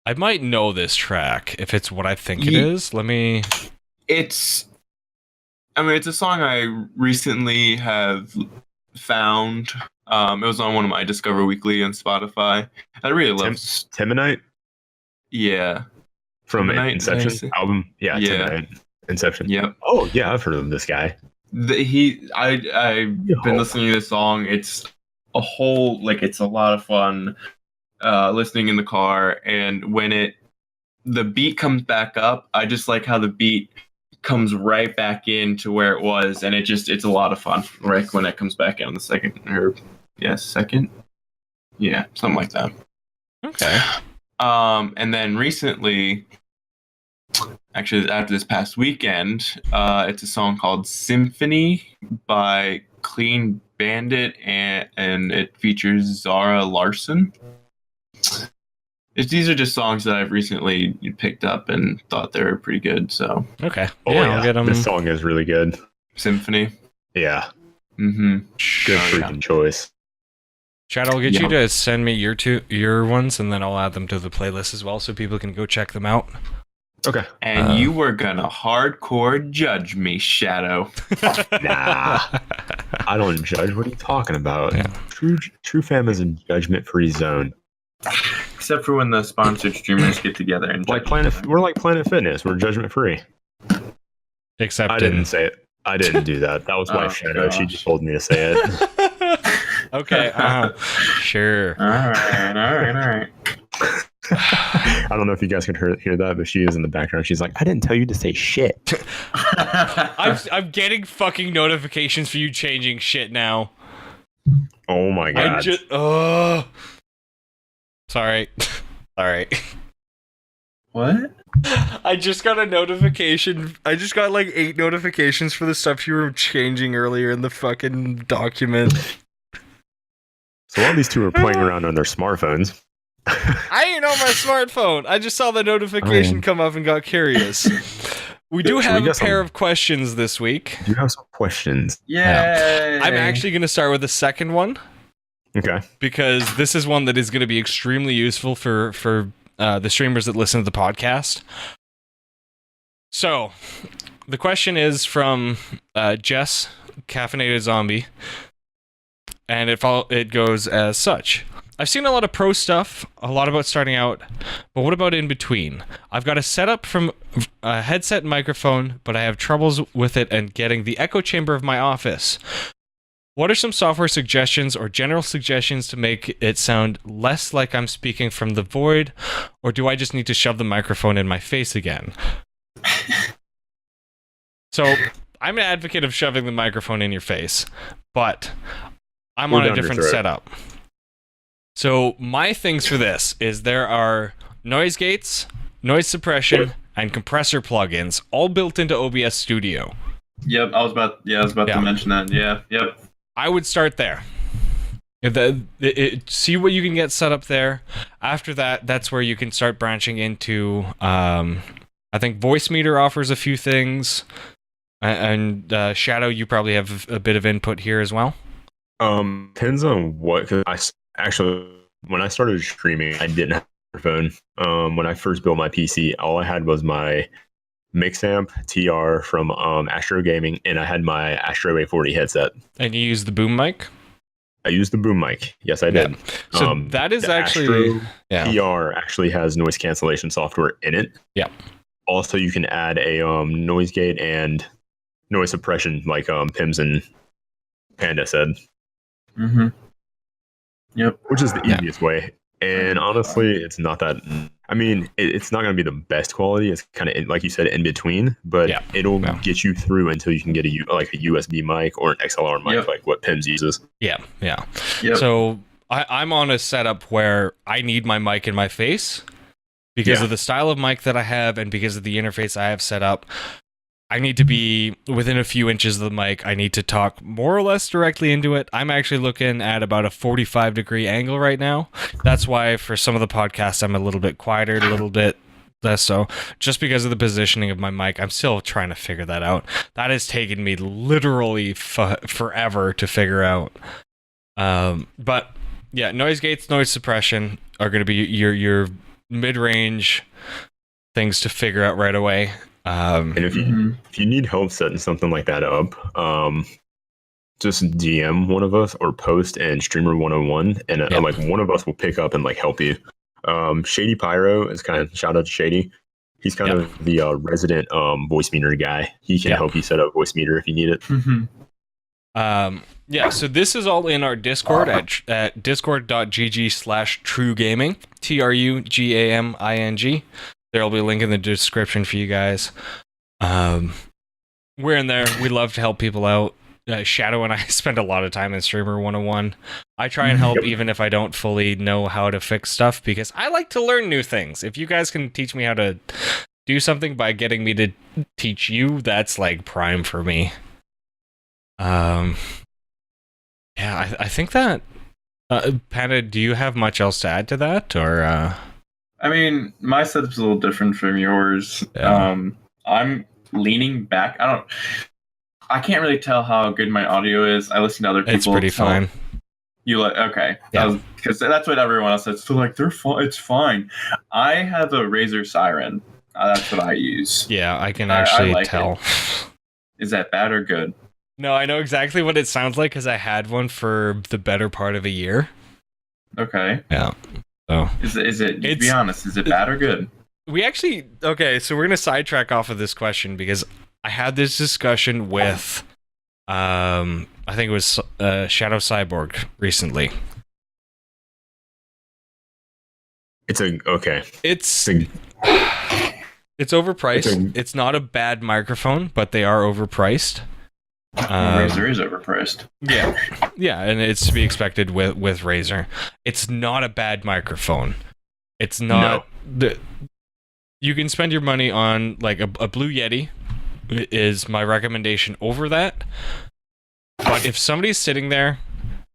I might know this track if it's what I think it Ye- is. Let me. It's a song I recently have found. It was on one of my Discover Weekly on Spotify. I really love. Timonite Yeah. from Timonite, Inception nice. album. Yeah, Yeah. Timonite. Inception. Yep. Oh yeah, I've heard of this guy. I've been listening to this song. It's a lot of fun listening in the car, and when the beat comes back up, I just like how the beat comes right back into where it was, and it's a lot of fun right when it comes back in on the second, something like that. Okay. And then recently, actually after this past weekend, it's a song called Symphony by Clean Bandit, and it features Zara Larson. These are just songs that I've recently picked up and thought they were pretty good. So Okay. Oh yeah, I'll get them. This song is really good. Symphony. Yeah, Mm-hmm. good Oh, freaking choice. Chad, I'll get Yeah. you to send me your ones, and then I'll add them to the playlist as well, so people can go check them out. Okay. And you were gonna hardcore judge me, Shadow. Nah, I don't judge. What are you talking about? Yeah. TRUfam is a judgment-free zone. Except for when the sponsored streamers get together and Like judge we're like Planet Fitness. We're judgment-free. Except I didn't say it. I didn't do that. That was my Oh, Shadow. She gosh. just told me to say it. Okay. Sure. All right. I don't know if you guys can hear that, but she is in the background. She's like, I didn't tell you to say shit. I'm getting fucking notifications for you changing shit now. Oh my I god. just sorry. Sorry. What? I just got a notification. I just got like 8 notifications for the stuff you were changing earlier in the fucking document. So while these two are playing around on their smartphones, I ain't on my smartphone. I just saw the notification come up and got curious. We do So have we a got pair some- of questions this week. do you have some questions? Yay! I'm actually going to start with the second one, Okay. because this is one that is going to be extremely useful for the streamers that listen to the podcast. So, the question is from Jess, Caffeinated Zombie, and it goes as such. I've seen a lot of pro stuff, a lot about starting out, but what about in between? I've got a setup from a headset and microphone, but I have troubles with it and getting the echo chamber of my office. What are some software suggestions or general suggestions to make it sound less like I'm speaking from the void, or do I just need to shove the microphone in my face again? So, I'm an advocate of shoving the microphone in your face, but I'm Or on a down your different throat. setup. So, my things for this is there are noise gates, noise suppression, and compressor plugins all built into OBS Studio. Yep, I was about Yeah. to mention that. Yeah, yep. I would start there. See what you can get set up there. After that, that's where you can start branching into. I think Voice Meter offers a few things, and Shadow, you probably have a bit of input here as well. Depends on what. Cause when I started streaming, I didn't have a microphone. When I first built my PC, all I had was my mix amp TR from TRUgaming, and I had my Astro A40 headset. And you use the boom mic? I used the boom mic. Yes, I did. So that is actually TR actually has noise cancellation software in it. Yeah. Also, you can add a noise gate and noise suppression, like PIMS and Panda said. Mm-hmm. Yep. Which is the easiest way. And honestly, it's not that. I mean, it's not going to be the best quality. It's kind of, like you said, in between, but it'll get you through until you can get a USB mic or an XLR mic, like what PIMS uses. Yeah. So I'm on a setup where I need my mic in my face because of the style of mic that I have and because of the interface I have set up. I need to be within a few inches of the mic. I need to talk more or less directly into it. I'm actually looking at about a 45-degree angle right now. That's why for some of the podcasts, I'm a little bit quieter, a little bit less so, just because of the positioning of my mic. I'm still trying to figure that out. That has taken me literally forever to figure out. But yeah, noise gates, noise suppression are going to be your mid-range things to figure out right away. And if you need help setting something like that up, just DM one of us or post and Streamer 101, and like one of us will pick up and like help you. Shady Pyro is kind of, shout out to Shady. He's kind of the resident voice meter guy. He can help you set up voice meter if you need it. So this is all in our Discord at discord.gg/TRUgaming, TRUgaming. There'll be a link in the description for you guys. We're in there. We love to help people out. Shadow and I spend a lot of time in Streamer 101. I try and help even if I don't fully know how to fix stuff because I like to learn new things. If you guys can teach me how to do something by getting me to teach you, that's like prime for me. I think that Panda, do you have much else to add to that, or? I mean, my setup's a little different from yours. I'm leaning back. I can't really tell how good my audio is. I listen to other people. It's pretty fine. You like okay? Yeah, because that's what everyone else says. So like, it's fine. I have a Razer Siren. That's what I use. Yeah, I can actually tell. Is that bad or good? No, I know exactly what it sounds like because I had one for the better part of a year. Okay. Yeah. So is it? Be honest. Is it bad or good? We actually so we're gonna sidetrack off of this question because I had this discussion with, I think it was Shadow Cyborg recently. It's overpriced. It's not a bad microphone, but they are overpriced. Razer is overpriced. Yeah, and it's to be expected with Razer. It's not a bad microphone. It's not. You can spend your money on like a Blue Yeti is my recommendation over that. But if somebody's sitting there,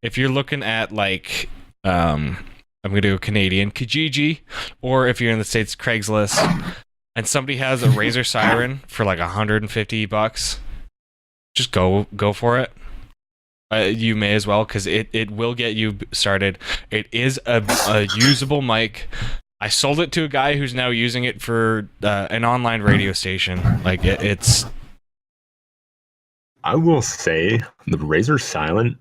if you're looking at like I'm gonna go Canadian Kijiji, or if you're in the States, Craigslist, and somebody has a Razer Siren for like $150, just go for it. You may as well, because it will get you started. It is a usable mic. I sold it to a guy who's now using it for an online radio station. Like it's. I will say the Razer Siren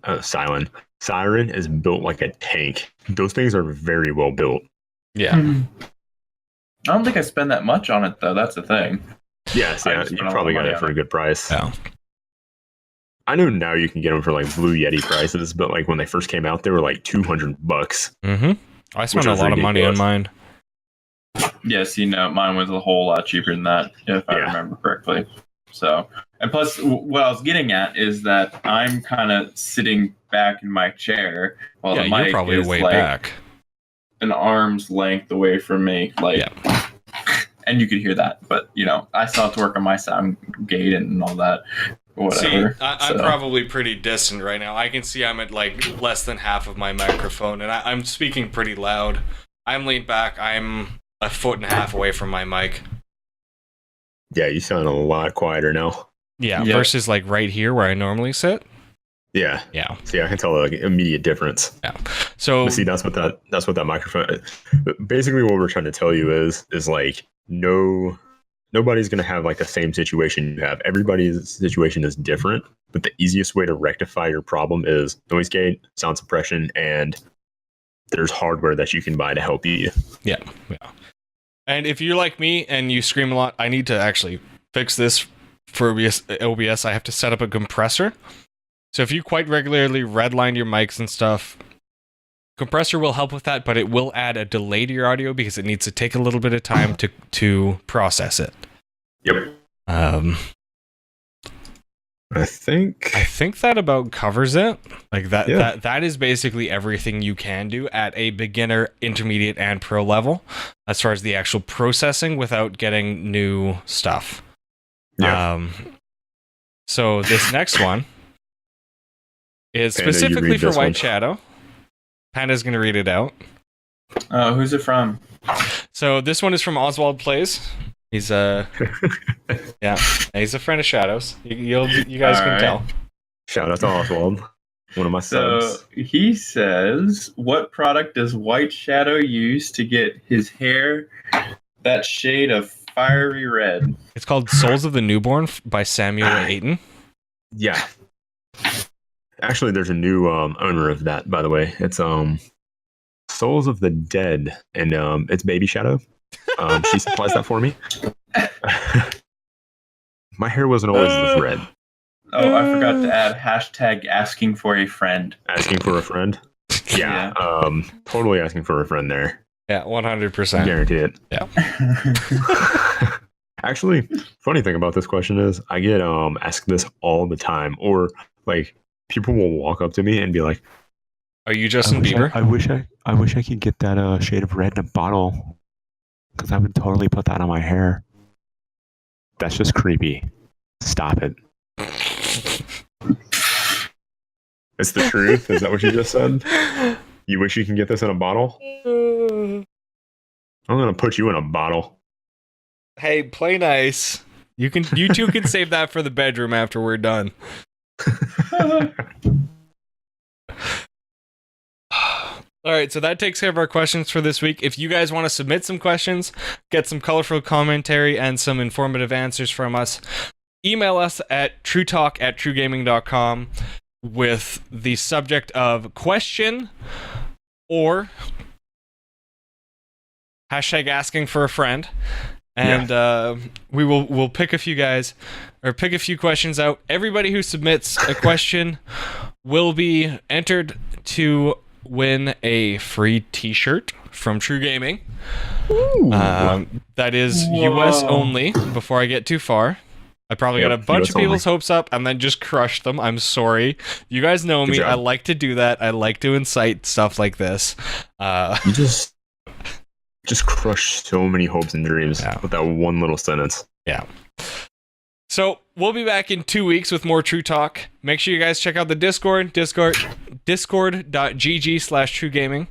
is built like a tank. Those things are very well built. Yeah. I don't think I spend that much on it though. That's the thing. Yes, you probably got it for a good price. Yeah. I know now you can get them for like Blue Yeti prices, but like when they first came out, they were like $200. Mm-hmm. I spent a lot of money on mine. Yes, mine was a whole lot cheaper than that, if I remember correctly. So, and plus, what I was getting at is that I'm kind of sitting back in my chair while the mic you're probably is way like back, an arm's length away from me, and you could hear that. But I still have to work on my sound gate and all that. whatever. See, I'm probably pretty distant right now. I can see I'm at like less than half of my microphone, and I'm speaking pretty loud. I'm leaned back. I'm a foot and a half away from my mic. Yeah, you sound a lot quieter now. Yeah, versus like right here where I normally sit. Yeah. Yeah. See, I can tell like immediate difference. Yeah. So but see, that's what that microphone. Basically, what we're trying to tell you is like nobody's gonna have like the same situation you have. Everybody's situation is different, but the easiest way to rectify your problem is noise gate, sound suppression, and there's hardware that you can buy to help you. Yeah. And if you're like me and you scream a lot, I need to actually fix this for OBS. I have to set up a compressor. So if you quite regularly redline your mics and stuff, compressor will help with that, but it will add a delay to your audio because it needs to take a little bit of time to process it. Yep. I think that about covers it. Like that is basically everything you can do at a beginner, intermediate, and pro level as far as the actual processing without getting new stuff. Yeah. So this next one is Panda, specifically for White one. Shadow. Panda's going to read it out. Who's it from? So this one is from Oswald Plays. He's he's a friend of Shadow's. You guys can tell. Shout out to Oswald, one of my subs. So he says, "What product does White Shadow use to get his hair that shade of fiery red?" It's called Souls of the Newborn by Samuel Ayton. Yeah. Actually, there's a new owner of that, by the way. It's Souls of the Dead, and it's Baby Shadow. She supplies that for me. My hair wasn't always this red. Oh, I forgot to add hashtag asking for a friend. Asking for a friend? Yeah. Totally asking for a friend there. Yeah, 100%. Guarantee it. Yeah. Actually, funny thing about this question is I get asked this all the time, or like people will walk up to me and be like, "Are you Justin Bieber?" I wish I could get that shade of red in a bottle, because I would totally put that on my hair. That's just creepy. Stop it. It's the truth. Is that what you just said? You wish you can get this in a bottle? I'm gonna put you in a bottle. Hey, play nice. You two can save that for the bedroom after we're done. All right, so that takes care of our questions for this week. If you guys want to submit some questions, get some colorful commentary and some informative answers from us, email us at TRUtalk@TRUgaming.com with the subject of question or hashtag asking for a friend. And we'll pick a few guys, or pick a few questions out. Everybody who submits a question will be entered to win a free t-shirt from TRUgaming. That is US only, before I get too far. I probably got a bunch of people's hopes up and then just crushed them. I'm sorry. You guys know me. I like to do that. I like to incite stuff like this. You just crush so many hopes and dreams with that one little sentence. Yeah. So we'll be back in 2 weeks with more TRUtalk. Make sure you guys check out the Discord, discord.gg/TRUgaming.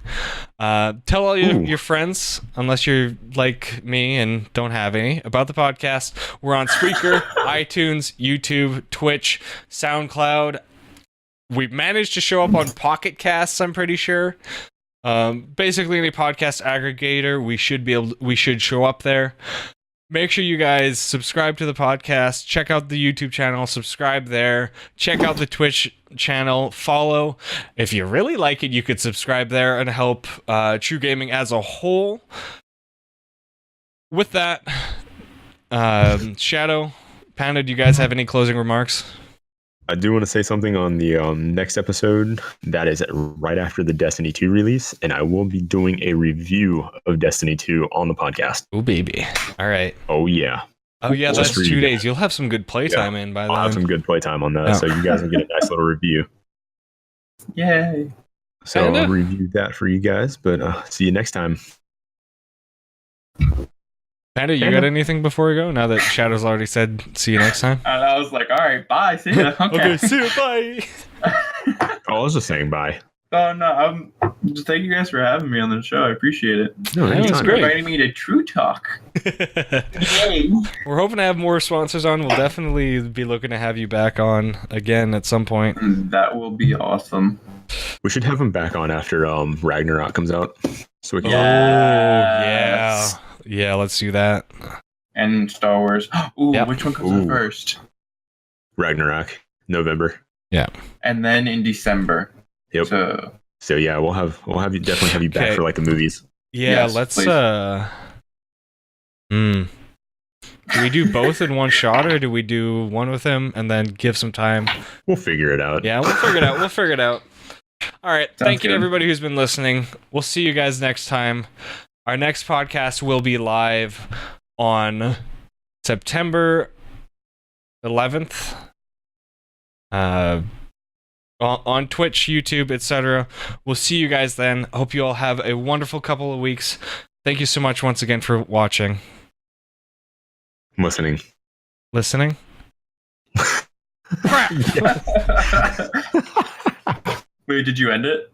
Tell all your friends, unless you're like me and don't have any, about the podcast. We're on Spreaker, iTunes, YouTube, Twitch, SoundCloud. We've managed to show up on Pocket Casts, I'm pretty sure. Basically any podcast aggregator, we should show up there. Make sure you guys subscribe to the podcast, check out the YouTube channel, subscribe there, check out the Twitch channel, follow. If you really like it, you could subscribe there and help TRUgaming as a whole. With that, Shadow, Panda, do you guys have any closing remarks? I do want to say something on the next episode. That is right after the Destiny 2 release, and I will be doing a review of Destiny 2 on the podcast. Oh, baby. All right. Oh, yeah. Oh, yeah, that's 2 days. You'll have some good playtime in by then. I'll have some good playtime on that, so you guys will get a nice little review. Yay. So I'll review that for you guys, but see you next time. Panda, you Panda. got anything before we go? Now that Shadow's already said, see you next time. And I was like, all right, bye, see ya. Okay. See you, bye. Oh, I was just saying bye. Oh no, just thank you guys for having me on the show. I appreciate it. No, That was anytime. great. Inviting me to TRUtalk. Yay. We're hoping to have more sponsors on. We'll definitely be looking to have you back on again at some point. That will be awesome. We should have him back on after Ragnarok comes out, so we can. Yes. Yeah, let's do that. And Star Wars. Ooh, Yep. which one comes out Ooh. first? Ragnarok, November. And then in December. Yep. So yeah, we'll definitely have you back Okay. for like the movies. Yeah, Yes, let's please. Do we do both in one shot, or do we do one with him and then give some time? We'll figure it out. Yeah, we'll figure it out. All right. Thank you to good. everybody who's been listening. We'll see you guys next time. Our next podcast will be live on September 11th. On Twitch, YouTube, etc. We'll see you guys then. Hope you all have a wonderful couple of weeks. Thank you so much once again for watching. I'm listening. Listening? Wait, did you end it?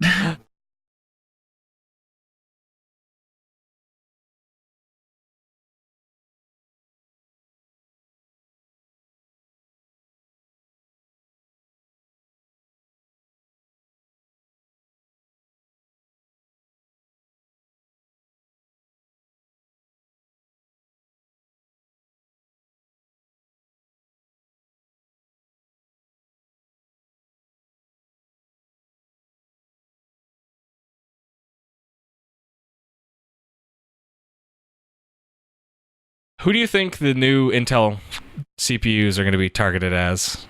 Who do you think the new Intel CPUs are going to be targeted as?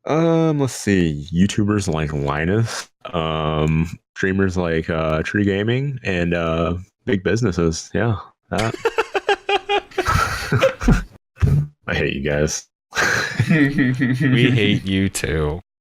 Let's see. YouTubers like Linus, streamers like TRUgaming, and big businesses. Yeah. That. I hate you guys. We hate you too.